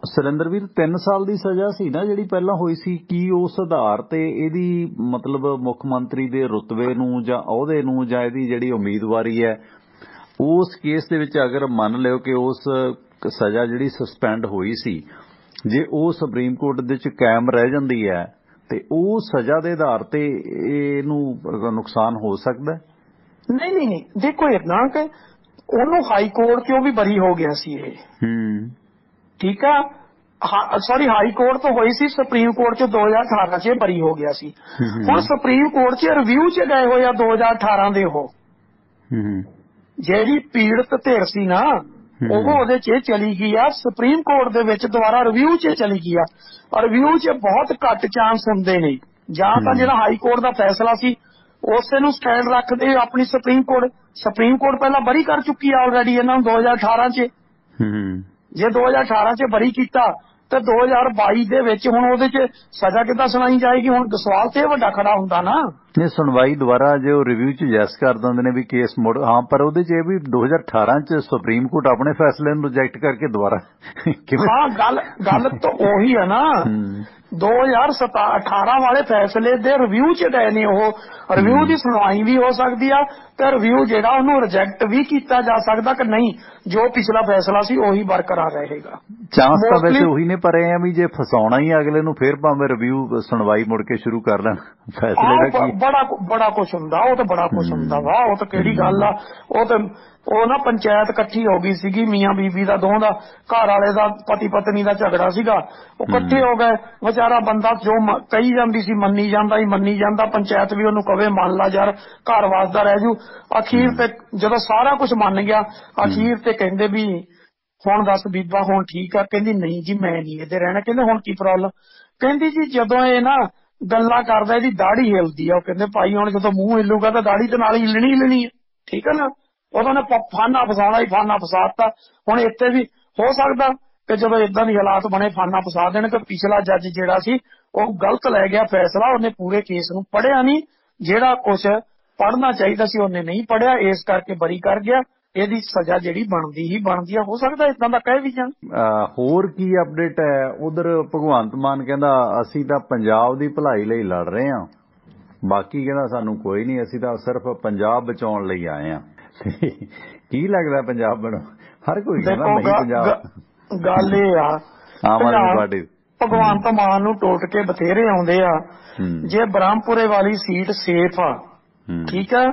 ਸੁਰਿੰਦਰਵੀਰ 3 ਸਾਲ ਦੀ ਸਜ਼ਾ ਸੀ ਨਾ ਜਿਹੜੀ ਪਹਿਲਾਂ ਹੋਈ ਸੀ, ਕੀ ਉਸ ਆਧਾਰ ਤੇ ਇਹਦੀ ਮਤਲਬ ਮੁੱਖ ਮੰਤਰੀ ਦੇ ਰੁਤਬੇ ਨੂੰ ਜਾਂ ਅਹੁਦੇ ਨੂੰ ਜਾਂ ਇਹਦੀ ਜਿਹੜੀ ਉਮੀਦਵਾਰੀ ਹੈ ਉਸ ਕੇਸ ਦੇ ਵਿੱਚ ਅਗਰ ਮੰਨ ਲਿਓ ਕਿ ਉਸ ਸਜ਼ਾ ਜਿਹੜੀ ਸਸਪੈਂਡ ਹੋਈ ਸੀ ਜੇ ਉਹ ਸੁਪਰੀਮ ਕੋਰਟ ਦੇ ਵਿੱਚ ਕਾਇਮ ਰਹਿ ਜਾਂਦੀ ਹੈ ਤੇ ਉਹ ਸਜ਼ਾ ਦੇ ਆਧਾਰ ਤੇ ਇਹਨੂੰ ਨੁਕਸਾਨ ਹੋ ਸਕਦਾ? ਨਹੀਂ ਦੇਖੋ ਇਦਾਂ ਕਿ ਉਹਨੂੰ ਹਾਈ ਕੋਰਟ ਚੋਂ ਵੀ ਬਰੀ ਹੋ ਗਿਆ ਸੀ ਇਹ। ਠੀਕ ਆ, ਸੌਰੀ ਹਾਈ ਕੋਰਟ ਤੋਂ ਹੋਈ ਸੀ, ਸੁਪਰੀਮ ਕੋਰਟ ਚ 2018 ਚ ਬਰੀ ਹੋ ਗਿਆ ਸੀ। ਹੁਣ ਸੁਪਰੀਮ ਕੋਰਟ ਚ ਰਿਵਿਊ ਚ ਗਏ ਹੋਏ ਆ 2018 ਦੇ। ਉਹ ਜਿਹੜੀ ਪੀੜਤ ਧਿਰ ਸੀ ਨਾ ਉਹ ਉਹਦੇ ਚ ਚਲੀ ਗਈ ਆ, ਸੁਪਰੀਮ ਕੋਰਟ ਦੇ ਵਿੱਚ ਦੁਬਾਰਾ ਰਿਵਿਊ ਚ ਚਲੀ ਗਈ ਆ। ਔਰ ਰਿਵਿਊ ਚ ਬਹੁਤ ਘੱਟ ਚਾਂਸ ਹੁੰਦੇ ਨੇ, ਜਾਂ ਤਾਂ ਜਿਹੜਾ ਹਾਈ ਕੋਰਟ ਦਾ ਫੈਸਲਾ ਸੀ ਉਸੇ ਨੂੰ ਸਟੈਂਡ ਰੱਖਦੇ ਆਪਣੀ ਸੁਪਰੀਮ ਕੋਰਟ ਪਹਿਲਾਂ ਬਰੀ ਕਰ ਚੁੱਕੀ ਆ ਆਲਰੇਡੀ ਇਹਨਾਂ ਨੂੰ 2018 ਚ। ਜੇ 2018 ਚ ਬਰੀ ਕੀਤਾ ਤੇ 2022 ਦੇ ਵਿੱਚ ਹੁਣ ਉਹਦੇ ਚ ਸਜ਼ਾ ਕਿੱਦਾਂ ਸੁਣਾਈ ਜਾਏਗੀ? ਹੁਣ ਸਵਾਲ ਤੇ ਵੱਡਾ ਖੜਾ ਹੁੰਦਾ ਨਾ। ਨਹੀਂ, ਸੁਣਵਾਈ ਦੁਬਾਰਾ ਜੇ ਉਹ ਰਿਵਿਊ ਚ ਯੈਸ ਕਰ ਦਿੰਦੇ ਨੇ ਵੀ ਕੇਸ ਮੁੜ, ਹਾਂ, ਪਰ ਉਹਦੇ ਚ ਇਹ ਵੀ 2018 ਚ ਸੁਪਰੀਮ ਕੋਰਟ ਆਪਣੇ ਫੈਸਲੇ ਨੂੰ ਰਿਜੈਕਟ ਕਰਕੇ ਦੁਬਾਰਾ ਹਾਂ, ਗੱਲ ਤਾਂ ਉਹੀ ਹੈ ਨਾ। 2018 ਵਾਲੇ ਫੈਸਲੇ ਦੇ ਰਿਵਿਊ ਚ ਗਏ ਨੇ। ਉਹ ਰਿਵਿਊ ਦੀ ਸੁਣਵਾਈ ਵੀ ਹੋ ਸਕਦੀ ਆ ਤੇ ਰਿਵਿਊ ਜਿਹੜਾ ਉਹਨੂੰ ਰਿਜੈਕਟ ਵੀ ਕੀਤਾ ਜਾ ਸਕਦਾ ਕਿ ਨਹੀਂ ਜੋ ਪਿਛਲਾ ਫੈਸਲਾ ਸੀ ਉਹੀ ਬਰਕਰਾਰ ਰਹੇਗਾ। ਚਾਂਸ ਤਾਂ ਵੈਸੇ ਉਹੀ ਨੇ, ਪਰ ਇਹ ਆ ਵੀ ਜੇ ਫਸਾਉਣਾ ਹੀ ਅਗਲੇ ਨੂੰ ਫੇਰ ਭਾਵੇਂ ਰਿਵਿਊ ਸੁਣਵਾਈ ਮੁੜ ਕੇ ਸ਼ੁਰੂ ਕਰ ਲੈਣ ਫੈਸਲੇ ਦਾ। ਬੜਾ ਕੁਛ ਹੁੰਦਾ, ਉਹ ਤਾਂ ਬੜਾ ਕੁਛ ਹੁੰਦਾ ਵਾ। ਉਹ ਤਾਂ ਕਿਹੜੀ ਗੱਲ ਆ, ਉਹ ਨਾ ਪੰਚਾਇਤ ਇਕੱਠੀ ਹੋ ਗਈ ਸੀਗੀ, ਮੀਆਂ ਬੀਬੀ ਦਾ, ਦੋਹਾਂ ਦਾ, ਘਰ ਵਾਲੇ ਦਾ, ਪਤੀ ਪਤਨੀ ਦਾ ਝਗੜਾ ਸੀਗਾ। ਉਹ ਇਕੱਠੇ ਹੋ ਗਏ, ਵਿਚਾਰਾ ਬੰਦਾ ਜੋ ਕਹੀ ਜਾਂਦੀ ਸੀ ਮੰਨੀ ਜਾਂਦਾ। ਪੰਚਾਇਤ ਵੀ ਉਹਨੂੰ ਕਵੇ ਮੰਨ ਲਾ ਯਾਰ, ਘਰ ਵਾਸਦਾ ਰਹਿ ਜੂ। ਅਖੀਰ ਤੇ ਜਦੋਂ ਸਾਰਾ ਕੁਝ ਮੰਨ ਗਿਆ, ਅਖੀਰ ਤੇ ਕਹਿੰਦੇ ਵੀ ਹੁਣ ਦੱਸ ਬੀਬਾ ਹੁਣ ਠੀਕ ਆ? ਕਹਿੰਦੀ ਨਹੀਂ ਜੀ ਮੈਂ ਨਹੀਂ ਇਹਦੇ ਰਹਿਣਾ। ਕਹਿੰਦੇ ਹੁਣ ਕੀ ਪ੍ਰੋਬਲਮ? ਕਹਿੰਦੀ ਜੀ ਜਦੋਂ ਇਹ ਨਾ ਗੱਲਾਂ ਕਰਦਾ ਇਹਦੀ ਦਾੜੀ ਹਿਲਦੀ ਆ। ਉਹ ਕਹਿੰਦੇ ਭਾਈ ਹੁਣ ਜਦੋਂ ਮੂੰਹ ਹਿੱਲੂਗਾ ਤਾਂ ਦਾੜੀ ਤੇ ਨਾਲ ਹਿੱਲਣੀ ਹੈ, ਠੀਕ ਹੈ ਨਾ। ਉਦੋਂ ਨੇ ਫਾਨਾ ਫਸਾਉਣਾ ਹੀ, ਫਾਨਾ ਫਸਾਤਾ। ਹੁਣ ਇੱਥੇ ਵੀ ਹੋ ਸਕਦਾ ਕਿ ਜਦੋਂ ਇਦਾਂ ਦੇ ਹਾਲਾਤ ਬਣੇ ਫਾਨਾ ਫਸਾ ਦੇਣ ਕਿ ਪਿਛਲਾ ਜੱਜ ਜਿਹੜਾ ਸੀ ਉਹ ਗਲਤ ਲੈ ਗਿਆ ਫੈਸਲਾ, ਉਹਨੇ ਪੂਰੇ ਕੇਸ ਨੂੰ ਪੜ੍ਹਿਆ ਨਹੀਂ, ਜਿਹੜਾ ਕੁਛ ਪੜ੍ਹਨਾ ਚਾਹੀਦਾ ਸੀ ਉਹਨੇ ਨਹੀਂ ਪੜ੍ਹਿਆ, ਇਸ ਕਰਕੇ ਬਰੀ ਕਰ ਗਿਆ। ਇਹਦੀ ਸਜ਼ਾ ਜਿਹੜੀ ਬਣਦੀ ਆ। ਹੋ ਸਕਦਾ ਇਦਾਂ ਦਾ ਕਹਿ ਵੀ ਜਾਣ। ਹੋਰ ਕੀ ਅਪਡੇਟ ਹੈ ਉਧਰ? ਭਗਵੰਤ ਮਾਨ ਕਹਿੰਦਾ ਅਸੀਂ ਤਾਂ ਪੰਜਾਬ ਦੀ ਭਲਾਈ ਲਈ ਲੜ ਰਹੇ ਹਾਂ, ਬਾਕੀ ਕਹਿੰਦਾ ਸਾਨੂੰ ਕੋਈ ਨਹੀਂ, ਅਸੀਂ ਤਾਂ ਸਿਰਫ ਪੰਜਾਬ ਬਚਾਉਣ ਲਈ ਆਏ ਹਾਂ। ਕੀ ਲੱਗਦਾ ਪੰਜਾਬ ਬਣੋ? ਹਰ ਕੋਈ ਕਹਿੰਦਾ ਨਹੀਂ ਪੰਜਾਬ। ਗੱਲ ਇਹ ਆ, ਆਮ ਆਦਮੀ ਪਾਰਟੀ ਭਗਵੰਤ ਮਾਨ ਨੂੰ ਟੋਟ ਕੇ ਬਥੇਰੇ ਆਉਂਦੇ ਆ। ਜੇ ਬ੍ਰਹਮਪੁਰੇ ਵਾਲੀ ਸੀਟ ਸੇਫ ਆ, ਠੀਕ ਆ,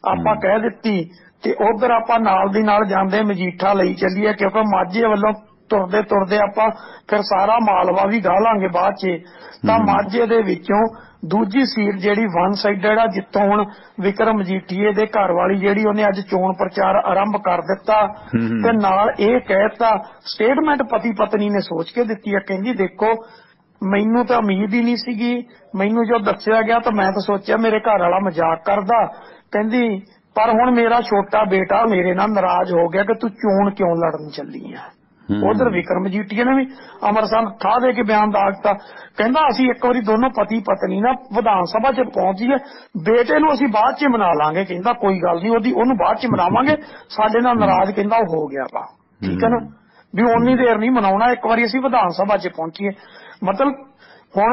ਆਪਾਂ ਕਹਿ ਦਿੱਤੀ ਤੇ ਉਧਰ ਆਪਾਂ ਨਾਲ ਦੀ ਨਾਲ ਜਾਂਦੇ ਮਜੀਠਾ ਲਈ ਚੱਲੀਏ, ਕਿਉਂਕਿ ਮਾਝੇ ਵੱਲੋਂ ਤੁਰਦੇ ਆਪਾਂ ਫਿਰ ਸਾਰਾ ਮਾਲਵਾ ਵੀ ਗਾਹ ਲਾਂਗੇ ਬਾਅਦ ਚ। ਤਾਂ ਮਾਝੇ ਦੇ ਵਿੱਚੋਂ ਦੂਜੀ ਸੀਟ ਜਿਹੜੀ ਵਨ ਸਾਈਡਡ ਆ, ਜਿੱਥੋਂ ਹੁਣ ਵਿਕਰਮ ਮਜੀਠੀਏ ਦੇ ਘਰ ਵਾਲੀ ਜਿਹੜੀ ਉਹਨੇ ਅੱਜ ਚੋਣ ਪ੍ਰਚਾਰ ਆਰੰਭ ਕਰ ਦਿੱਤਾ ਤੇ ਨਾਲ ਇਹ ਕਹਿਤਾ, ਸਟੇਟਮੈਂਟ ਪਤੀ ਪਤਨੀ ਨੇ ਸੋਚ ਕੇ ਦਿੱਤੀ ਆ। ਕਹਿੰਦੀ ਦੇਖੋ ਮੈਨੂੰ ਤਾਂ ਉਮੀਦ ਹੀ ਨਹੀਂ ਸੀਗੀ, ਮੈਨੂੰ ਜੋ ਦੱਸਿਆ ਗਿਆ ਤਾਂ ਮੈਂ ਤਾਂ ਸੋਚਿਆ ਮੇਰੇ ਘਰ ਵਾਲਾ ਮਜ਼ਾਕ ਕਰਦਾ। ਕਹਿੰਦੀ ਪਰ ਹੁਣ ਮੇਰਾ ਛੋਟਾ ਬੇਟਾ ਮੇਰੇ ਨਾਲ ਨਾਰਾਜ਼ ਹੋ ਗਿਆ ਕਿ ਤੂੰ ਚੋਣ ਕਿਉਂ ਲੜਨ ਚੱਲੀ ਆ। ਉਧਰ ਵਿਕਰਮ ਮਜੀਠੀਆ ਨੇ ਵੀ ਅੰਮ੍ਰਿਤਸਰ ਠਾ ਦੇ ਕੇ ਬਿਆਨ ਦਾਗਤਾ। ਕਹਿੰਦਾ ਅਸੀਂ ਇੱਕ ਵਾਰੀ ਦੋਨੋਂ ਪਤੀ ਪਤਨੀ ਨਾ ਵਿਧਾਨ ਸਭਾ ਚ ਪਹੁੰਚੀਏ, ਬੇਟੇ ਨੂੰ ਅਸੀਂ ਬਾਅਦ ਚ ਮਨਾ ਲਾਂਗੇ। ਕਹਿੰਦਾ ਕੋਈ ਗੱਲ ਨਹੀਂ, ਉਹਨੂੰ ਬਾਅਦ ਚ ਮਨਾਵਾਂਗੇ, ਸਾਡੇ ਨਾਲ ਨਾਰਾਜ਼ ਕਹਿੰਦਾ ਉਹ ਹੋ ਗਿਆ ਵਾ, ਠੀਕ ਹੈ ਨਾ, ਵੀ ਓਨੀ ਦੇਰ ਨਹੀਂ ਮਨਾਉਣਾ, ਇੱਕ ਵਾਰੀ ਅਸੀਂ ਵਿਧਾਨ ਸਭਾ ਚ ਪਹੁੰਚੀਏ। ਮਤਲਬ ਹੁਣ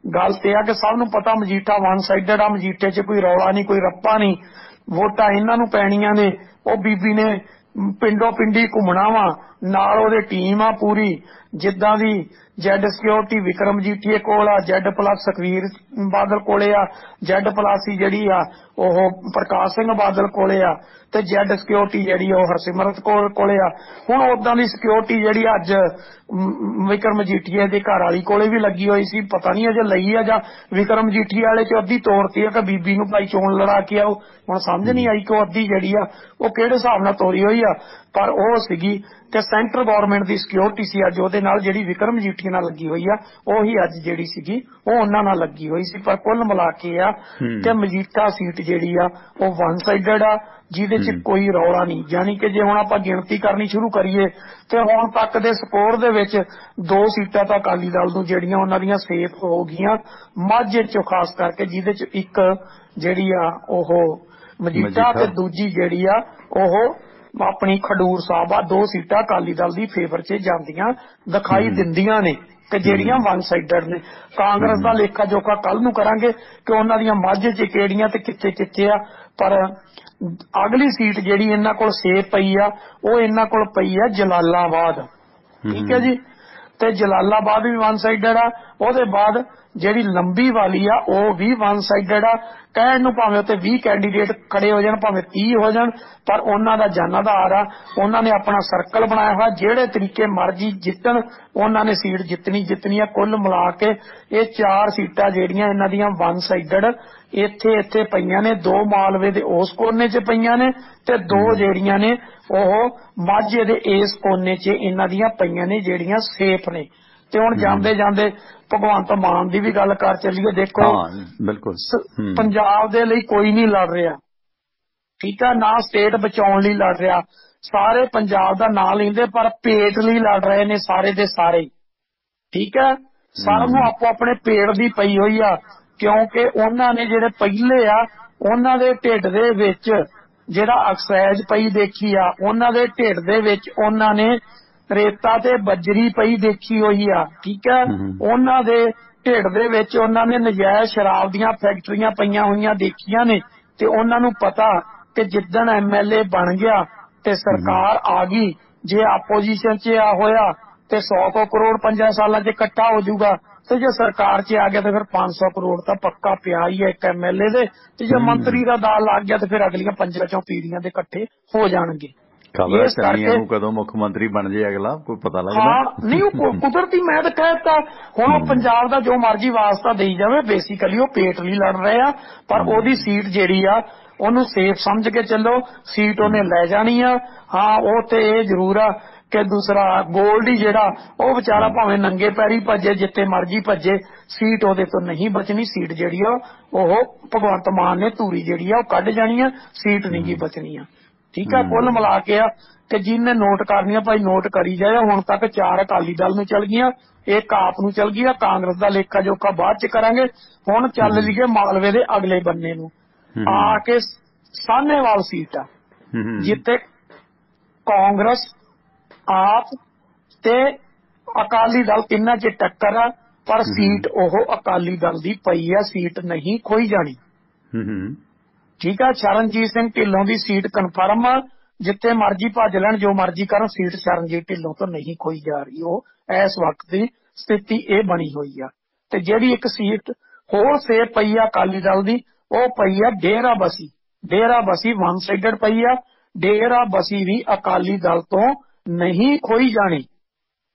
ਗੱਲ ਤੇ ਆ ਕਿ ਸਭ ਨੂੰ ਪਤਾ ਮਜੀਠਾ ਵਨ ਸਾਈਡਡ ਆ, ਮਜੀਠੇ ਚ ਕੋਈ ਰੌਲਾ ਨਹੀਂ, ਕੋਈ ਰੱਪਾ ਨਹੀਂ, ਵੋਟਾਂ ਇਹਨਾਂ ਨੂੰ ਪੈਣੀਆਂ ਨੇ। ਉਹ ਬੀਬੀ ਨੇ ਪਿੰਡੋਂ ਪਿੰਡੀ ਘੁੰਮਣਾ ਵਾ, ਨਾਲ ਉਹਦੇ ਟੀਮ ਆ ਪੂਰੀ, ਜਿੱਦਾਂ ਦੀ ਜੈਡ ਸਿਕਿਉਰਿਟੀ ਵਿਕਰਮ ਮਜੀਠੀਏ ਕੋਲ ਆ, ਜੈਡ ਪਲੱਸ ਸੁਖਵੀਰ ਬਾਦਲ ਕੋਲੇ ਆ, ਜੈਡ ਪਲੱਸ ਹੀ ਜਿਹੜੀ ਆ ਉਹ ਪ੍ਰਕਾਸ਼ ਸਿੰਘ ਬਾਦਲ ਕੋਲੇ ਆ, ਤੇ ਜੈਡ ਸਿਕਿਉਰਿਟੀ ਜਿਹੜੀ ਉਹ ਹਰਸਿਮਰਤ ਕੋਲੇ ਆ। ਹੁਣ ਉਦਾਂ ਦੀ ਸਿਕਿਉਰਿਟੀ ਜਿਹੜੀ ਅੱਜ ਵਿਕਰਮ ਮਜੀਠੀਏ ਦੇ ਘਰ ਵਾਲੀ ਕੋਲੇ ਵੀ ਲੱਗੀ ਹੋਈ ਸੀ, ਪਤਾ ਨਹੀਂ ਅਜੇ ਲਈ ਆ ਜਾਂ ਵਿਕਰਮ ਮਜੀਠੀਏ ਵਾਲੇ ਚ ਅੱਧੀ ਤੋਰਤੀ ਆ ਕਿ ਬੀਬੀ ਨੂੰ ਭਾਈ ਚੋਣ ਲੜਾ ਕੇ ਆਓ। ਹੁਣ ਸਮਝ ਨਹੀਂ ਆਈ ਕਿ ਉਹ ਅੱਧੀ ਜਿਹੜੀ ਆ ਉਹ ਕਿਹੜੇ ਹਿਸਾਬ ਨਾਲ ਤੋਰੀ ਹੋਈ ਆ। ਪਰ ਉਹ ਸੀਗੀ ਕਿ ਸੈਂਟਰ ਗਵਰਨਮੈਂਟ ਦੀ ਸਿਕਿਉਰਿਟੀ ਸੀ ਅੱਜ ਉਹਦੇ ਨਾਲ, ਜਿਹੜੀ ਵਿਕਰਮ ਮਜੀਠੀਆ ਨਾਲ ਲੱਗੀ ਹੋਈ ਆ ਉਹੀ ਅੱਜ ਜਿਹੜੀ ਸੀਗੀ ਉਹ ਉਹਨਾਂ ਨਾਲ ਲੱਗੀ ਹੋਈ ਸੀ। ਪਰ ਕੁੱਲ ਮਿਲਾ ਕੇ ਆ ਕਿ ਮਜੀਠਾ ਸੀਟ ਜਿਹੜੀ ਆ ਉਹ ਵਨ ਸਾਈਡਡ ਆ, ਜਿਹਦੇ ਚ ਕੋਈ ਰੌਲਾ ਨਹੀਂ। ਯਾਨੀ ਕਿ ਜੇ ਹੁਣ ਆਪਾਂ ਗਿਣਤੀ ਕਰਨੀ ਸ਼ੁਰੂ ਕਰੀਏ ਤੇ ਹੁਣ ਤੱਕ ਦੇ ਸਕੋਰ ਦੇ ਵਿੱਚ 2 ਸੀਟਾਂ ਤਾਂ ਅਕਾਲੀ ਦਲ ਨੂੰ ਜਿਹੜੀਆਂ ਉਹਨਾਂ ਦੀਆਂ ਸੇਫ ਹੋ ਗਈਆਂ, ਮਾਝੇ ਚੋਂ ਖਾਸ ਕਰਕੇ, ਜਿਹਦੇ ਚ ਇੱਕ ਜਿਹੜੀ ਆ ਉਹ ਮਜੀਠਾ ਤੇ ਦੂਜੀ ਜਿਹੜੀ ਆ ਉਹ ਆਪਣੀ ਖਡੂਰ ਸਾਹਿਬ ਆ। 2 ਸੀਟਾਂ ਅਕਾਲੀ ਦਲ ਦੀ ਫੇਵਰ 'ਚ ਜਾਂਦੀਆਂ ਦਿਖਾਈ ਦਿੰਦੀਆਂ ਨੇ ਤੇ ਜਿਹੜੀਆਂ ਵਨ ਸਾਈਡਡ ਨੇ। ਕਾਂਗਰਸ ਦਾ ਲੇਖਾ ਜੋਖਾ ਕੱਲ ਨੂੰ ਕਰਾਂਗੇ ਕਿ ਉਹਨਾਂ ਦੀਆਂ ਮਾਝੇ 'ਚ ਕਿਹੜੀਆਂ ਤੇ ਕਿੱਥੇ ਕਿੱਥੇ ਆ। ਪਰ ਅਗਲੀ ਸੀਟ ਜਿਹੜੀ ਇਹਨਾਂ ਕੋਲ ਸੇਫ ਪਈ ਆ ਉਹ ਇਹਨਾਂ ਕੋਲ ਪਈ ਆ ਜਲਾਲਾਬਾਦ, ਠੀਕ ਹੈ ਜੀ। ਤੇ ਜਲਾਲਾਬਾਦ ਵੀ ਵਨ ਸਾਈਡਡ ਆ। ਉਹਦੇ ਬਾਅਦ ਜਿਹੜੀ ਲੰਬੀ ਵਾਲੀ ਆ ਉਹ ਵੀ ਵਨ ਸਾਈਡਡ ਆ। ਕਹਿਣ ਨੂੰ ਭਾਵੇਂ ਉੱਤੇ 20 ਕੈਂਡੀਡੇਟ ਖੜੇ ਹੋ ਜਾਣ, ਭਾਵੇਂ 30 ਹੋ ਜਾਣ, ਪਰ ਉਹਨਾਂ ਦਾ ਜਨ ਆਧਾਰ ਆ, ਉਹਨਾਂ ਨੇ ਆਪਣਾ ਸਰਕਲ ਬਣਾਇਆ ਹੋਇਆ, ਜਿਹੜੇ ਤਰੀਕੇ ਮਰਜ਼ੀ ਜਿੱਤਣ ਉਹਨਾਂ ਨੇ ਸੀਟ ਜਿੱਤਣੀ ਆ। ਕੁੱਲ ਮਿਲਾ ਕੇ ਇਹ 4 ਸੀਟਾਂ ਜਿਹੜੀਆਂ ਇਹਨਾਂ ਦੀਆਂ ਵਨ ਸਾਈਡਡ ਇੱਥੇ ਪਈਆਂ ਨੇ। 2 ਮਾਲਵੇ ਦੇ ਉਸ ਕੋਨੇ 'ਚ ਪਈਆਂ ਨੇ ਤੇ 2 ਜਿਹੜੀਆਂ ਨੇ ਉਹ ਮਾਝੇ ਦੇ ਇਸ ਕੋਨੇ 'ਚ ਇਹਨਾਂ ਦੀਆਂ ਪਈਆਂ ਨੇ ਜਿਹੜੀਆਂ ਸੇਫ ਨੇ। ਤੇ ਹੁਣ ਜਾਂਦੇ ਜਾਂਦੇ ਭਗਵੰਤ ਮਾਨ ਦੀ ਵੀ ਗੱਲ ਕਰ ਚੱਲੀਏ। ਦੇਖੋ ਬਿਲਕੁਲ ਪੰਜਾਬ ਦੇ ਲਈ ਕੋਈ ਨਹੀਂ ਲੜ ਰਿਹਾ, ਠੀਕ ਆ, ਨਾ ਸਟੇਟ ਬਚਾਉਣ ਲਈ ਲੜ ਰਿਹਾ, ਸਾਰੇ ਪੰਜਾਬ ਦਾ ਨਾਂ ਲੈਂਦੇ ਪਰ ਪੇਟ ਲਈ ਲੜ ਰਹੇ ਨੇ ਸਾਰੇ ਦੇ ਸਾਰੇ, ਠੀਕ ਹੈ। ਸਾਰਿਆਂ ਨੂੰ ਆਪੋ ਆਪਣੇ ਪੇਟ ਦੀ ਪਈ ਹੋਈ ਆ, ਕਿਉਂਕਿ ਉਹਨਾਂ ਨੇ ਜਿਹੜੇ ਪਹਿਲੇ ਆ ਉਹਨਾਂ ਦੇ ਢਿੱਡ ਦੇ ਵਿੱਚ ਜਿਹੜਾ ਐਕਸਾਈਜ਼ ਪਈ ਦੇਖੀ ਆ, ਉਹਨਾਂ ਦੇ ਢਿੱਡ ਦੇ ਵਿੱਚ ਉਹਨਾਂ ਨੇ ਰੇਤਾ ਤੇ ਬਜਰੀ ਪਈ ਦੇਖੀ ਹੋਈ ਆ, ਠੀਕ ਹੈ। ਉਹਨਾਂ ਦੇ ਢਿੱਡ ਦੇ ਵਿੱਚ ਉਹਨਾਂ ਨੇ ਨਜਾਇਜ਼ ਸ਼ਰਾਬ ਦੀਆਂ ਫੈਕਟਰੀਆਂ ਪਈਆਂ ਹੋਈਆਂ ਦੇਖੀਆਂ ਨੇ ਤੇ ਉਹਨਾਂ ਨੂੰ ਪਤਾ ਕਿ ਜਿੱਦਣ MLA ਬਣ ਗਿਆ ਤੇ ਸਰਕਾਰ ਆ ਗਈ, ਜੇ ਆਪੋਜੀਸ਼ਨ 'ਚ ਆ ਹੋਇਆ ਤੇ 100 ਕਰੋੜ 5 ਸਾਲਾਂ 'ਚ ਇਕੱਠਾ ਹੋ ਜਾਊਗਾ, ਤੇ ਜੇ ਸਰਕਾਰ 'ਚ ਆ ਗਿਆ ਤੇ ਫਿਰ 500 ਕਰੋੜ ਤਾਂ ਪੱਕਾ ਪਿਆ ਹੀ ਹੈ ਇੱਕ MLA ਦੇ, ਤੇ ਜੇ ਮੰਤਰੀ ਦਾ ਦਾਲ ਲੱਗ ਗਿਆ ਤੇ ਫਿਰ ਅਗਲੀਆਂ 5 ਪੀੜ੍ਹੀਆਂ ਦੇ ਇਕੱਠੇ ਹੋ ਜਾਣਗੇ। ਖਬਰ ਚੰਨੀਆਂ ਨੂੰ ਕਦੋਂ ਮੁੱਖ ਮੰਤਰੀ ਬਣ ਜੇ ਅਗਲਾ ਕੋਈ ਪਤਾ ਲੱਗਦਾ ਨਹੀਂ। ਉਹ ਕੁਦਰਤੀ ਮੈਂ ਤਾਂ ਕਹਿਤਾ ਹੁਣ ਉਹ ਪੰਜਾਬ ਦਾ ਜੋ ਮਰਜ਼ੀ ਵਾਸਤਾ ਦੇਈ ਜਾਵੇ, ਬੇਸਿਕਲੀ ਉਹ ਪੇਟ ਲਈ ਲੜ ਰਹੇ ਆ, ਪਰ ਉਹਦੀ ਸੀਟ ਜਿਹੜੀ ਆ ਉਹਨੂੰ ਸੇਫ ਸਮਝ ਕੇ ਚੱਲੋ, ਸੀਟ ਉਹਨੇ ਲੈ ਜਾਣੀ ਆ। ਹਾਂ ਉਹ ਤੇ ਇਹ ਜ਼ਰੂਰ ਆ ਕਿ ਦੂਸਰਾ ਗੋਲਡੀ ਜਿਹੜਾ ਉਹ ਵਿਚਾਰਾ ਭਾਵੇਂ ਨੰਗੇ ਪੈਰੀ ਭੱਜੇ, ਜਿੱਥੇ ਮਰਜ਼ੀ ਭੱਜੇ, ਸੀਟ ਉਹਦੇ ਤੋਂ ਨਹੀਂ ਬਚਣੀ। ਸੀਟ ਜਿਹੜੀ ਆ ਉਹ ਭਗਵੰਤ ਮਾਨ ਨੇ ਧੂਰੀ ਜਿਹੜੀ ਆ ਉਹ ਕੱਢ ਜਾਣੀ ਆ, ਸੀਟ ਨਹੀਂ ਗੀ ਬਚਣੀ ਆ, ਠੀਕ ਆ। ਕੁੱਲ ਮਿਲਾ ਕੇ ਆ ਕਿ ਜਿਹਨੇ ਨੋਟ ਕਰਨੀਆਂ ਭਾਈ ਨੋਟ ਕਰੀ ਜਾਏ। ਹੁਣ ਤੱਕ 4 ਅਕਾਲੀ ਦਲ ਨੂੰ ਚਲ ਗਈਆਂ, ਇੱਕ ਆਪ ਨੂੰ ਚਲ ਗਈ ਆ, ਕਾਂਗਰਸ ਦਾ ਲੇਖਾ ਜੋਖਾ ਬਾਅਦ ਚ ਕਰਾਂਗੇ। ਹੁਣ ਚੱਲ ਲਈਏ ਮਾਲਵੇ ਦੇ ਅਗਲੇ ਬੰਨੇ ਨੂੰ ਆ ਕੇ ਸਾਹਨੇਵਾਲ ਸੀਟ ਆ, ਜਿੱਥੇ ਕਾਂਗਰਸ ਆਪ ਤੇ ਅਕਾਲੀ ਦਲ ਤਿੰਨਾਂ ਚ ਟੱਕਰ ਆ, ਪਰ ਸੀਟ ਉਹ ਅਕਾਲੀ ਦਲ ਦੀ ਪਈ ਆ, ਸੀਟ ਨਹੀਂ ਖੋਈ ਜਾਣੀ, ਠੀਕ ਆ। ਸ਼ਰਨਜੀਤ ਸਿੰਘ ਢਿੱਲੋਂ ਦੀ ਸੀਟ ਕਨਫਰਮ ਆ, ਜਿੱਥੇ ਮਰਜ਼ੀ ਭੱਜ ਲੈਣ, ਜੋ ਮਰਜ਼ੀ ਕਰਨ, ਸੀਟ ਸ਼ਰਨਜੀਤ ਢਿੱਲੋਂ ਤੋਂ ਨਹੀਂ ਖੋਈ ਜਾ ਰਹੀ। ਉਹ ਇਸ ਵਕਤ ਦੀ ਸਥਿਤੀ ਇਹ ਬਣੀ ਹੋਈ ਆ। ਤੇ ਜਿਹੜੀ ਇੱਕ ਸੀਟ ਹੋਰ ਸੇਫ ਪਈ ਆ ਅਕਾਲੀ ਦਲ ਦੀ, ਉਹ ਪਈ ਆ ਡੇਰਾ ਬਸੀ। ਡੇਰਾ ਬਸੀ ਵਨ ਸਾਈਡਡ ਪਈ ਆ, ਡੇਰਾ ਬਸੀ ਵੀ ਅਕਾਲੀ ਦਲ ਤੋਂ ਨਹੀਂ ਖੋਈ ਜਾਣੀ।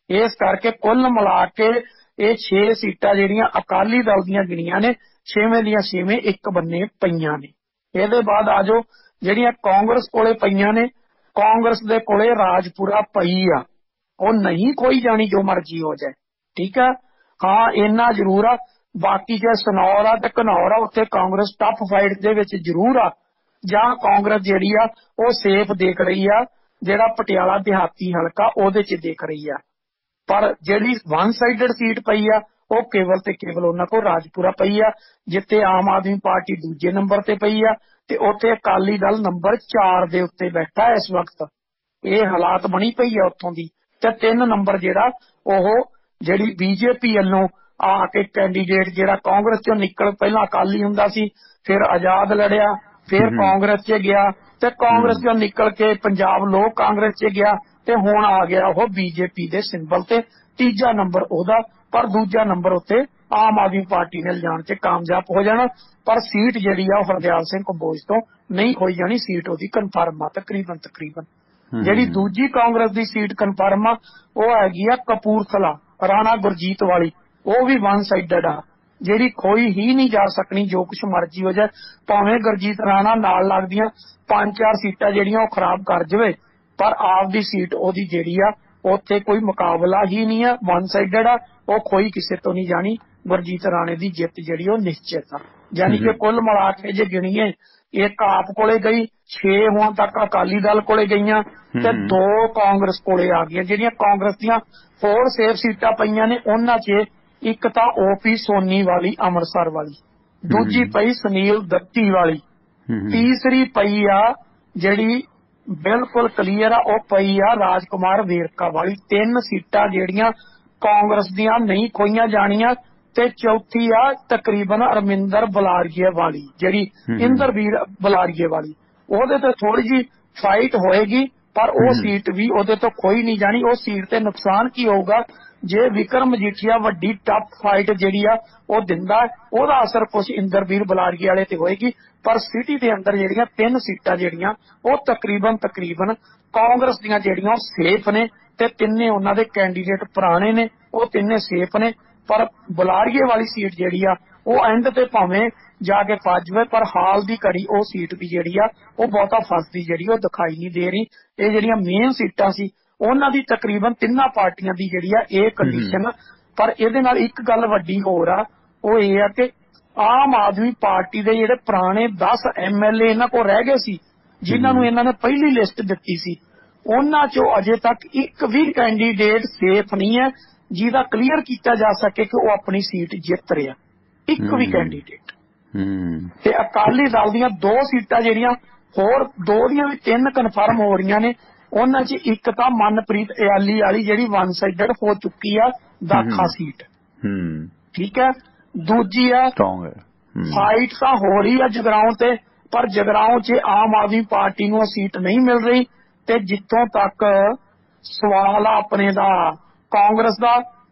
ਇਸ ਕਰਕੇ ਕੁੱਲ ਮਿਲਾ ਕੇ ਇਹ 6 ਸੀਟਾਂ ਜਿਹੜੀਆਂ ਅਕਾਲੀ ਦਲ ਦੀਆਂ ਗਿਣੀਆਂ ਨੇ, 6ਵੇਂ ਦੀਆਂ 6ਵੇਂ ਇੱਕ ਬੰਨੇ ਪਈਆਂ ਨੇ। ਇਹਦੇ ਬਾਅਦ ਆ ਜਾਓ ਜਿਹੜੀਆਂ ਕਾਂਗਰਸ ਕੋਲੇ ਪਈਆਂ ਨੇ, ਕਾਂਗਰਸ ਦੇ ਕੋਲੇ ਰਾਜਪੁਰਾ ਪਈ ਆ, ਉਹ ਨਹੀਂ ਖੋਈ ਜਾਣੀ ਜੋ ਮਰਜ਼ੀ ਹੋ ਜਾਏ, ਠੀਕ ਆ। ਹਾਂ ਇੰਨਾ ਜ਼ਰੂਰ ਆ, ਬਾਕੀ ਜੇ ਸਨੌਰ ਆ ਤੇ ਘਨੌਰ ਆ, ਉੱਥੇ ਕਾਂਗਰਸ ਟਫ ਫਾਈਟ ਦੇ ਵਿੱਚ ਜ਼ਰੂਰ ਆ, ਜਾਂ ਕਾਂਗਰਸ ਜਿਹੜੀ ਆ ਉਹ ਸੇਫ ਦੇਖ ਰਹੀ ਆ, ਜਿਹੜਾ ਪਟਿਆਲਾ ਦਿਹਾਤੀ ਹਲਕਾ ਉਹਦੇ 'ਚ ਦੇਖ ਰਹੀ ਆ। ਪਰ ਜਿਹੜੀ ਵਨ ਸਾਈਡਡ ਸੀਟ ਪਈ ਆ ਉਹ ਕੇਵਲ ਤੇ ਕੇਵਲ ਉਹਨਾਂ ਕੋਲ ਰਾਜਪੁਰਾ ਪਈ ਆ, ਜਿੱਥੇ ਆਮ ਆਦਮੀ ਪਾਰਟੀ ਦੂਜੇ ਨੰਬਰ ਤੇ ਪਈ ਆ ਤੇ ਉੱਥੇ ਅਕਾਲੀ ਦਲ ਨੰਬਰ 4 ਦੇ ਉੱਤੇ ਬੈਠਾ ਇਸ ਵਕਤ। ਇਹ ਹਾਲਾਤ ਬਣੀ ਪਈ ਆ ਉੱਥੋਂ ਦੀ। ਤੇ 3 ਨੰਬਰ ਜਿਹੜਾ ਉਹ ਜਿਹੜੀ ਬੀਜੇਪੀ ਵੱਲੋਂ ਆ ਕੇ ਕੈਂਡੀਡੇਟ ਜਿਹੜਾ ਕਾਂਗਰਸ ਚੋਂ ਨਿਕਲ, ਪਹਿਲਾਂ ਅਕਾਲੀ ਹੁੰਦਾ ਸੀ, ਫਿਰ ਆਜ਼ਾਦ ਲੜਿਆ, ਫਿਰ ਕਾਂਗਰਸ 'ਚ ਗਿਆ, ਤੇ ਕਾਂਗਰਸ ਚੋਂ ਨਿਕਲ ਕੇ ਪੰਜਾਬ ਲੋਕ ਕਾਂਗਰਸ 'ਚ ਗਿਆ, ਤੇ ਹੁਣ ਆ ਗਿਆ ਉਹ ਬੀਜੇਪੀ ਦੇ ਸਿੰਬਲ ਤੇ। 3 ਨੰਬਰ ਉਹਦਾ, ਪਰ 2 ਨੰਬਰ ਉੱਤੇ ਆਮ ਆਦਮੀ ਪਾਰਟੀ ਨੇ ਲਿਜਾਣ 'ਚ ਕਾਮਯਾਬ ਹੋ ਜਾਣਾ। ਪਰ ਸੀਟ ਜਿਹੜੀ ਆ ਉਹ ਹਰਦਿਆਲ ਸਿੰਘ ਕੰਬੋਜ ਤੋਂ ਨਹੀਂ ਹੋਈ ਜਾਣੀ, ਸੀਟ ਉਹਦੀ ਕਨਫਰਮ ਆ ਤਕਰੀਬਨ। ਜਿਹੜੀ ਦੂਜੀ ਕਾਂਗਰਸ ਦੀ ਸੀਟ ਕਨਫਰਮ ਆ ਉਹ ਹੈਗੀ ਆ ਕਪੂਰਥਲਾ, ਰਾਣਾ ਗੁਰਜੀਤ ਵਾਲੀ, ਉਹ ਵੀ ਵਨ ਸਾਈਡਡ ਆ, ਜਿਹੜੀ ਖੋਈ ਹੀ ਨਹੀਂ ਜਾ ਸਕਣੀ, ਜੋ ਕੁਛ ਮਰਜ਼ੀ ਹੋ ਜਾਏ। ਭਾਵੇਂ ਗੁਰਜੀਤ ਰਾਣਾ ਨਾਲ ਲੱਗਦੀਆਂ 5-4 ਸੀਟਾਂ ਜਿਹੜੀਆਂ ਉਹ ਖਰਾਬ ਕਰ ਜਾਵੇ, ਪਰ ਆਪ ਦੀ ਸੀਟ ਉਹਦੀ ਜਿਹੜੀ ਆ ਉੱਥੇ ਕੋਈ ਮੁਕਾਬਲਾ ਹੀ ਨਹੀਂ ਆ, ਵਨ ਸਾਈਡਡ ਆ, ਉਹ ਕੋਈ ਕਿਸੇ ਤੋਂ ਨਹੀਂ ਜਾਣੀ। ਗੁਰਜੀਤ ਰਾਣੇ ਦੀ ਜਿੱਤ ਜਿਹੜੀ ਉਹ ਨਿਸ਼ਚਿਤ ਆ। ਯਾਨੀ ਕਿ ਕੁੱਲ ਮਿਲਾ ਕੇ ਜੇ ਗਿਣੀਏ, ਇੱਕ ਆਪ ਕੋਲੇ ਗਈ, 6 ਹੁਣ ਤੱਕ ਅਕਾਲੀ ਦਲ ਕੋਲੇ ਗਈਆਂ ਤੇ 2 ਕਾਂਗਰਸ ਕੋਲੇ ਆ ਗਈਆਂ। ਜਿਹੜੀਆਂ ਕਾਂਗਰਸ ਦੀਆਂ 4 ਸੇਫ ਸੀਟਾਂ ਪਈਆਂ ਨੇ, ਉਹਨਾਂ 'ਚ ਇੱਕ ਤਾਂ ਓਪੀ ਸੋਨੀ ਵਾਲੀ ਅੰਮ੍ਰਿਤਸਰ ਵਾਲੀ, ਦੂਜੀ ਪਈ ਸੁਨੀਲ ਦੱਤੀ ਵਾਲੀ, ਤੀਸਰੀ ਪਈ ਆ ਜਿਹੜੀ ਬਿਲਕੁਲ ਕਲੀਅਰ ਆ, ਉਹ ਪਈ ਆ ਰਾਜਕੁਮਾਰ ਵੇਰਕਾ ਵਾਲੀ। 3 ਸੀਟਾਂ ਜਿਹੜੀਆਂ ਕਾਂਗਰਸ ਦੀਆਂ ਨਹੀਂ ਖੋਈਆਂ ਜਾਣੀਆਂ। ਤੇ ਚੌਥੀ ਆ ਤਕਰੀਬਨ ਅਰਮਿੰਦਰ ਬਲਾਰੀਏ ਵਾਲੀ, ਜਿਹੜੀ ਇੰਦਰਵੀਰ ਬਲਾਰੀਏ ਵਾਲੀ। ਉਹਦੇ ਤੇ ਥੋੜੀ ਜੀ ਫਾਈਟ ਹੋਏਗੀ, ਪਰ ਉਹ ਸੀਟ ਵੀ ਉਹਦੇ ਤੋਂ ਖੋਈ ਨਹੀਂ ਜਾਣੀ। ਉਹ ਸੀਟ ਤੇ ਨੁਕਸਾਨ ਕੀ ਹੋਊਗਾ, ਜੇ ਵਿਕਰਮ ਮਜੀਠੀਆ ਵੱਡੀ ਟਫ ਫਾਈਟ ਜਿਹੜੀ ਆ ਉਹ ਦਿੰਦਾ, ਉਹਦਾ ਅਸਰ ਕੁਝ ਇੰਦਰਵੀਰ ਬਲਾਰੀਏ ਵਾਲੇ ਤੇ ਹੋਏਗੀ। ਪਰ ਸਿਟੀ ਦੇ ਅੰਦਰ ਜਿਹੜੀਆਂ 3 ਸੀਟਾਂ ਜਿਹੜੀਆਂ ਉਹ ਤਕਰੀਬਨ ਕਾਂਗਰਸ ਦੀਆਂ ਜਿਹੜੀਆਂ ਉਹ ਸੇਫ ਨੇ, ਤੇ ਤਿੰਨੇ ਉਹਨਾਂ ਦੇ ਕੈਂਡੀਡੇਟ ਪੁਰਾਣੇ ਨੇ, ਉਹ ਤਿੰਨੇ ਸੇਫ ਨੇ। ਪਰ ਬਲਾਰੀਏ ਵਾਲੀ ਸੀਟ ਜਿਹੜੀ ਆ ਉਹ ਐਂਡ ਤੇ ਭਾਵੇਂ ਜਾ ਕੇ ਫਸ ਜਾਵੇ, ਪਰ ਹਾਲ ਦੀ ਘੜੀ ਉਹ ਸੀਟ ਦੀ ਜਿਹੜੀ ਆ ਉਹ ਬਹੁਤਾ ਫਸਦੀ ਜਿਹੜੀ ਉਹ ਦਿਖਾਈ ਨਹੀਂ ਦੇ ਰਹੀ। ਇਹ ਜਿਹੜੀਆਂ ਮੇਨ ਸੀਟਾਂ ਸੀ ਉਹਨਾਂ ਦੀ ਤਕਰੀਬਨ 3 ਪਾਰਟੀਆਂ ਦੀ ਜਿਹੜੀ ਆ ਇਹ ਕੰਡੀਸ਼ਨ। ਪਰ ਇਹਦੇ ਨਾਲ ਇੱਕ ਗੱਲ ਵੱਡੀ ਹੋਰ ਆ, ਉਹ ਇਹ ਆ ਕਿ ਆਮ ਆਦਮੀ ਪਾਰਟੀ ਦੇ ਜਿਹੜੇ ਪੁਰਾਣੇ 10 MLA ਇਹਨਾਂ ਕੋਲ ਰਹਿ ਗਏ ਸੀ, ਜਿਨ੍ਹਾਂ ਨੂੰ ਇਹਨਾਂ ਨੇ ਪਹਿਲੀ ਲਿਸਟ ਦਿੱਤੀ ਸੀ, ਉਹਨਾਂ ਚੋਂ ਅਜੇ ਤੱਕ ਇੱਕ ਵੀ ਕੈਂਡੀਡੇਟ ਸੇਫ ਨਹੀਂ ਹੈ ਜਿਹਦਾ ਕਲੀਅਰ ਕੀਤਾ ਜਾ ਸਕੇ ਕਿ ਉਹ ਆਪਣੀ ਸੀਟ ਜਿੱਤ ਰਿਹਾ, ਇੱਕ ਵੀ ਕੈਂਡੀਡੇਟ। ਤੇ ਅਕਾਲੀ ਦਲ ਦੀਆਂ 2 ਸੀਟਾਂ ਜਿਹੜੀਆਂ ਹੋਰ 2 ਦੀਆਂ ਵੀ 3 ਕਨਫਰਮ ਹੋ ਰਹੀਆਂ ਨੇ, ਉਹਨਾਂ 'ਚ ਇੱਕ ਤਾਂ ਮਨਪ੍ਰੀਤ ਇਆਲੀ ਵਾਲੀ ਜਿਹੜੀ ਵਨ ਸਾਈਡਡ ਹੋ ਚੁੱਕੀ ਆ, ਦਾਖਾ ਸੀਟ, ਠੀਕ ਹੈ। ਦੂਜੀ ਆ ਫਾਈਟ ਤਾਂ ਹੋ ਰਹੀ ਆ ਜਗਰਾਉਂ ਤੇ, ਪਰ ਜਗਰਾਉਂ 'ਚ ਆਮ ਆਦਮੀ ਪਾਰਟੀ ਨੂੰ ਸੀਟ ਨਹੀਂ ਮਿਲ ਰਹੀ। ਤੇ ਜਿੱਥੋਂ ਤੱਕ ਸਵਾਲ ਆ ਆਪਣੇ ਦਾ ਕਾਂਗਰਸ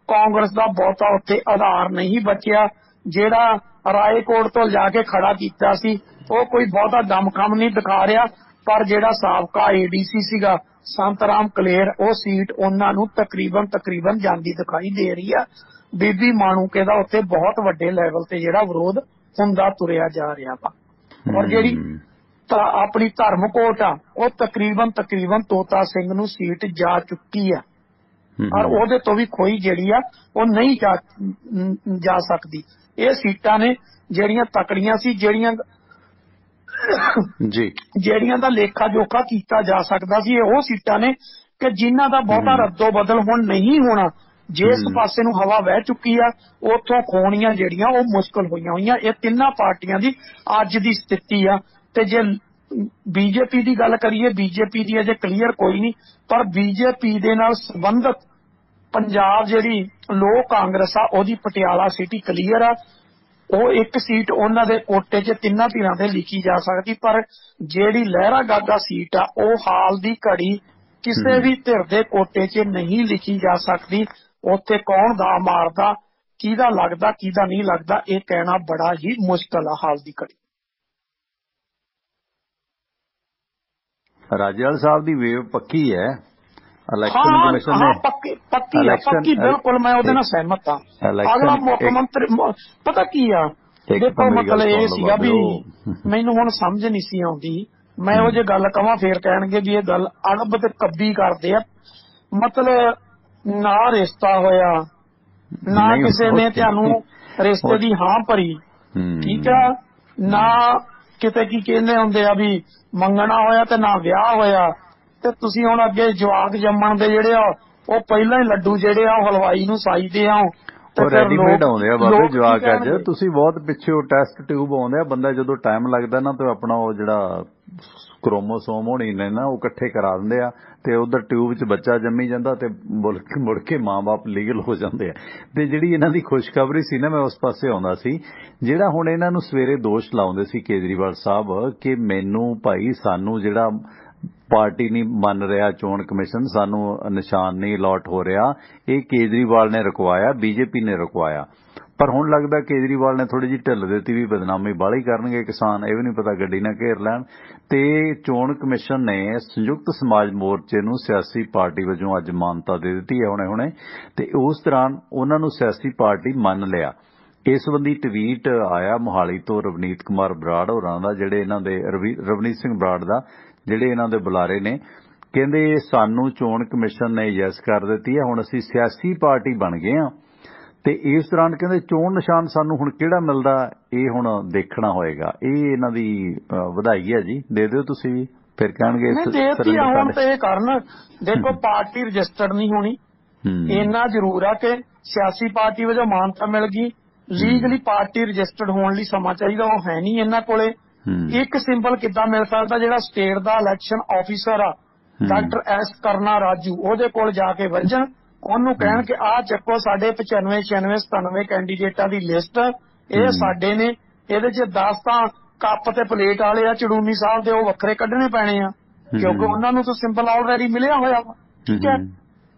ਦਾ ਬਹੁਤਾ ਉੱਥੇ ਆਧਾਰ ਨਹੀਂ ਬਚਿਆ। ਜਿਹੜਾ ਰਾਏਕੋਟ ਤੋਂ ਜਾ ਕੇ ਖੜਾ ਕੀਤਾ ਸੀ ਉਹ ਕੋਈ ਬਹੁਤਾ ਦਮਖਮ ਨਹੀਂ ਦਿਖਾ ਰਿਹਾ, ਪਰ ਜਿਹੜਾ ਸਾਬਕਾ ADC ਸੀਗਾ ਸੰਤ ਰਾਮ ਕਲੇਰ, ਉਹ ਸੀਟ ਉਹਨਾਂ ਨੂੰ ਤਕਰੀਬਨ ਜਾਂਦੀ ਦਿਖਾਈ ਦੇ ਰਹੀ ਆ। ਬੀਬੀ ਮਾਣੂਕੇ ਦਾ ਉੱਥੇ ਬਹੁਤ ਵੱਡੇ ਲੈਵਲ ਤੇ ਜਿਹੜਾ ਵਿਰੋਧ ਹੁੰਦਾ ਤੁਰਿਆ ਜਾ ਰਿਹਾ ਵਾ। ਔਰ ਜਿਹੜੀ ਆਪਣੀ ਧਰਮਕੋਟ ਆ ਉਹ ਤਕਰੀਬਨ ਤੋਤਾ ਸਿੰਘ ਨੂੰ ਸੀਟ ਜਾ ਚੁੱਕੀ ਆ, ਔਰ ਉਹਦੇ ਤੋਂ ਵੀ ਕੋਈ ਜਿਹੜੀ ਆ ਉਹ ਨਹੀਂ ਜਾ ਸਕਦੀ। ਇਹ ਸੀਟਾਂ ਨੇ ਜਿਹੜੀਆਂ ਤਕੜੀਆਂ ਸੀ, ਜਿਹੜੀਆਂ ਦਾ ਲੇਖਾ ਜੋਖਾ ਕੀਤਾ ਜਾ ਸਕਦਾ ਸੀ। ਇਹ ਉਹ ਸੀਟਾਂ ਨੇ ਕਿ ਜਿਨ੍ਹਾਂ ਦਾ ਬਹੁਤਾ ਰੱਦੋ ਬਦਲ ਹੁਣ ਨਹੀਂ ਹੋਣਾ। ਜਿਸ ਪਾਸੇ ਨੂੰ ਹਵਾ ਵਹਿ ਚੁੱਕੀ ਆ, ਉੱਥੋਂ ਖੋਣੀਆਂ ਜਿਹੜੀਆਂ ਉਹ ਮੁਸ਼ਕਲ ਹੋਈਆਂ। ਇਹ 3 ਪਾਰਟੀਆਂ ਦੀ ਅੱਜ ਦੀ ਸਥਿਤੀ ਆ। ਤੇ ਜੇ ਬੀਜੇਪੀ ਦੀ ਗੱਲ ਕਰੀਏ, ਬੀਜੇਪੀ ਦੀ ਅਜੇ ਕਲੀਅਰ ਕੋਈ ਨਹੀਂ, ਪਰ ਬੀਜੇਪੀ ਦੇ ਨਾਲ ਸੰਬੰਧਤ ਪੰਜਾਬ ਜਿਹੜੀ ਲੋਕ ਕਾਂਗਰਸ ਆ ਉਹਦੀ ਪਟਿਆਲਾ ਸਿਟੀ ਕਲੀਅਰ ਆ। ਉਹ ਇੱਕ ਸੀਟ ਉਹਨਾਂ ਦੇ ਕੋਟੇ 'ਚ 3 ਧਿਰਾਂ ਤੇ ਲਿਖੀ ਜਾ ਸਕਦੀ, ਪਰ ਜਿਹੜੀ ਲਹਿਰਾ ਗਾਗਾ ਸੀਟ ਆ ਉਹ ਹਾਲ ਦੀ ਘੜੀ ਕਿਸੇ ਵੀ ਧਿਰ ਦੇ ਕੋਟੇ 'ਚ ਨਹੀਂ ਲਿਖੀ ਜਾ ਸਕਦੀ। ਉੱਥੇ ਕੌਣ ਦਾ ਮਾਰਦਾ, ਕਿਹਦਾ ਲੱਗਦਾ, ਕਿਹਦਾ ਨਹੀਂ ਲੱਗਦਾ, ਇਹ ਕਹਿਣਾ ਬੜਾ ਹੀ ਮੁਸ਼ਕਲ ਆ ਹਾਲ ਦੀ ਘੜੀ। ਰਾਜੇਵਾਲ ਸਾਹਿਬ ਦੀ ਵੇਵ ਪੱਕੀ ਹੈ, ਇਲੈਕਸ਼ਨ ਕਮਿਸ਼ਨ ਨੇ ਪੱਕੀ ਬਿਲਕੁਲ ਮੈਂ ਉਹਦੇ ਨਾਲ ਸਹਿਮਤ ਹਾਂ। ਅਗਲਾ ਮੁੱਖ ਮੰਤਰੀ ਪਤਾ ਕੀ ਆ, ਦੇਖੋ ਮਤਲਬ ਇਹ ਸੀਗਾ ਵੀ ਮੈਨੂੰ ਹੁਣ ਸਮਝ ਨਹੀਂ ਸੀ ਆਉਂਦੀ। ਮੈਂ ਉਹ ਜੇ ਗੱਲ ਕਵਾਂ ਫੇਰ ਕਹਿਣਗੇ ਵੀ ਇਹ ਗੱਲ ਅਣਬ ਤੇ ਕੱਬੀ ਕਰਦੇ ਆ। ਮਤਲਬ ਨਾ ਰਿਸ਼ਤਾ ਹੋਇਆ, ਨਾ ਕਿਸੇ ਨੇ ਤੁਹਾਨੂੰ ਰਿਸ਼ਤੇ ਦੀ ਹਾਂ ਭਰੀ, ਠੀਕ ਆ, ਨਾ ਕਿਤੇ ਕੀ ਕਹਿੰਦੇ ਹੁੰਦੇ ਆ ਵੀ ਮੰਗਣਾ ਹੋਇਆ ਤੇ ਨਾ ਵਿਆਹ ਹੋਇਆ। ਤੇ ਤੁਸੀਂ ਹੁਣ ਅੱਗੇ ਜਵਾਕ ਜੰਮਣ ਦੇ ਜਿਹੜੇ ਆ ਉਹ ਪਹਿਲਾਂ ਹੀ ਲੱਡੂ ਜਿਹੜੇ ਆ ਉਹ ਹਲਵਾਈ ਨੂੰ ਸਾਈਦੇ ਆ, ਉਹ ਰੈਡੀਮੇਡ ਆਉਂਦੇ ਆ ਬਾਬੇ ਜਵਾਕ। ਅੱਜ ਤੁਸੀਂ ਬਹੁਤ ਪਿੱਛੇ ਟੈਸਟ ਟਿਊਬ ਆਉਂਦੇ ਆ, ਬੰਦਾ ਜਦੋਂ ਟਾਈਮ ਲੱਗਦਾ ਨਾ ਤੇ ਆਪਣਾ ਉਹ ਜਿਹੜਾ ਕ੍ਰੋਮੋਸੋਮ ਹੋਣੀ ਨੇ ਨਾ ਉਹ ਇਕੱਠੇ ਕਰਾ ਦਿੰਦੇ ਆ, ਤੇ ਉਧਰ ਟਿਊਬ 'ਚ ਬੱਚਾ ਜੰਮੀ ਜਾਂਦਾ ਤੇ ਮੁੜ ਕੇ ਮਾਂ-ਬਾਪ ਲੀਗਲ ਹੋ ਜਾਂਦੇ ਆ। ਤੇ ਜਿਹੜੀ ਇਹਨਾਂ ਦੀ ਖੁਸ਼ਖਬਰੀ ਸੀ ਨਾ, ਮੈਂ ਉਸ ਪਾਸੇ ਆਉਂਦਾ ਸੀ, ਜਿਹੜਾ ਹੁਣ ਇਹਨਾਂ ਨੂੰ ਸਵੇਰੇ ਦੋਸ਼ ਲਾਉਂਦੇ ਸੀ ਕੇਜਰੀਵਾਲ ਸਾਹਿਬ ਕਿ ਮੈਨੂੰ ਭਾਈ ਸਾਨੂੰ ਜਿਹੜਾ ਪਾਰਟੀ ਨਹੀਂ ਮੰਨ ਰਿਹਾ, ਚੋਣ ਕਮਿਸ਼ਨ ਸਾਨੂੰ ਨਿਸ਼ਾਨ ਨਹੀਂ ਅਲਾਟ ਹੋ ਰਿਹਾ, ਇਹ ਕੇਜਰੀਵਾਲ ਨੇ ਰੁਕਵਾਇਆ, ਬੀਜੇਪੀ ਨੇ ਰੁਕਵਾਇਆ। ਪਰ ਹੁਣ ਲੱਗਦਾ ਕੇਜਰੀਵਾਲ ਨੇ ਥੋੜੀ ਜਿਹੀ ਢਿੱਲ ਦਿੱਤੀ ਵੀ ਬਦਨਾਮੀ ਬਾਹਲੀ ਕਰਨਗੇ ਕਿਸਾਨ, ਇਹ ਵੀ ਨਹੀਂ ਪਤਾ ਗੱਡੀ ਨਾਲ ਘੇਰ ਲੈਣ। ਤੇ ਚੋਣ ਕਮਿਸ਼ਨ ਨੇ ਸੰਯੁਕਤ ਸਮਾਜ ਮੋਰਚੇ ਨੂੰ ਸਿਆਸੀ ਪਾਰਟੀ ਵਜੋਂ ਅੱਜ ਮਾਨਤਾ ਦੇ ਦਿੱਤੀ ਹੈ ਹੁਣੇ, ਤੇ ਉਸ ਦੌਰਾਨ ਉਹਨਾਂ ਨੂੰ ਸਿਆਸੀ ਪਾਰਟੀ ਮੰਨ ਲਿਆ। ਇਸ ਸੰਬੰਧੀ ਟਵੀਟ ਆਇਆ ਮੋਹਾਲੀ ਤੋਂ ਰਵਨੀਤ ਕੁਮਾਰ ਬਰਾੜ ਹੋਰਾਂ ਦਾ, ਜਿਹੜੇ ਇਹਨਾਂ ਦੇ ਰਵਨੀਤ ਸਿੰਘ ਬਰਾੜ ਦਾ, ਜਿਹੜੇ ਇਹਨਾਂ ਦੇ ਬੁਲਾਰੇ ਨੇ, ਕਹਿੰਦੇ ਸਾਨੂੰ ਚੋਣ ਕਮਿਸ਼ਨ ਨੇ ਯੈਸ ਕਰ ਦਿੱਤੀ ਹੈ, ਹੁਣ ਅਸੀਂ ਸਿਆਸੀ ਪਾਰਟੀ ਬਣ ਗਏ ਹਾਂ ਤੇ ਇਸ ਦੌਰਾਨ ਕਹਿੰਦੇ ਚੋਣ ਨਿਸ਼ਾਨ ਸਾਨੂੰ ਹੁਣ ਕਿਹੜਾ ਮਿਲਦਾ ਇਹ ਹੁਣ ਦੇਖਣਾ ਹੋਏਗਾ। ਇਹ ਇਹਨਾਂ ਦੀ ਵਧਾਈ ਹੈ ਜੀ, ਦੇ ਦਿਓ ਤੁਸੀਂ ਵੀ। ਫਿਰ ਕਹਿਣਗੇ ਹੁਣ ਤੇ ਇਹ ਕਰਨ ਦੇਖੋ ਪਾਰਟੀ ਰਜਿਸਟਰਡ ਨਹੀਂ ਹੋਣੀ, ਇੰਨਾ ਜ਼ਰੂਰ ਆ ਕਿ ਸਿਆਸੀ ਪਾਰਟੀ ਵਜੋਂ ਮਾਨਤਾ ਮਿਲ ਗਈ, ਲੀਗਲੀ ਪਾਰਟੀ ਰਜਿਸਟਰਡ ਹੋਣ ਲਈ ਸਮਾਂ ਚਾਹੀਦਾ, ਉਹ ਹੈ ਨਹੀਂ ਇਹਨਾਂ ਕੋਲੇ। ਇੱਕ ਸਿੰਬਲ ਕਿੱਦਾਂ ਮਿਲ ਸਕਦਾ, ਜਿਹੜਾ ਸਟੇਟ ਦਾ ਇਲੈਕਸ਼ਨ ਆਫੀਸਰ ਆ ਡਾਕਟਰ ਐਸ ਕਰਨਾ ਰਾਜੂ, ਉਹਦੇ ਕੋਲ ਜਾ ਕੇ ਵੱਜਣ, ਉਹਨੂੰ ਕਹਿਣ ਕਿ ਆਹ ਚੱਕੋ ਸਾਡੇ 95 96 97 ਕੈਂਡੀਡੇਟਾਂ ਦੀ ਲਿਸਟ, ਇਹ ਸਾਡੇ ਨੇ, ਇਹਦੇ 'ਚ 10 ਤਾਂ ਕੱਪ ਤੇ ਪਲੇਟ ਵਾਲੇ ਆ, ਚੜੂਨੀ ਸਾਹਿਬ ਦੇ ਉਹ ਵੱਖਰੇ ਕੱਢਣੇ ਪੈਣੇ ਆ ਕਿਉਂਕਿ ਉਹਨਾਂ ਨੂੰ ਤਾਂ ਸਿੰਬਲ ਆਲਰੇਡੀ ਮਿਲਿਆ ਹੋਇਆ ਵਾ। ਠੀਕ ਹੈ,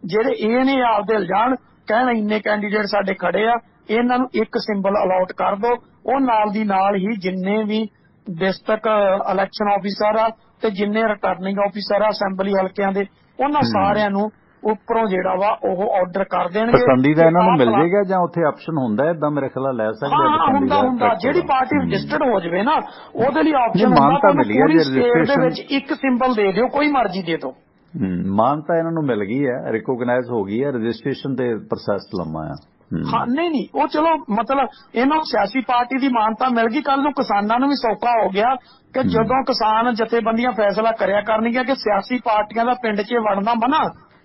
ਜਿਹੜੇ ਇਹ ਨੇ ਆਪਦੇ ਇਲਜ਼ਾਮ ਕਹਿਣ ਇੰਨੇ ਕੈਂਡੀਡੇਟ ਸਾਡੇ ਖੜੇ ਆ, ਇਹਨਾਂ ਨੂੰ ਇੱਕ ਸਿੰਬਲ ਅਲਾਟ ਕਰ ਦੋ। ਉਹ ਨਾਲ ਦੀ ਨਾਲ ਹੀ ਜਿੰਨੇ ਵੀ ਡਿਸਟ੍ਰਿਕਟ ਇਲੈਕਸ਼ਨ ਆਫੀਸਰ ਆ ਤੇ ਜਿੰਨੇ ਰਿਟਰਨਿੰਗ ਆਫੀਸਰ ਆ ਅਸੈਂਬਲੀ ਹਲਕਿਆਂ ਦੇ, ਉਹਨਾਂ ਸਾਰਿਆਂ ਨੂੰ ਉੱਪਰੋਂ ਜਿਹੜਾ ਵਾ ਉਹ ਆਰਡਰ ਕਰ ਦੇਣਗੇ। ਪਸੰਦੀਦਾ ਇਹਨਾਂ ਨੂੰ ਮਿਲ ਜਾਏਗਾ ਜਾਂ ਉੱਥੇ ਆਪਸ਼ਨ ਹੁੰਦਾ ਏਦਾਂ ਮੇਰੇ ਖਿਆਲ ਲੈ ਸਕਦੇ? ਹੁੰਦਾ ਜਿਹੜੀ ਪਾਰਟੀ ਰਜਿਸਟਰਡ ਹੋ ਜਾਵੇ ਨਾ ਉਹਦੇ ਲਈ ਆਪਸ਼ਨ ਹੁੰਦਾ, ਪੂਰੀ ਸਟੇਟ ਦੇ ਵਿੱਚ ਇੱਕ ਸਿੰਬਲ ਦੇ ਦਿਓ, ਕੋਈ ਮਰਜ਼ੀ ਦੇ ਦਿਓ। ਮਾਨਤਾ ਇਹਨਾਂ ਨੂੰ ਮਿਲ ਗਈ ਹੈ, ਰਿਕੋਗਨਾਈਜ਼ ਹੋ ਗਈ ਹੈ, ਰਜਿਸਟ੍ਰੇਸ਼ਨ ਤੇ ਪ੍ਰੋਸੈਸ ਲੰਮਾ ਆ। ਹਾਂ ਨਹੀਂ ਉਹ ਚਲੋ ਮਤਲਬ ਇਹਨਾਂ ਨੂੰ ਸਿਆਸੀ ਪਾਰਟੀ ਦੀ ਮਾਨਤਾ ਮਿਲ ਗਈ, ਕੱਲ ਨੂੰ ਕਿਸਾਨਾਂ ਨੂੰ ਵੀ ਸੌਖਾ ਹੋ ਗਿਆ ਕਿ ਜਦੋਂ ਕਿਸਾਨ ਜਥੇਬੰਦੀਆਂ ਫੈਸਲਾ ਕਰਿਆ ਕਰਨਗੀਆਂ ਕਿ ਸਿਆਸੀ ਪਾਰਟੀਆਂ ਦਾ ਪਿੰਡ 'ਚ ਵੜਨਾ ਮਨਾ,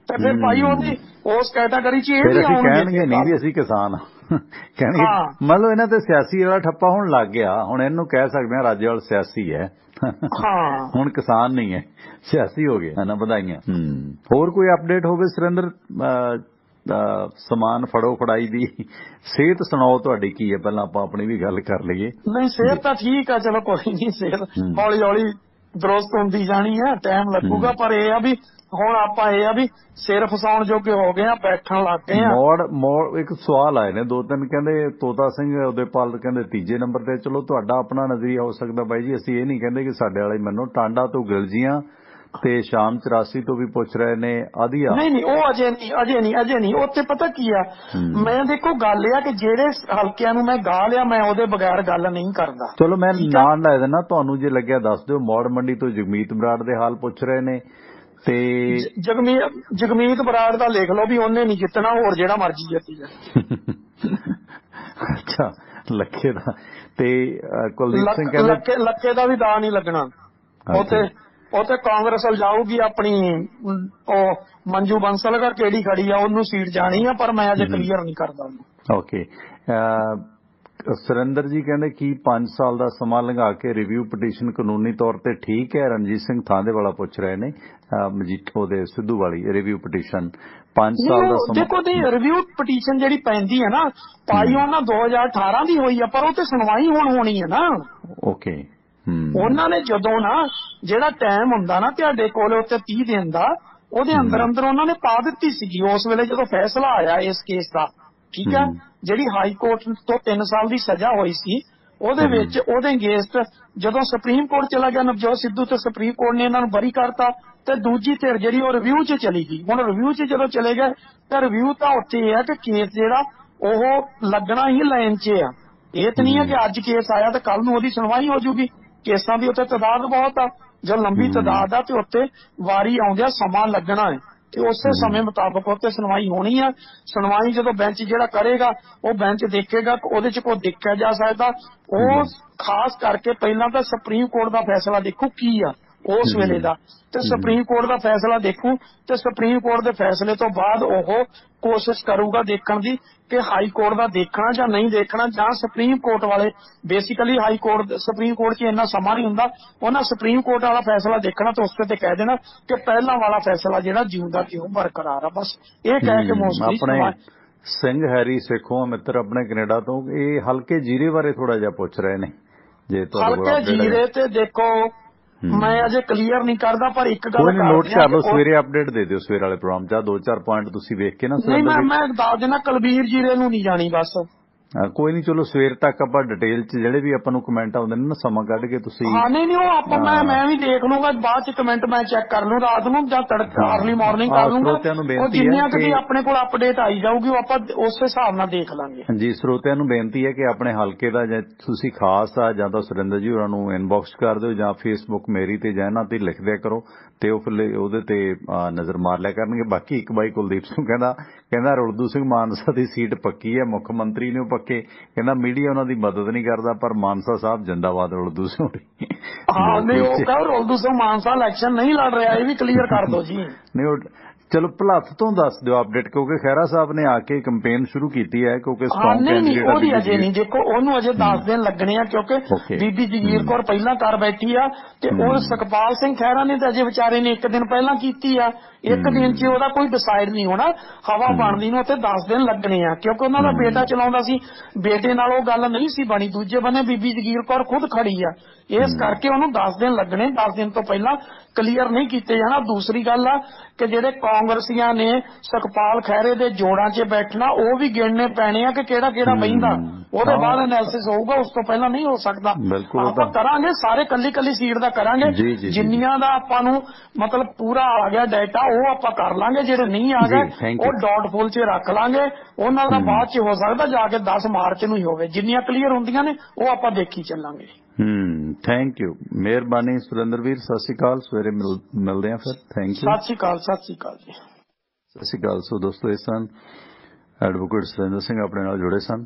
ਤੇ ਫਿਰ ਭਾਈ ਉਹਦੀ ਉਸ ਕੈਟਾਗਰੀ 'ਚ ਇਹ ਵੀ ਕਹਿਣਗੇ ਨਹੀਂ ਵੀ ਅਸੀਂ ਕਿਸਾਨ ਕਹਿਣਗੇ, ਮਤਲਬ ਇਹਨਾਂ ਤੇ ਸਿਆਸੀ ਵਾਲਾ ਠੱਪਾ ਹੁਣ ਲੱਗ ਗਿਆ, ਹੁਣ ਇਹਨੂੰ ਕਹਿ ਸਕਦੇ ਹਾਂ ਰਾਜੇਵਾਲ ਸਿਆਸੀ ਹੈ, ਹੁਣ ਕਿਸਾਨ ਨਹੀਂ ਹੈ, ਸਿਆਸੀ ਹੋ ਗਏ ਹੈ ਨਾ। ਵਧਾਈਆਂ। ਹੋਰ ਕੋਈ ਅਪਡੇਟ ਹੋਵੇ ਸੁਰਿੰਦਰ? ਸਮਾਨ ਫੜੋ ਫੜਾਈ ਦੀ ਸਿਹਤ ਸੁਣਾਓ ਤੁਹਾਡੀ ਕੀ ਹੈ, ਪਹਿਲਾਂ ਆਪਾਂ ਆਪਣੀ ਵੀ ਗੱਲ ਕਰ ਲਈਏ। ਨਹੀਂ ਸਿਹਤ ਤਾਂ ਠੀਕ ਆ, ਚਲੋ ਕੋਈ ਨਹੀਂ, ਸਿਹਤ ਹੌਲੀ ਹੌਲੀ ਦਰੁਸਤ ਹੁੰਦੀ ਜਾਣੀ ਹੈ, ਟਾਈਮ ਲੱਗੂਗਾ, ਪਰ ਇਹ ਆ ਵੀ ਹੁਣ ਆਪਾਂ ਇਹ ਆ ਵੀ ਸਿਰ ਫਸਾਉਣ ਜੋਗੇ ਹੋ ਗਏ ਆ, ਬੈਠਣ ਲੱਗ ਗਏ ਆ। ਮੋੜ ਇੱਕ ਸਵਾਲ ਆਏ ਨੇ 2-3, ਕਹਿੰਦੇ ਤੋਤਾ ਸਿੰਘ ਉਦੇਪਾਲ ਕਹਿੰਦੇ ਤੀਜੇ ਨੰਬਰ ਤੇ, ਚਲੋ ਤੁਹਾਡਾ ਆਪਣਾ ਨਜ਼ਰੀਆ ਹੋ ਸਕਦਾ ਬਾਈ ਜੀ, ਅਸੀਂ ਇਹ ਨਹੀਂ ਕਹਿੰਦੇ ਕਿ ਸਾਡੇ ਵਾਲੇ ਮੰਨੋ। ਟਾਂਡਾ ਤੋਂ ਗਿਲਜੀਆਂ ਤੇ ਸ਼ਾਮ 84 ਤੋਂ ਵੀ ਪੁੱਛ ਰਹੇ ਨੇ ਆਦੀਆ। ਨਹੀਂ ਉਹ ਅਜੇ ਨਹੀਂ ਉੱਥੇ ਪਤਾ ਕੀ ਆ, ਮੈਂ ਦੇਖੋ ਗੱਲ ਆ ਕਿ ਜਿਹੜੇ ਹਲਕਿਆਂ ਨੂੰ ਮੈਂ ਗਾ ਲਿਆ ਮੈਂ ਉਹਦੇ ਬਗੈਰ ਗੱਲ ਨਹੀਂ ਕਰਦਾ। ਚਲੋ ਮੈਂ ਨਾਂ ਲੈ ਦੇਣਾ, ਤੁਹਾਨੂੰ ਜੇ ਲੱਗਿਆ ਦੱਸ ਦਿਓ। ਮੌੜ ਮੰਡੀ ਤੋਂ ਜਗਮੀਤ ਬਰਾੜ ਦੇ ਹਾਲ ਪੁੱਛ ਰਹੇ ਨੇ ਤੇ ਜਗਮੀਤ ਬਰਾੜ ਦਾ ਲਿਖ ਲਓ ਵੀ ਉਹਨੇ ਨਹੀਂ ਜਿੱਤਣਾ, ਹੋਰ ਜਿਹੜਾ ਮਰਜ਼ੀ ਜਿੱਤੀ ਜਾਏ। ਅੱਛਾ ਲੱਖੇ ਦਾ ਤੇ ਕੁਲਦੀਪ ਸਿੰਘ ਕਹਿੰਦੇ ਲੱਖੇ ਦਾ ਵੀ ਦਾ ਨਹੀਂ ਲੱਗਣਾ, ਉੱਥੇ ਕਾਂਗਰਸ ਜਾਊਗੀ ਆਪਣੀ, ਉਹ ਮੰਜੂ ਬੰਸਲਗਰ ਕਿਹੜੀ ਖੜੀ ਆ ਉਹਨੂੰ ਸੀਟ ਜਾਣੀ ਆ, ਪਰ ਮੈਂ ਅਜੇ ਕਲੀਅਰ ਨਹੀਂ ਕਰਦਾ। ਓਕੇ ਸੁਰਿੰਦਰ ਜੀ ਕਹਿੰਦੇ ਕੀ 5 ਸਾਲ ਦਾ ਸਮਾਂ ਲੰਘਾ ਕੇ ਰਿਵਿਊ ਪਟੀਸ਼ਨ ਕਾਨੂੰਨੀ ਤੌਰ ਤੇ ਠੀਕ ਹੈ? ਰਣਜੀਤ ਸਿੰਘ ਥਾਂਦੇ ਵਾਲਾ ਪੁੱਛ ਰਹੇ ਨੇ ਮਜੀਠੋ ਦੇ ਸਿੱਧੂ ਵਾਲੀ ਰਿਵਿਊ ਪਟੀਸ਼ਨ 5 ਸਾਲ ਦਾ ਸਮਾਂ। ਦੇਖੋ ਜੀ ਰਿਵਿਊ ਪਟੀਸ਼ਨ ਜਿਹੜੀ ਪੈਂਦੀ ਹੈ ਨਾ, ਪਾਈ ਉਹਨਾਂ 2018 ਦੀ ਹੋਈ ਆ, ਪਰ ਉਹ ਤੇ ਸੁਣਵਾਈ ਹੁਣ ਹੋਣੀ ਹੈ ਨਾ। ਓਕੇ ਉਹਨਾਂ ਨੇ ਜਦੋਂ ਨਾ ਜਿਹੜਾ ਟਾਈਮ ਹੁੰਦਾ ਨਾ ਤੁਹਾਡੇ ਕੋਲ ਉੱਤੇ 30 ਦਿਨ ਦਾ, ਉਹਦੇ ਅੰਦਰ ਉਹਨਾਂ ਨੇ ਪਾ ਦਿੱਤੀ ਸੀਗੀ ਉਸ ਵੇਲੇ ਜਦੋਂ ਫੈਸਲਾ ਆਇਆ ਇਸ ਕੇਸ ਦਾ। ਠੀਕ ਹੈ, ਜਿਹੜੀ ਹਾਈ ਕੋਰਟ ਤੋਂ 3 ਸਾਲ ਦੀ ਸਜ਼ਾ ਹੋਈ ਸੀ ਉਹਦੇ ਵਿੱਚ ਉਹਦੇ ਅਗੇਂਸਟ ਜਦੋਂ ਸੁਪਰੀਮ ਕੋਰਟ ਚਲਾ ਗਿਆ ਨਵਜੋਤ ਸਿੱਧੂ, ਤੇ ਸੁਪਰੀਮ ਕੋਰਟ ਨੇ ਇਹਨਾਂ ਨੂੰ ਬਰੀ ਕਰਤਾ, ਤੇ ਦੂਜੀ ਧਿਰ ਜਿਹੜੀ ਉਹ ਰਿਵਿਊ 'ਚ ਚਲੀ ਗਈ। ਹੁਣ ਰਿਵਿਊ 'ਚ ਜਦੋਂ ਚਲੇ ਗਏ ਤਾਂ ਰਿਵਿਊ ਤਾਂ ਉੱਥੇ ਇਹ ਹੈ ਕਿ ਕੇਸ ਜਿਹੜਾ ਉਹ ਲੱਗਣਾ ਹੀ ਲਾਈਨ 'ਚ ਆ, ਇਹ ਤਾਂ ਨਹੀਂ ਹੈ ਕਿ ਅੱਜ ਕੇਸ ਆਇਆ ਤੇ ਕੱਲ ਨੂੰ ਉਹਦੀ ਸੁਣਵਾਈ ਹੋ ਜੂਗੀ। ਕੇਸਾਂ ਦੀ ਉੱਥੇ ਤਾਦਾਦ ਬਹੁਤ ਆ, ਜੋ ਲੰਬੀ ਤਾਦਾਦ ਆ ਤੇ ਉੱਥੇ ਵਾਰੀ ਆਉਂਦਿਆਂ ਸਮਾਂ ਲੱਗਣਾ ਹੈ, ਤੇ ਉਸੇ ਸਮੇਂ ਮੁਤਾਬਕ ਉੱਥੇ ਸੁਣਵਾਈ ਹੋਣੀ ਆ। ਸੁਣਵਾਈ ਜਦੋਂ ਬੈਂਚ ਜਿਹੜਾ ਕਰੇਗਾ ਉਹ ਬੈਂਚ ਦੇਖੇਗਾ ਕਿ ਉਹਦੇ 'ਚ ਕੋਈ ਦੇਖਿਆ ਜਾ ਸਕਦਾ, ਉਹ ਖਾਸ ਕਰਕੇ ਪਹਿਲਾਂ ਤਾਂ ਸੁਪਰੀਮ ਕੋਰਟ ਦਾ ਫੈਸਲਾ ਦੇਖੂ ਕੀ ਆ ਉਸ ਵੇਲੇ ਦਾ, ਤੇ ਸੁਪਰੀਮ ਕੋਰਟ ਦਾ ਫੈਸਲਾ ਦੇਖੂ, ਤੇ ਸੁਪਰੀਮ ਕੋਰਟ ਦੇ ਫੈਸਲੇ ਤੋਂ ਬਾਅਦ ਉਹ ਕੋਸ਼ਿਸ਼ ਕਰੂਗਾ ਦੇਖਣ ਦੀ ਕਿ ਹਾਈ ਕੋਰਟ ਦਾ ਦੇਖਣਾ ਜਾਂ ਨਹੀਂ ਦੇਖਣਾ, ਜਾਂ ਸੁਪਰੀਮ ਕੋਰਟ ਵਾਲੇ basically high court supreme court 'ਚ ਇੰਨਾ ਸਮਾਂ ਨਹੀਂ ਹੁੰਦਾ, ਉਹਨਾਂ ਸੁਪਰੀਮ ਕੋਰਟ ਵਾਲਾ ਫੈਸਲਾ ਦੇਖਣਾ ਤੇ ਉਸ ਤੇ ਕਹਿ ਦੇਣਾ ਕਿ ਪਹਿਲਾਂ ਵਾਲਾ ਫੈਸਲਾ ਜਿਹੜਾ ਜਿਉਂਦਾ ਕਿਉਂ ਬਰਕਰਾਰ ਆ। ਬਸ ਇਹ ਕਹਿ ਕੇ ਮੋਸਟਲੀ ਸਿੰਘ ਹੈਰੀ ਸੇਖੋਂ ਮਿੱਤਰ ਆਪਣੇ ਕੈਨੇਡਾ ਤੋਂ ਇਹ ਹਲਕੇ ਜੀਰੇ ਬਾਰੇ ਥੋੜਾ ਜਿਹਾ ਪੁੱਛ ਰਹੇ ਨੇ, ਜੇ ਹਲਕੇ ਜੀਰੇ ਤੇ ਦੇਖੋ ਮੈਂ ਅਜੇ ਕਲੀਅਰ ਨਹੀਂ ਕਰਦਾ, ਪਰ ਇੱਕ ਗੱਲ ਨੋਟ ਕਰ ਲਓ, ਸਵੇਰੇ ਅਪਡੇਟ ਦੇ ਦਿਓ ਸਵੇਰ ਵਾਲੇ ਪ੍ਰੋਗਰਾਮ 'ਚ 2-4 ਪੁਆਇੰਟ ਤੁਸੀਂ ਵੇਖ ਕੇ ਨਾ। ਨਹੀਂ ਮੈਂ ਦੱਸ ਦੇਣਾ ਕਲਬੀਰ ਜੀਰੇ ਨੂੰ ਨਹੀਂ ਜਾਣੀ ਬਸ। ਕੋਈ ਨਹੀਂ, ਚਲੋ ਸਵੇਰ ਤੱਕ ਆਪਾਂ ਡਿਟੇਲ 'ਚ ਜਿਹੜੇ ਵੀ ਆਪਾਂ ਨੂੰ ਕਮੈਂਟ ਆਉਂਦੇ ਨੇ ਨਾ ਸਮਾਂ ਕੱਢ ਕੇ ਤੁਸੀਂ। ਹਾਂ ਨਹੀਂ ਉਹ ਆਪਾਂ ਮੈਂ ਵੀ ਦੇਖ ਲੂੰਗਾ, ਬਾਅਦ 'ਚ ਕਮੈਂਟ ਮੈਂ ਚੈੱਕ ਕਰ ਲੂੰ ਰਾਤ ਨੂੰ ਜਾਂ ਤੜਕਾ ਅਰਲੀ ਮਾਰਨਿੰਗ ਕਰ ਲੂੰਗਾ। ਉਹ ਜਿੰਨੀਆਂ ਕਿ ਆਪਣੇ ਕੋਲ ਅਪਡੇਟ ਆਈ ਜਾਊਗੀ ਉਹ ਆਪਾਂ ਉਸ ਹਿਸਾਬ ਨਾਲ ਦੇਖ ਲਾਂਗੇ। ਹਾਂਜੀ, ਸਰੋਤਿਆਂ ਨੂੰ ਬੇਨਤੀ ਹੈ ਕਿ ਆਪਣੇ ਹਲਕੇ ਦਾ ਜੇ ਤੁਸੀਂ ਖਾਸ ਆ ਜਾਂ ਤਾਂ ਸੁਰਿੰਦਰ ਜੀ ਹੋਰਾਂ ਨੂੰ ਇਨਬਾਕਸ ਕਰ ਦਿਓ ਜਾਂ ਫੇਸਬੁੱਕ ਮੇਰੀ ਤੇ ਜਾਂ ਇਹਨਾਂ ਤੇ ਲਿਖ ਦਿਆ ਕਰੋ ਤੇ ਉਹ ਫਿਰ ਉਹਦੇ ਤੇ ਨਜ਼ਰ ਮਾਰ ਲਿਆ ਕਰਨਗੇ। ਬਾਕੀ ਇੱਕ ਬਾਈ ਕੁਲਦੀਪ ਸਿੰਘ ਕਹਿੰਦਾ ਰੁਲਦੂ ਸਿੰਘ ਮਾਨਸਾ ਦੀ ਸੀਟ ਪੱਕੀ ਹੈ, ਮੁੱਖ ਮੰਤਰੀ ਨੇ ਉਹ ਪੱਕੇ, ਕਹਿੰਦਾ ਮੀਡੀਆ ਉਹਨਾਂ ਦੀ ਮਦਦ ਨਹੀਂ ਕਰਦਾ, ਪਰ ਮਾਨਸਾ ਸਾਹਿਬ ਜਿੰਦਾਬਾਦ ਰੁਲਦੂ ਸਿੰਘ। ਹਾਂ ਨਹੀਂ ਉਹ ਕਹੋ ਰੁਲਦੂ ਸਿੰਘ ਮਾਨਸਾ ਇਲੈਕਸ਼ਨ ਨਹੀਂ ਲੜ ਰਿਹਾ, ਇਹ ਵੀ ਕਲੀਅਰ ਕਰ ਦਿਓ ਜੀ। ਨਹੀਂ ਉਹ ਚਲੋ ਭਲੱਥ ਤੋਂ ਦੱਸ ਦਿਓ ਅਪਡੇਟ, ਕਿਉਂਕਿ ਖਹਿਰਾ ਸਾਹਿਬ ਨੇ ਆ ਕੇ ਕੰਪੇਨ ਸ਼ੁਰੂ ਕੀਤੀ ਹੈ, ਕਿਉਂਕਿ ਸਟਰੋਂਗ ਕੈਂਡੀਡੇਟ ਉਹਦੀ ਅਜੇ ਨਹੀਂ, ਦੇਖੋ ਉਹਨੂੰ ਅਜੇ 10 ਦਿਨ ਲੱਗਣੇ ਆ, ਕਿਉਂਕਿ ਬੀਬੀ ਜਗੀਰ ਕੌਰ ਪਹਿਲਾਂ ਕਰ ਬੈਠੀ ਆ ਤੇ ਉਹ ਸੁਖਪਾਲ ਸਿੰਘ ਖਹਿਰਾ ਨੇ ਤਾਂ ਅਜੇ ਵਿਚਾਰੇ ਨੇ 1 ਦਿਨ ਪਹਿਲਾਂ ਕੀਤੀ ਆ। 1 ਦਿਨ 'ਚ ਉਹਦਾ ਕੋਈ ਡਿਸਾਈਡ ਨਹੀਂ ਹੋਣਾ, ਹਵਾ ਬਣਦੀ ਨੂੰ ਉੱਥੇ 10 ਦਿਨ ਲੱਗਣੇ ਆ, ਕਿਉਂਕਿ ਉਹਨਾਂ ਦਾ ਬੇਟਾ ਚਲਾਉਂਦਾ ਸੀ, ਬੇਟੇ ਨਾਲ ਉਹ ਗੱਲ ਨਹੀਂ ਸੀ ਬਣੀ। ਦੂਜੇ ਬੰਨੇ ਬੀਬੀ ਜਗੀਰ ਕੌਰ ਖੁਦ ਖੜੀ ਆ, ਇਸ ਕਰਕੇ ਉਹਨੂੰ 10 ਦਿਨ ਲੱਗਣੇ, 10 ਦਿਨ ਤੋਂ ਪਹਿਲਾਂ ਕਲੀਅਰ ਨਹੀਂ ਕੀਤੇ ਜਾਣਾ। ਦੂਸਰੀ ਗੱਲ ਆ ਕਿ ਜਿਹੜੇ ਕਾਂਗਰਸੀਆਂ ਨੇ ਸੁਖਪਾਲ ਖਹਿਰੇ ਦੇ ਜੋੜਾਂ 'ਚ ਬੈਠਣਾ, ਉਹ ਵੀ ਗਿਣਨੇ ਪੈਣੇ ਆ ਕਿ ਕਿਹੜਾ ਕਿਹੜਾ ਬਹਿੰਦਾ, ਉਹਦੇ ਬਾਅਦ ਐਨਾਲਿਸਿਸ ਹੋਊਗਾ, ਉਸ ਤੋਂ ਪਹਿਲਾਂ ਨਹੀਂ ਹੋ ਸਕਦਾ। ਆਪਾਂ ਕਰਾਂਗੇ ਸਾਰੇ ਕੱਲੀ ਸੀਟ ਦਾ ਕਰਾਂਗੇ, ਜਿੰਨੀਆਂ ਦਾ ਆਪਾਂ ਨੂੰ ਮਤਲਬ ਪੂਰਾ ਆ ਗਿਆ ਡਾਟਾ ਉਹ ਆਪਾਂ ਕਰ ਲਾਂਗੇ, ਜਿਹੜੇ ਨਹੀਂ ਆ ਗਏ ਉਹ ਡਾਊਟਫੁਲ 'ਚ ਰੱਖ ਲਾਂਗੇ, ਉਹਨਾਂ ਦਾ ਬਾਅਦ 'ਚ ਹੋ ਸਕਦਾ ਜਾ ਕੇ 10 ਮਾਰਚ ਨੂੰ ਹੀ ਹੋਵੇ। ਜਿੰਨੀਆਂ ਕਲੀਅਰ ਹੁੰਦੀਆਂ ਨੇ ਉਹ ਆਪਾਂ ਦੇਖੀ ਚੱਲਾਂਗੇ। ਥੈਂਕ ਯੂ, ਮਿਹਰਬਾਨੀ ਸੁਰਿੰਦਰ ਵੀਰ, ਸਤਿ ਸ਼੍ਰੀ ਅਕਾਲ, ਸਵੇਰੇ ਮਿਲਦੇ ਆ ਫਿਰ। ਥੈਂਕ ਯੂ, ਸਤਿ ਸ਼੍ਰੀ ਅਕਾਲ। ਸਤਿ ਸ਼੍ਰੀ ਅਕਾਲ ਜੀ, ਸਤਿ ਸ਼੍ਰੀ ਅਕਾਲ। ਸੋ ਦੋਸਤੋ ਇਹ ਸਨ ਐਡਵੋਕੇਟ ਸੁਰਿੰਦਰ ਸਿੰਘ ਆਪਣੇ ਨਾਲ ਜੁੜੇ ਸਨ,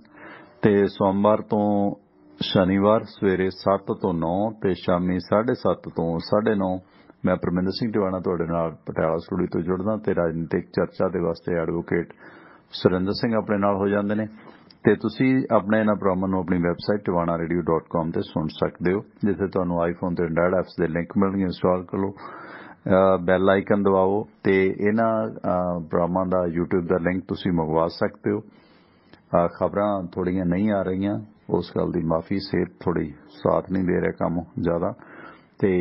ਤੇ ਸੋਮਵਾਰ ਤੋਂ ਸ਼ਨੀਵਾਰ ਸਵੇਰੇ 7 ਤੋਂ 9 ਤੇ ਸ਼ਾਮੀ 7:30 ਤੋਂ 9:30 ਮੈਂ ਪਰਮਿੰਦਰ ਸਿੰਘ ਟਿਵਾਣਾ ਤੁਹਾਡੇ ਨਾਲ ਪਟਿਆਲਾ ਸਟੂਡੀਓ ਤੋਂ ਜੁੜਦਾ, ਤੇ ਰਾਜਨੀਤਿਕ ਚਰਚਾ ਦੇ ਵਾਸਤੇ ਐਡਵੋਕੇਟ ਸੁਰਿੰਦਰ ਸਿੰਘ ਆਪਣੇ ਨਾਲ ਹੋ ਜਾਂਦੇ ਨੇ। ਤੇ ਤੁਸੀਂ ਆਪਣੇ ਇਹਨਾਂ ਪ੍ਰੋਗਰਾਮਾਂ ਨੂੰ ਆਪਣੀ ਵੈਬਸਾਈਟ tiwanaradio.com ਤੇ ਸੁਣ ਸਕਦੇ ਹੋ, ਜਿੱਥੇ ਤੁਹਾਨੂੰ ਆਈਫੋਨ ਤੇ ਐਂਡਰਾਇਡ ਐਪਸ ਦੇ ਲਿੰਕ ਮਿਲਣਗੇ, ਇੰਸਟਾਲ ਕਰੋ, ਬੈਲ ਆਈਕਨ ਦਬਾਓ, ਤੇ ਇਹਨਾਂ ਪ੍ਰੋਗਰਾਮਾਂ ਦਾ YouTube ਦਾ ਲਿੰਕ ਤੁਸੀਂ ਮੰਗਵਾ ਸਕਦੇ ਹੋ। ਖਬਰਾਂ ਥੋੜੀਆਂ ਨਹੀਂ ਆ ਰਹੀਆਂ, ਉਸ ਗੱਲ ਦੀ ਮਾਫੀ, ਸਿਹਤ ਥੋੜੀ ਸਾਥ ਨਹੀਂ ਦੇ ਰਿਹਾ ਕੰਮ ਜ਼ਿਆਦਾ, ਤੇ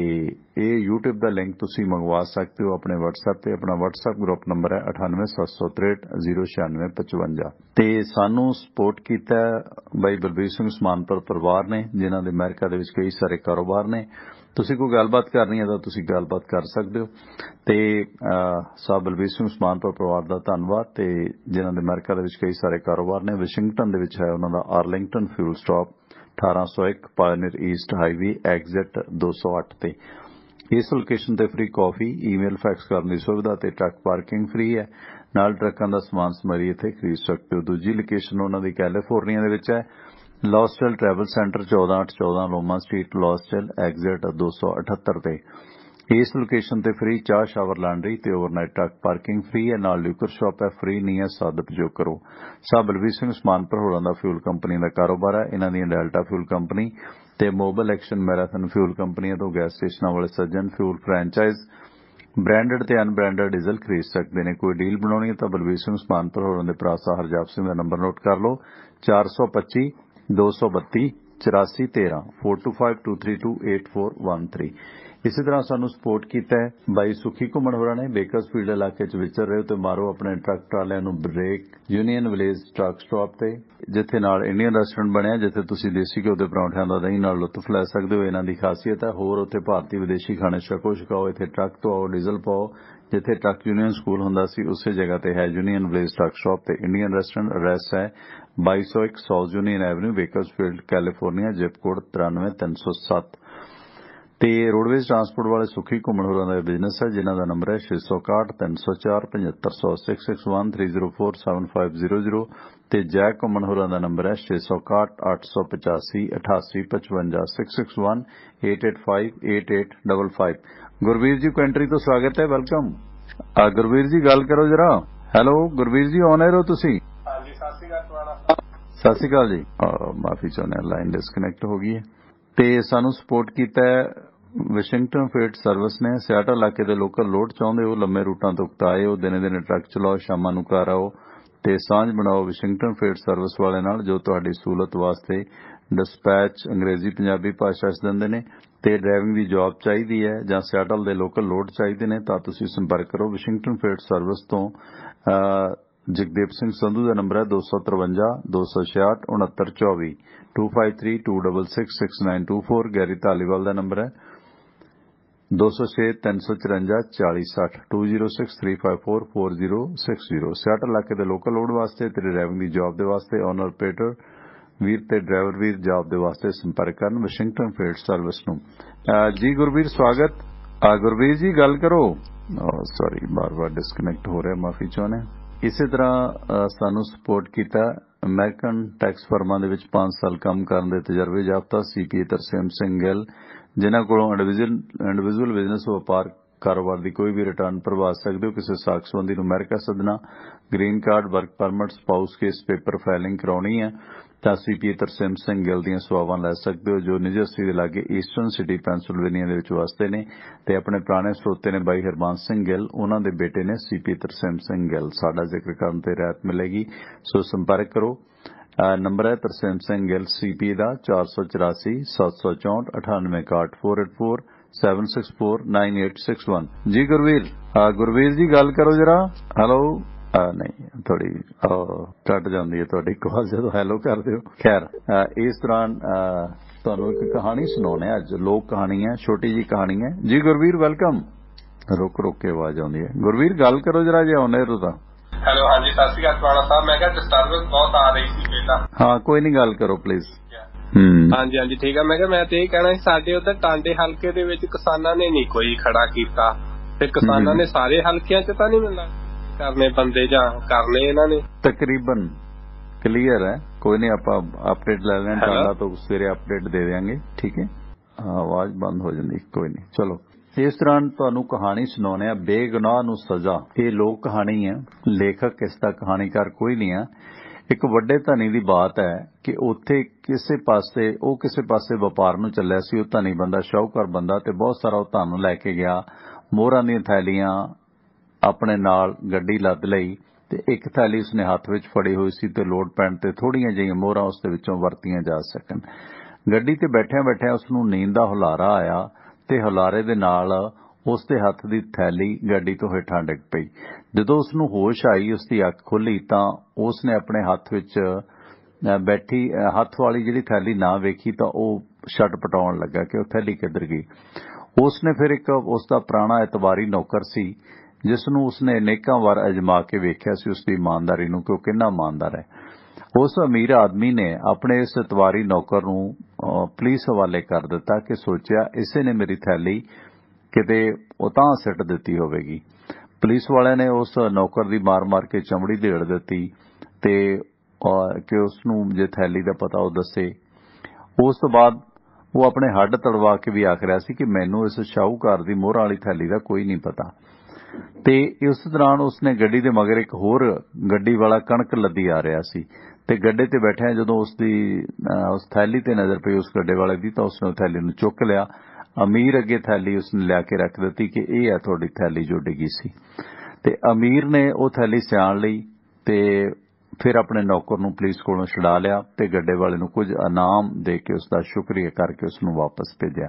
ਇਹ YouTube ਦਾ ਲਿੰਕ ਤੁਸੀਂ ਮੰਗਵਾ ਸਕਦੇ ਹੋ ਆਪਣੇ WhatsApp ਤੇ। ਆਪਣਾ WhatsApp ਗਰੁੱਪ ਨੰਬਰ ਹੈ 9876309555, ਤੇ ਸਾਨੂੰ ਸਪੋਰਟ ਕੀਤਾ ਬਾਈ ਬਲਬੀਰ ਸਿੰਘ ਉਸਮਾਨਪੁਰ ਪਰਿਵਾਰ ਨੇ, ਜਿਨ੍ਹਾਂ ਦੇ ਅਮਰੀਕਾ ਦੇ ਵਿੱਚ ਕਈ ਸਾਰੇ ਕਾਰੋਬਾਰ ਨੇ। ਤੁਸੀਂ ਕੋਈ ਗੱਲਬਾਤ ਕਰਨੀ ਹੈ ਤਾਂ ਤੁਸੀਂ ਗੱਲਬਾਤ ਕਰ ਸਕਦੇ ਹੋ, ਤੇ ਸਾਹਿਬ ਬਲਬੀਰ ਸਿੰਘ ਉਸਮਾਨਪੁਰ ਪਰਿਵਾਰ ਦਾ ਧੰਨਵਾਦ, ਤੇ ਜਿਨ੍ਹਾਂ ਦੇ ਅਮਰੀਕਾ ਦੇ ਵਿੱਚ ਕਈ ਸਾਰੇ ਕਾਰੋਬਾਰ ਨੇ। ਵਾਸ਼ਿੰਗਟਨ ਦੇ ਵਿੱਚ ਹੈ ਉਹਨਾਂ ਦਾ Arlington fuel stop, 1801 Pioneer East Highway exit 208 ਤੇ। ਇਸ ਲੋਕੇਸ਼ਨ ਤੇ ਫ੍ਰੀ ਕਾਫੀ, ਈਮੇਲ, ਫੈਕਸ ਕਰਨ ਦੀ ਸੁਵਿਧਾ ਤੇ ਟਰੱਕ ਪਾਰਕਿੰਗ ਫ੍ਰੀ ਹੈ, ਨਾਲ ਟਰੱਕਾਂ ਦਾ ਸਮਾਨ ਸਮਰੀ ਇੱਥੇ ਖਰੀਦ ਸਕਦੇ ਹੋ। ਦੂਜੀ ਲੋਕੇਸ਼ਨ ਉਹਨਾਂ ਦੀ ਕੈਲੀਫੋਰਨੀਆ ਦੇ ਵਿੱਚ ਹੈ, ਲੌਸਟਲ ਟਰੈਵਲ ਸੈਂਟਰ 14814 ਲੋਮਾ ਸਟਰੀਟ, ਲੌਸਟਲ ਐਗਜ਼ਿਟ 278 ਤੇ। ਇਸ ਲੋਕੇਸ਼ਨ ਤੇ ਫ੍ਰੀ ਚਾਹ, ਸ਼ਾਵਰ, ਲਾਂਡਰੀ ਤੇ ਓਵਰਨਾਈਟ ਟਰੱਕ ਪਾਰਕਿੰਗ ਫ੍ਰੀ ਹੈ, ਨਾਲ ਲਿਕਰ ਸ਼ਾਪ ਹੈ, ਫ੍ਰੀ ਨਹੀਂ ਹੈ, ਸਦਉਪਯੋਗ ਕਰੋ। ਸਾਹਿਬ ਬਲਬੀਰ ਸਿੰਘ ਉਸਮਾਨਪੁਰ ਹੋਰਾਂ ਦਾ ਫਿਊਲ ਕੰਪਨੀ ਦਾ ਕਾਰੋਬਾਰ ਹੈ। ਇਹਨਾਂ ਦੀਆਂ ਡੈਲਟਾ ਫਿਊਲ ਕੰਪਨੀ ਤੇ ਮੋਬਾਈਲ ਐਕਸ਼ਨ ਮੈਰਾਥਨ ਫਿਊਲ ਕੰਪਨੀਆਂ ਤੋਂ ਗੈਸ ਸਟੇਸ਼ਨਾਂ ਵਾਲੇ ਸੱਜਣ ਫਿਊਲ ਫਰੈਂਚਾਈਜ਼ ਬ੍ਰਾਂਡਡ ਤੇ ਅਨਬ੍ਰਾਂਡਡ ਡੀਜ਼ਲ ਖਰੀਦ ਸਕਦੇ ਨੇ। ਕੋਈ ਡੀਲ ਬਣਾਉਣੀ ਹੈ ਤਾਂ ਬਲਬੀਰ ਸਿੰਘ ਉਸਮਾਨਪੁਰ ਹੋਰਾਂ ਦੇ ਭਰਾ ਹਰਜਾਪ ਸਿੰਘ ਦਾ ਨੰਬਰ ਨੋਟ ਕਰ ਲਓ, 425 232 8413 4252328413। ਇਸੇ ਤਰ੍ਹਾਂ ਸਾਨੂੰ ਸਪੋਰਟ ਕੀਤਾ ਹੈ ਬਾਈ ਸੁਖੀ ਘੁੰਮਣ ਹੋਰਾਂ ਨੇ। ਬੇਕਰਸਫੀਲਡ ਇਲਾਕੇ 'ਚ ਵਿਚਰ ਰਹੇ ਹੋ ਤੇ ਮਾਰੋ ਆਪਣੇ ਟਰੱਕ ਟਰਾਲਿਆਂ ਨੂੰ break union village truck stop ਤੇ, ਜਿੱਥੇ ਨਾਲ ਇੰਡੀਅਨ ਰੈਸਟੋਰੈਂਟ ਬਣਿਆ, ਜਿੱਥੇ ਤੁਸੀਂ ਦੇਸੀ ਘਿਓ ਦੇ ਪਰੌਂਠਿਆਂ ਦਾ ਦਹੀਂ ਨਾਲ ਲੁਤਫ ਲੈ ਸਕਦੇ ਹੋ। ਇਹਨਾਂ ਦੀ ਖਾਸੀਅਤ ਹੈ, ਹੋਰ ਉੱਥੇ ਭਾਰਤੀ ਵਿਦੇਸ਼ੀ ਖਾਣੇ ਛਕੋ ਛਕਾਓ। ਇੱਥੇ ਟਰੱਕ ਤੋਂ ਆਓ, ਡੀਜ਼ਲ ਪਾਓ। ਜਿੱਥੇ ਟਰੱਕ ਯੂਨੀਅਨ ਸਕੂਲ ਹੁੰਦਾ ਸੀ ਉਸੇ ਜਗ੍ਹਾ ਤੇ ਹੈ ਯੂਨੀਅਨ ਵਿਲੇਜ ਟਰੱਕ ਸਟਾਪ ਤੇ ਇੰਡੀਅਨ ਰੈਸਟੋਰੈਂਟ। ਐਡਰੈਸ ਹੈ 2201 south union avenue, Bakersfield, California, zip code 93307। ਤੇ ਰੋਡਵੇਜ਼ ਟਰਾਂਸਪੋਰਟ ਵਾਲੇ ਸੁਖੀ ਘੁੰਮਣ ਹੋਰਾਂ ਦਾ ਬਿਜ਼ਨਸ ਹੈ, ਜਿਨ੍ਹਾਂ ਦਾ ਨੰਬਰ ਹੈ 661 304 7500 661 304 7500, ਤੇ ਜੈਕ ਘੁੰਮਣ ਹੋਰਾਂ ਦਾ ਨੰਬਰ ਹੈ 661 885 8855 661 885 8855। ਗੁਰਵੀਰ ਜੀ ਕੋ ਐਂਟਰੀ ਤੋਂ ਸਵਾਗਤ ਹੈ, ਵੈਲਕਮ। ਗੁਰਵੀਰ ਜੀ ਗੱਲ ਕਰੋ ਜਰਾ। ਹੈਲੋ ਗੁਰਵੀਰ ਜੀ, ਆਨ 에ਅਰ ਹੋ ਤੁਸੀਂ? ਹਾਂਜੀ, ਸਤਿ ਸ਼੍ਰੀ ਅਕਾਲ। ਸਤਿ ਸ਼੍ਰੀ ਅਕਾਲ ਜੀ, ਮਾਫੀ ਚਾਹੁੰਦੇ, ਲਾਈਨ ਡਿਸਕਨੈਕਟ ਹੋ ਗਈ ਹੈ। ਤੇ ਸਾਨੂੰ ਸਪੋਰਟ ਕੀਤਾ ਹੈ ਵਾਸ਼ਿੰਗਟਨ ਫੇਟ ਸਰਵਿਸ ਨੇ। ਸਿਆਟਲ ਇਲਾਕੇ ਦੇ ਲੋਕਲ ਲੋਡ ਚਾਹੁੰਦੇ ਹੋ, ਲੰਮੇ ਰੂਟਾਂ ਤੋਂ ਉਕਤਾਏ ਹੋ, ਦਿਨੇ ਦਿਨੇ ਟਰੱਕ ਚਲਾਓ, ਸ਼ਾਮਾਂ ਨੂੰ ਘਰ ਆਓ ਤੇ ਸਾਂਝ ਬਣਾਓ ਵਾਸ਼ਿੰਗਟਨ ਫੇਟ ਸਰਵਿਸ ਵਾਲੇ ਨਾਲ, ਜੋ ਤੁਹਾਡੀ ਸਹੂਲਤ ਵਾਸਤੇ ਡਿਸਪੈਚ ਅੰਗਰੇਜ਼ੀ ਪੰਜਾਬੀ ਭਾਸ਼ਾ 'ਚ ਦਿੰਦੇ ਨੇ। ਤੇ ਡਰਾਈਵਿੰਗ ਦੀ ਜੌਬ ਚਾਹੀਦੀ ਹੈ ਜਾਂ ਸਿਆਟਲ ਦੇ ਲੋਕਲ ਲੋਡ ਚਾਹੀਦੇ ਨੇ ਤਾਂ ਤੁਸੀਂ ਸੰਪਰਕ ਕਰੋ ਵਾਸ਼ਿੰਗਟਨ ਫੇਟ ਸਰਵਿਸ ਤੋਂ। ਜਗਦੀਪ ਸਿੰਘ ਸੰਧੂ ਦਾ ਨੰਬਰ ਹੈ 253 266 6924, 253 266 6924। ਗੈਰੀ ਧਾਲੀਵਾਲ ਦਾ ਨੰਬਰ ਹੈ 206 354 4060, 206 354 4060। ਸਿਆਟਲ ਇਲਾਕੇ ਦੇ ਲੋਕਲ ਲੋਡ ਵਾਸਤੇ ਤੇ ਡਰਾਈਵਿੰਗ ਦੀ ਜੌਬ ਦੇ ਵਾਸਤੇ ਓਨਰ ਆਪਰੇਟਰ ਵੀਰ ਤੇ ਡਰਾਈਵਰ ਵੀਰ ਜੌਬ ਦੇ ਵਾਸਤੇ ਸੰਪਰਕ ਕਰਨ ਵਾਸ਼ਿੰਗਟਨ ਫੇਟ ਸਰਵਿਸ ਨੂੰ। ਜੀ ਗੁਰਵੀਰ, ਸਵਾਗਤ। ਗੁਰਵੀਰ ਜੀ ਗੱਲ ਕਰੋ। ਸੌਰੀ ਬਾਰ-ਬਾਰ ਡਿਸਕਨੈਕਟ ਹੋ ਰਿਹਾ, ਮਾਫੀ ਚਾਹੁੰਦੇ। ਇਸੇ ਤਰ੍ਹਾਂ ਸਾਨੂੰ ਸਪੋਰਟ ਕੀਤਾ ਅਮਰੀਕਨ ਟੈਕਸ ਫਰਮਾਂ ਦੇ ਵਿੱਚ 5 ਸਾਲ ਕੰਮ ਕਰਨ ਦੇ ਤਜਰਬੇ ਯਾਫਤਾ CPA ਤਰਸੇਮ ਸਿੰਘ ਗਿੱਲ, ਜਿਨ੍ਹਾਂ ਕੋਲੋਂ ਇੰਡੀਵਿਜੂਅਲ ਬਿਜ਼ਨਸ ਵਪਾਰ ਕਾਰੋਬਾਰ ਦੀ ਕੋਈ ਵੀ ਰਿਟਰਨ ਭਰਵਾ ਸਕਦੇ ਹੋ। ਕਿਸੇ ਸਾਖ ਸੰਬੰਧੀ ਨੂੰ ਅਮਰੀਕਾ ਸੱਦਣਾ, green card, work permit, spouse case paper filing ਕਰਾਉਣੀ ਹੈ ਤਾਂ CPA ਤਰਸੇਮ ਸਿੰਘ ਗਿੱਲ ਦੀਆਂ ਸੇਵਾਵਾਂ ਲੈ ਸਕਦੇ ਹੋ, ਜੋ ਨਿਊਜਰਸੀ ਦੇ ਲਾਗੇ ਈਸਟਰਨ ਸਿਟੀ ਪੈਂਸਿਲਵੇਨੀਆ ਦੇ ਵਿੱਚ ਵਸਦੇ ਨੇ ਤੇ ਆਪਣੇ ਪੁਰਾਣੇ ਸਰੋਤੇ ਨੇ ਬਾਈ ਹਰਬੰਸ ਸਿੰਘ ਗਿੱਲ, ਉਹਨਾਂ ਦੇ ਬੇਟੇ ਨੇ CPA ਤਰਸੇਮ ਸਿੰਘ ਗਿੱਲ। ਸਾਡਾ ਜ਼ਿਕਰ ਕਰਨ ਤੇ ਰਿਆਇਤ ਮਿਲੇਗੀ, ਸੋ ਸੰਪਰਕ ਕਰੋ। ਨੰਬਰ ਹੈ ਤਰਸੇਮ ਸਿੰਘ ਗਿੱਲ CPA ਦਾ 484 764 9861 484 7649861। ਜੀ ਗੁਰਵੀਰ ਜੀ ਗੱਲ ਕਰੋ ਜਰਾ। ਹੈਲੋ। ਨਹੀਂ ਥੋੜੀ ਕੱਟ ਜਾਂਦੀ ਹੈ ਤੁਹਾਡੀ ਕਾਲ ਜਦੋਂ ਹੈਲੋ ਕਰਦੇ ਹੋ। ਖੈਰ ਇਸ ਦੌਰਾਨ ਤੁਹਾਨੂੰ ਇੱਕ ਕਹਾਣੀ ਸੁਣਾਉਣੇ ਅੱਜ, ਲੋਕ ਕਹਾਣੀ ਹੈ, ਛੋਟੀ ਜੀ ਕਹਾਣੀ ਹੈ। ਜੀ ਗੁਰਵੀਰ ਵੈਲਕਮ। ਰੁਕ ਕੇ ਆਵਾਜ਼ ਆਉਂਦੀ ਹੈ। ਗੁਰਵੀਰ ਗੱਲ ਕਰੋ ਜਰਾ ਜੇ ਆਉਂਦੇ ਹੋ ਤਾਂ। ਹੈਲੋ ਹਾਂਜੀ ਸਤਿ ਸ਼੍ਰੀ ਅਕਾਲ ਤੁਹਾਡਾ ਸਾਹਿਬ। ਮੈਂ ਕਿਹਾ ਡਿਸਟਰਬੈਂਸ ਬਹੁਤ ਆ ਰਹੀ ਸੀ ਪਹਿਲਾਂ। ਹਾਂ ਕੋਈ ਨਹੀਂ ਗੱਲ ਕਰੋ ਪਲੀਜ਼। ਹਾਂਜੀ ਠੀਕ ਹੈ। ਮੈਂ ਕਿਹਾ ਮੈਂ ਤੇ ਇਹ ਕਹਿਣਾ ਸੀ, ਸਾਡੇ ਉੱਧਰ ਟਾਂਡੇ ਹਲਕੇ ਦੇ ਵਿੱਚ ਕਿਸਾਨਾਂ ਨੇ ਨਹੀਂ ਕੋਈ ਖੜਾ ਕੀਤਾ ਤੇ ਕਿਸਾਨਾਂ ਨੇ ਸਾਰੇ ਹਲਕਿਆਂ 'ਚ ਤਾਂ ਨਹੀਂ ਮਿਲਦਾ ਕਰਨੇ ਬੰਦੇ ਜਾਂ ਕਰਨੇ ਇਹਨਾਂ ਨੇ ਤਕਰੀਬਨ ਕਲੀਅਰ ਹੈ। ਕੋਈ ਨਹੀਂ ਆਪਾਂ ਅਪਡੇਟ ਲੈ ਲੈਣ, ਟਾਂਡਾ ਤੋਂ ਸਵੇਰੇ ਅਪਡੇਟ ਦੇ ਦਿਆਂਗੇ। ਠੀਕ ਹੈ। ਆਵਾਜ਼ ਬੰਦ ਹੋ ਜਾਂਦੀ, ਕੋਈ ਨਹੀਂ ਚਲੋ। ਇਸ ਦੌਰਾਨ ਤੁਹਾਨੂੰ ਕਹਾਣੀ ਸੁਣਾਉਣੇ ਆ ਬੇਗੁਨਾਹ ਨੂੰ ਸਜ਼ਾ। ਇਹ ਲੋਕ ਕਹਾਣੀ ਹੈ, ਲੇਖਕ ਇਸ ਦਾ ਕਹਾਣੀਕਾਰ ਕੋਈ ਨਹੀਂ ਹੈ। ਇੱਕ ਵੱਡੇ ਧਨੀ ਦੀ ਬਾਤ ਹੈ ਕਿ ਉੱਥੇ ਕਿਸੇ ਪਾਸੇ ਵਪਾਰ ਨੂੰ ਚੱਲਿਆ ਸੀ। ਉਹ ਧਨੀ ਬੰਦਾ, ਸ਼ਾਹੂਕਾਰ ਬੰਦਾ, ਤੇ ਬਹੁਤ ਸਾਰਾ ਉਹ ਧਨ ਲੈ ਕੇ ਗਿਆ। ਮੋਹਰਾਂ ਦੀਆਂ ਥੈਲੀਆਂ ਆਪਣੇ ਨਾਲ ਗੱਡੀ ਲੱਦ ਲਈ ਤੇ ਇੱਕ ਥੈਲੀ ਉਸਨੇ ਹੱਥ ਵਿੱਚ ਫੜੀ ਹੋਈ ਸੀ ਤੇ ਲੋੜ ਪੈਣ ਤੇ ਥੋੜੀਆਂ ਜਿਹੀਆਂ ਮੋਹਰਾਂ ਉਸ ਦੇ ਵਿੱਚੋਂ ਵਰਤੀਆਂ ਜਾ ਸਕਣ। ਗੱਡੀ ਤੇ ਬੈਠਿਆਂ ਉਸਨੂੰ ਨੀਂਦ ਦਾ ਹੁਲਾਰਾ ਆਇਆ ਤੇ ਹੁਲਾਰੇ ਦੇ ਨਾਲ ਉਸ ਦੇ ਹੱਥ ਦੀ ਥੈਲੀ ਗੱਡੀ ਤੋਂ ਹੇਠਾਂ ਡਿੱਗ ਪਈ। ਜਦੋਂ ਉਸਨੂੰ ਹੋਸ਼ ਆਈ, ਉਸਦੀ ਅੱਖ ਖੁੱਲੀ ਤਾਂ ਉਸਨੇ ਆਪਣੇ ਹੱਥ ਵਿੱਚ ਬੈਠੀ ਹੱਥ ਵਾਲੀ ਜਿਹੜੀ ਥੈਲੀ ਨਾ ਵੇਖੀ ਤਾਂ ਉਹ ਛਟ ਪਟਾਉਣ ਲੱਗਾ ਕਿ ਉਹ ਥੈਲੀ ਕਿੱਧਰ ਗਈ। ਉਸਨੇ ਫਿਰ ਇੱਕ ਉਸਦਾ ਪੁਰਾਣਾ ਇਤਵਾਰੀ ਨੌਕਰ ਸੀ ਜਿਸ ਨੂੰ ਉਸਨੇ ਅਨੇਕਾਂ ਵਾਰ ਅਜਮਾ ਕੇ ਵੇਖਿਆ ਸੀ ਉਸਦੀ ਇਮਾਨਦਾਰੀ ਨੂੰ ਕਿ ਉਹ ਕਿੰਨਾ ਇਮਾਨਦਾਰ ਹੈ। ਉਸ ਅਮੀਰ ਆਦਮੀ ਨੇ ਆਪਣੇ ਇਸ ਇਤਵਾਰੀ ਨੌਕਰ ਨੂੰ ਪੁਲਿਸ ਹਵਾਲੇ ਕਰ ਦਿੱਤਾ ਕਿ ਸੋਚਿਆ ਇਸੇ ਨੇ ਮੇਰੀ ਥੈਲੀ ਕਿਤੇ ਉਤਾਂਹ ਸਿੱਟ ਦਿੱਤੀ ਹੋਵੇਗੀ। ਪੁਲਿਸ ਵਾਲਿਆਂ ਨੇ ਉਸ ਨੌਕਰ ਦੀ ਮਾਰ ਕੇ ਚਮੜੀ ਢੇੜ ਦਿੱਤੀ ਤੇ ਕਿ ਉਸਨੂੰ ਜੇ ਥੈਲੀ ਦਾ ਪਤਾ ਉਹ ਦੱਸੇ। ਉਸ ਤੋਂ ਬਾਅਦ ਉਹ ਆਪਣੇ ਹੱਡ ਤੜਵਾ ਕੇ ਵੀ ਆਖ ਰਿਹਾ ਸੀ ਕਿ ਮੈਨੂੰ ਇਸ ਸ਼ਾਹੂਕਾਰ ਦੀ ਮੋਹਰਾਂ ਵਾਲੀ ਥੈਲੀ ਦਾ ਕੋਈ ਨਹੀਂ ਪਤਾ। ਤੇ ਇਸ ਦੌਰਾਨ ਉਸਨੇ ਗੱਡੀ ਦੇ ਮਗਰ ਇੱਕ ਹੋਰ ਗੱਡੀ ਵਾਲਾ ਕਣਕ ਲੱਦੀ ਆ ਰਿਹਾ ਸੀ ਤੇ ਗੱਡੇ ਤੇ ਬੈਠਿਆਂ ਜਦੋਂ ਉਸ ਥੈਲੀ ਤੇ ਨਜ਼ਰ ਪਈ ਉਸ ਗੱਡੇ ਵਾਲੇ ਦੀ ਤਾਂ ਉਸਨੇ ਥੈਲੀ ਨੂੰ ਚੁੱਕ ਲਿਆ। ਅਮੀਰ ਅੱਗੇ ਥੈਲੀ ਉਸਨੇ ਲਿਆ ਕੇ ਰੱਖ ਦਿੱਤੀ ਕਿ ਇਹ ਹੈ ਤੁਹਾਡੀ ਥੈਲੀ ਜੋ ਡਿੱਗੀ ਸੀ। ਤੇ ਅਮੀਰ ਨੇ ਉਹ ਥੈਲੀ ਸਿਆਣ ਲਈ ਤੇ ਫਿਰ ਆਪਣੇ ਨੌਕਰ ਨੂੰ ਪੁਲਿਸ ਕੋਲੋਂ ਛੁਡਾ ਲਿਆ ਤੇ ਗੱਡੇ ਵਾਲੇ ਨੂੰ ਕੁਝ ਇਨਾਮ ਦੇ ਕੇ ਉਸਦਾ ਸ਼ੁਕਰੀਆ ਕਰਕੇ ਉਸਨੂੰ ਵਾਪਸ ਭੇਜਿਆ।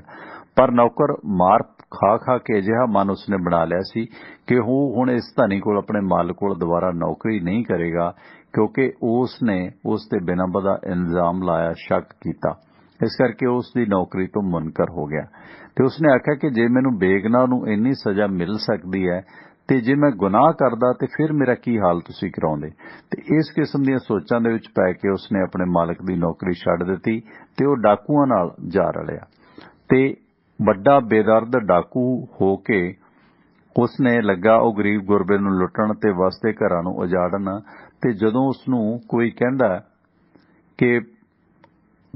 ਪਰ ਨੌਕਰ ਮਾਰ ਖਾ ਕੇ ਅਜਿਹਾ ਮਨ ਉਸਨੇ ਬਣਾ ਲਿਆ ਸੀ ਕਿ ਉਹ ਹੁਣ ਇਸ ਧਨੀ ਕੋਲ ਆਪਣੇ ਮਾਲਕ ਕੋਲ ਦੁਬਾਰਾ ਨੌਕਰੀ ਨਹੀਂ ਕਰੇਗਾ ਕਿਉਂਕਿ ਉਸਨੇ ਉਸ ਤੇ ਬਿਨਾਂ ਵਜ੍ਹਾ ਇਲਜ਼ਾਮ ਲਾਇਆ, ਸ਼ੱਕ ਕੀਤਾ। ਇਸ ਕਰਕੇ ਉਸ ਦੀ ਨੌਕਰੀ ਤੋਂ ਮੁਨਕਰ ਹੋ ਗਿਆ ਤੇ ਉਸਨੇ ਆਖਿਆ ਕਿ ਜੇ ਮੈਨੂੰ ਬੇਗੁਨਾਹ ਨੂੰ ਇੰਨੀ ਸਜ਼ਾ ਮਿਲ ਸਕਦੀ ਹੈ ਤੇ ਜੇ ਮੈਂ ਗੁਨਾਹ ਕਰਦਾ ਤੇ ਫਿਰ ਮੇਰਾ ਕੀ ਹਾਲ ਤੁਸੀਂ ਕਰਾਉਂਦੇ। ਤੇ ਇਸ ਕਿਸਮ ਦੀਆਂ ਸੋਚਾਂ ਦੇ ਵਿੱਚ ਪੈ ਕੇ ਉਸਨੇ ਆਪਣੇ ਮਾਲਕ ਦੀ ਨੌਕਰੀ ਛੱਡ ਦਿੱਤੀ ਤੇ ਉਹ ਡਾਕੂਆਂ ਨਾਲ ਜਾ ਰਲਿਆ ਤੇ ਵੱਡਾ ਬੇਦਰਦ ਡਾਕੂ ਹੋ ਕੇ ਉਸਨੇ ਲੱਗਾ ਉਹ ਗਰੀਬ ਗੁਰਬੇ ਨੂੰ ਲੁੱਟਣ ਤੇ ਵਸਦੇ ਘਰਾਂ ਨੂੰ ਉਜਾੜਨ। ਤੇ ਜਦੋਂ ਉਸਨੂੰ ਕੋਈ ਕਹਿੰਦਾ ਕਿ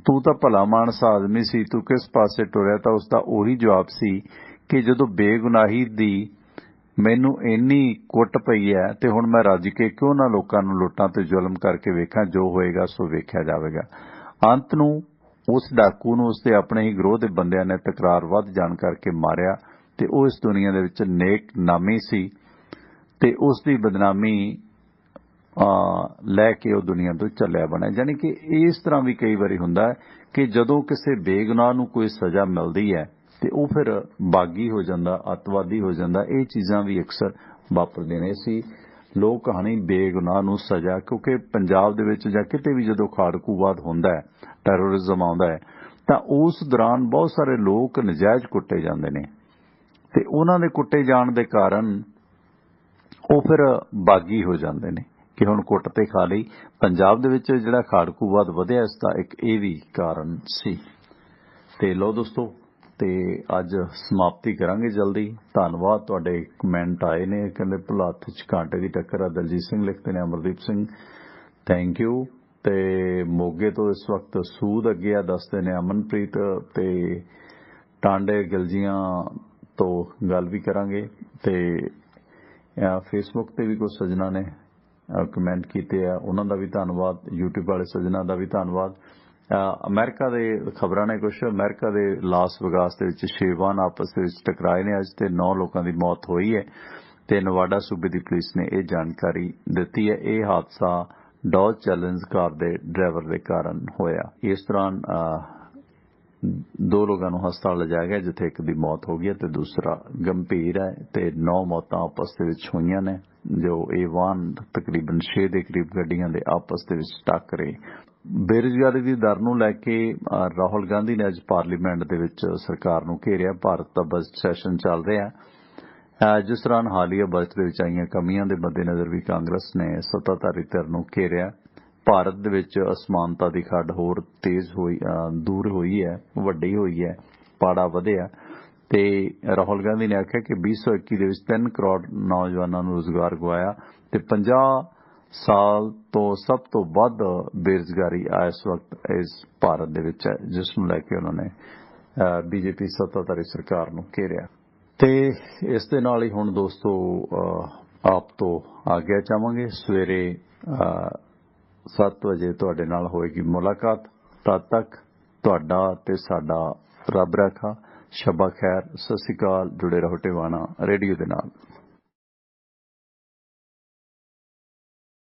ਤੂੰ ਤਾਂ ਭਲਾ ਮਾਨਸ ਆਦਮੀ ਸੀ, ਤੂੰ ਕਿਸ ਪਾਸੇ ਟੁਰਿਆ, ਤਾਂ ਉਸਦਾ ਉਹੀ ਜਵਾਬ ਸੀ ਕਿ ਜਦੋਂ ਬੇਗੁਨਾਹੀ ਦੀ ਮੈਨੂੰ ਇੰਨੀ ਕੁੱਟ ਪਈ ਹੈ ਤੇ ਹੁਣ ਮੈਂ ਰੱਜ ਕੇ ਕਿਉਂ ਨਾ ਲੋਕਾਂ ਨੂੰ ਲੁੱਟਾਂ ਤੇ ਜ਼ੁਲਮ ਕਰਕੇ ਵੇਖਾਂ, ਜੋ ਹੋਏਗਾ ਸੋ ਵੇਖਿਆ ਜਾਵੇਗਾ। ਅੰਤ ਨੂੰ ਉਸ ਡਾਕੂ ਨੂੰ ਉਸਦੇ ਆਪਣੇ ਹੀ ਗਰੋਹ ਦੇ ਬੰਦਿਆਂ ਨੇ ਤਕਰਾਰ ਵੱਧ ਜਾਣ ਕਰਕੇ ਮਾਰਿਆ ਤੇ ਉਹ ਇਸ ਦੁਨੀਆ ਦੇ ਵਿੱਚ ਨੇਕ ਨਾਮੀ ਸੀ ਤੇ ਉਸ ਦੀ ਬਦਨਾਮੀ ਲੈ ਕੇ ਉਹ ਦੁਨੀਆ ਤੋਂ ਚੱਲਿਆ ਬਣਿਆ। ਯਾਨੀ ਕਿ ਇਸ ਤਰ੍ਹਾਂ ਵੀ ਕਈ ਵਾਰੀ ਹੁੰਦਾ ਹੈ ਕਿ ਜਦੋਂ ਕਿਸੇ ਬੇਗੁਨਾਹ ਨੂੰ ਕੋਈ ਸਜ਼ਾ ਮਿਲਦੀ ਹੈ ਤੇ ਉਹ ਫਿਰ ਬਾਗੀ ਹੋ ਜਾਂਦਾ, ਅੱਤਵਾਦੀ ਹੋ ਜਾਂਦਾ। ਇਹ ਚੀਜ਼ਾਂ ਵੀ ਅਕਸਰ ਵਾਪਰਦੀਆਂ ਨੇ। ਸੀ ਲੋਕ ਕਹਾਣੀ ਬੇਗੁਨਾਹ ਨੂੰ ਸਜ਼ਾ, ਕਿਉਂਕਿ ਪੰਜਾਬ ਦੇ ਵਿੱਚ ਜਾਂ ਕਿਤੇ ਵੀ ਜਦੋਂ ਖਾੜਕੂਵਾਦ ਹੁੰਦਾ ਹੈ, ਟੈਰੋਰਿਜ਼ਮ ਆਉਂਦਾ ਹੈ ਤਾਂ ਉਸ ਦੌਰਾਨ ਬਹੁਤ ਸਾਰੇ ਲੋਕ ਨਜਾਇਜ਼ ਕੁੱਟੇ ਜਾਂਦੇ ਨੇ ਤੇ ਉਹਨਾਂ ਦੇ ਕੁੱਟੇ ਜਾਣ ਦੇ ਕਾਰਨ ਉਹ ਫਿਰ ਬਾਗੀ ਹੋ ਜਾਂਦੇ ਨੇ ਕਿ ਹੁਣ ਕੁੱਟ ਤੇ ਖਾ ਲਈ। ਪੰਜਾਬ ਦੇ ਵਿੱਚ ਜਿਹੜਾ ਖਾੜਕੂਵਾਦ ਵਧਿਆ ਇਸ ਦਾ ਇੱਕ ਇਹ ਵੀ ਕਾਰਨ ਸੀ। ਤੇ ਲਓ ਦੋਸਤੋ, ਤੇ ਅੱਜ ਸਮਾਪਤੀ ਕਰਾਂਗੇ ਜਲਦੀ। ਧੰਨਵਾਦ, ਤੁਹਾਡੇ ਕਮੈਂਟ ਆਏ ਨੇ, ਕਹਿੰਦੇ ਭੁਲੱਥ ਚ ਕਾਂਟੇ ਦੀ ਟੱਕਰ ਆ, ਦਲਜੀਤ ਸਿੰਘ ਲਿਖਦੇ ਨੇ, ਅਮਰਦੀਪ ਸਿੰਘ ਥੈਂਕ ਯੂ। ਤੇ ਮੋਗੇ ਤੋਂ ਇਸ ਵਕਤ ਸੂਦ ਅੱਗੇ ਆ ਦੱਸਦੇ ਨੇ ਅਮਨਪ੍ਰੀਤ, ਤੇ ਟਾਂਡੇ ਗਿਲਜੀਆਂ ਤੋਂ ਗੱਲ ਵੀ ਕਰਾਂਗੇ। ਤੇ ਫੇਸਬੁੱਕ ਤੇ ਵੀ ਕੁਝ ਸੱਜਣਾ ਨੇ ਕਮੈਂਟ ਕੀਤੇ ਆ, ਉਹਨਾਂ ਦਾ ਵੀ ਧੰਨਵਾਦ। YouTube ਵਾਲੇ ਸੱਜਣਾ ਦਾ ਵੀ ਧੰਨਵਾਦ। ਅਮਰੀਕਾ ਦੇ ਖਬਰਾਂ ਨੇ ਕੁਝ, ਅਮਰੀਕਾ ਦੇ ਲਾਸ ਵੇਗਾਸ ਦੇ ਵਿੱਚ 6 ਵਾਹਨ ਆਪਸ ਦੇ ਵਿੱਚ ਟਕਰਾਏ ਨੇ ਅੱਜ, ਤੇ 9 ਲੋਕਾਂ ਦੀ ਮੌਤ ਹੋਈ ਹੈ। ਤੇ ਨਵਾਡਾ ਸੂਬੇ ਦੀ ਪੁਲਿਸ ਨੇ ਇਹ ਜਾਣਕਾਰੀ ਦਿੱਤੀ ਹੈ। ਇਹ ਹਾਦਸਾ ਡੌਜ ਚੈਲੰਜ ਕਾਰ ਦੇ ਡਰਾਈਵਰ ਦੇ ਕਾਰਨ ਹੋਇਆ। ਇਸ ਦੌਰਾਨ 2 ਲੋਕਾਂ ਨੂੰ ਹਸਪਤਾਲ ਲਿਜਾਇਆ ਗਿਆ, ਜਿੱਥੇ ਇੱਕ ਦੀ ਮੌਤ ਹੋ ਗਈ ਹੈ ਤੇ ਦੂਸਰਾ ਗੰਭੀਰ ਹੈ, ਤੇ 9 ਮੌਤਾਂ ਆਪਸ ਦੇ ਵਿੱਚ ਹੋਈਆਂ ਨੇ। ਜੋ ਇਹ ਵਾਹਨ ਤਕਰੀਬਨ 6 ਦੇ ਕਰੀਬ ਗੱਡੀਆਂ ਦੇ ਆਪਸ ਦੇ ਵਿੱਚ ਟੱਕਰੇ। ਬੇਰੁਜ਼ਗਾਰੀ ਦੀ ਦਰ ਨੂੰ ਲੈ ਕੇ ਰਾਹੁਲ ਗਾਂਧੀ ਨੇ ਅੱਜ ਪਾਰਲੀਮੈਂਟ ਦੇ ਵਿੱਚ ਸਰਕਾਰ ਨੂੰ ਘੇਰਿਆ। ਭਾਰਤ ਦਾ ਬਜਟ ਸੈਸ਼ਨ ਚੱਲ ਰਿਹਾ, ਜਿਸ ਦੌਰਾਨ ਹਾਲੀਆ ਬਜਟ ਦੇ ਵਿੱਚ ਆਈਆਂ ਕਮੀਆਂ ਦੇ ਮੱਦੇਨਜ਼ਰ ਵੀ ਕਾਂਗਰਸ ਨੇ ਸੱਤਾਧਾਰੀ ਧਿਰ ਨੂੰ ਘੇਰਿਆ। ਭਾਰਤ ਦੇ ਵਿੱਚ ਅਸਮਾਨਤਾ ਦੀ ਖੱਡ ਹੋਰ ਦੂਰ ਹੋਈ ਹੈ, ਵੱਡੀ ਹੋਈ ਹੈ, ਪਾੜਾ ਵਧਿਆ। ਤੇ ਰਾਹੁਲ ਗਾਂਧੀ ਨੇ ਆਖਿਆ ਕਿ 2021 ਦੇ ਵਿੱਚ 3 ਕਰੋੜ ਨੌਜਵਾਨਾਂ ਨੂੰ ਰੁਜ਼ਗਾਰ ਗਵਾਇਆ, ਤੇ 50 ਸਾਲ ਤੋਂ ਸਭ ਤੋਂ ਵੱਧ ਬੇਰੁਜ਼ਗਾਰੀ ਇਸ ਵਕਤ ਇਸ ਭਾਰਤ ਦੇ ਵਿੱਚ ਹੈ, ਜਿਸ ਨੂੰ ਲੈ ਕੇ ਉਹਨਾਂ ਨੇ ਬੀਜੇਪੀ ਸੱਤਾਧਾਰੀ ਸਰਕਾਰ ਨੂੰ ਘੇਰਿਆ। ਤੇ ਇਸ ਦੇ ਨਾਲ ਹੀ ਹੁਣ ਦੋਸਤੋ ਆਪ ਤੋਂ ਆਗਿਆ ਚਾਹਾਂਗੇ। ਸਵੇਰੇ 7 ਵਜੇ ਤੁਹਾਡੇ ਨਾਲ ਹੋਏਗੀ ਮੁਲਾਕਾਤ। ਤਦ ਤੱਕ ਤੁਹਾਡਾ ਤੇ ਸਾਡਾ ਰੱਬ ਰਾਖਾ। ਸ਼ਬਾ ਖੈਰ, ਸਤਿ ਸ਼੍ਰੀ ਅਕਾਲ। ਜੁੜੇ ਰਹੋ ਟਿਵਾਣਾ ਰੇਡੀਓ ਦੇ ਨਾਲ।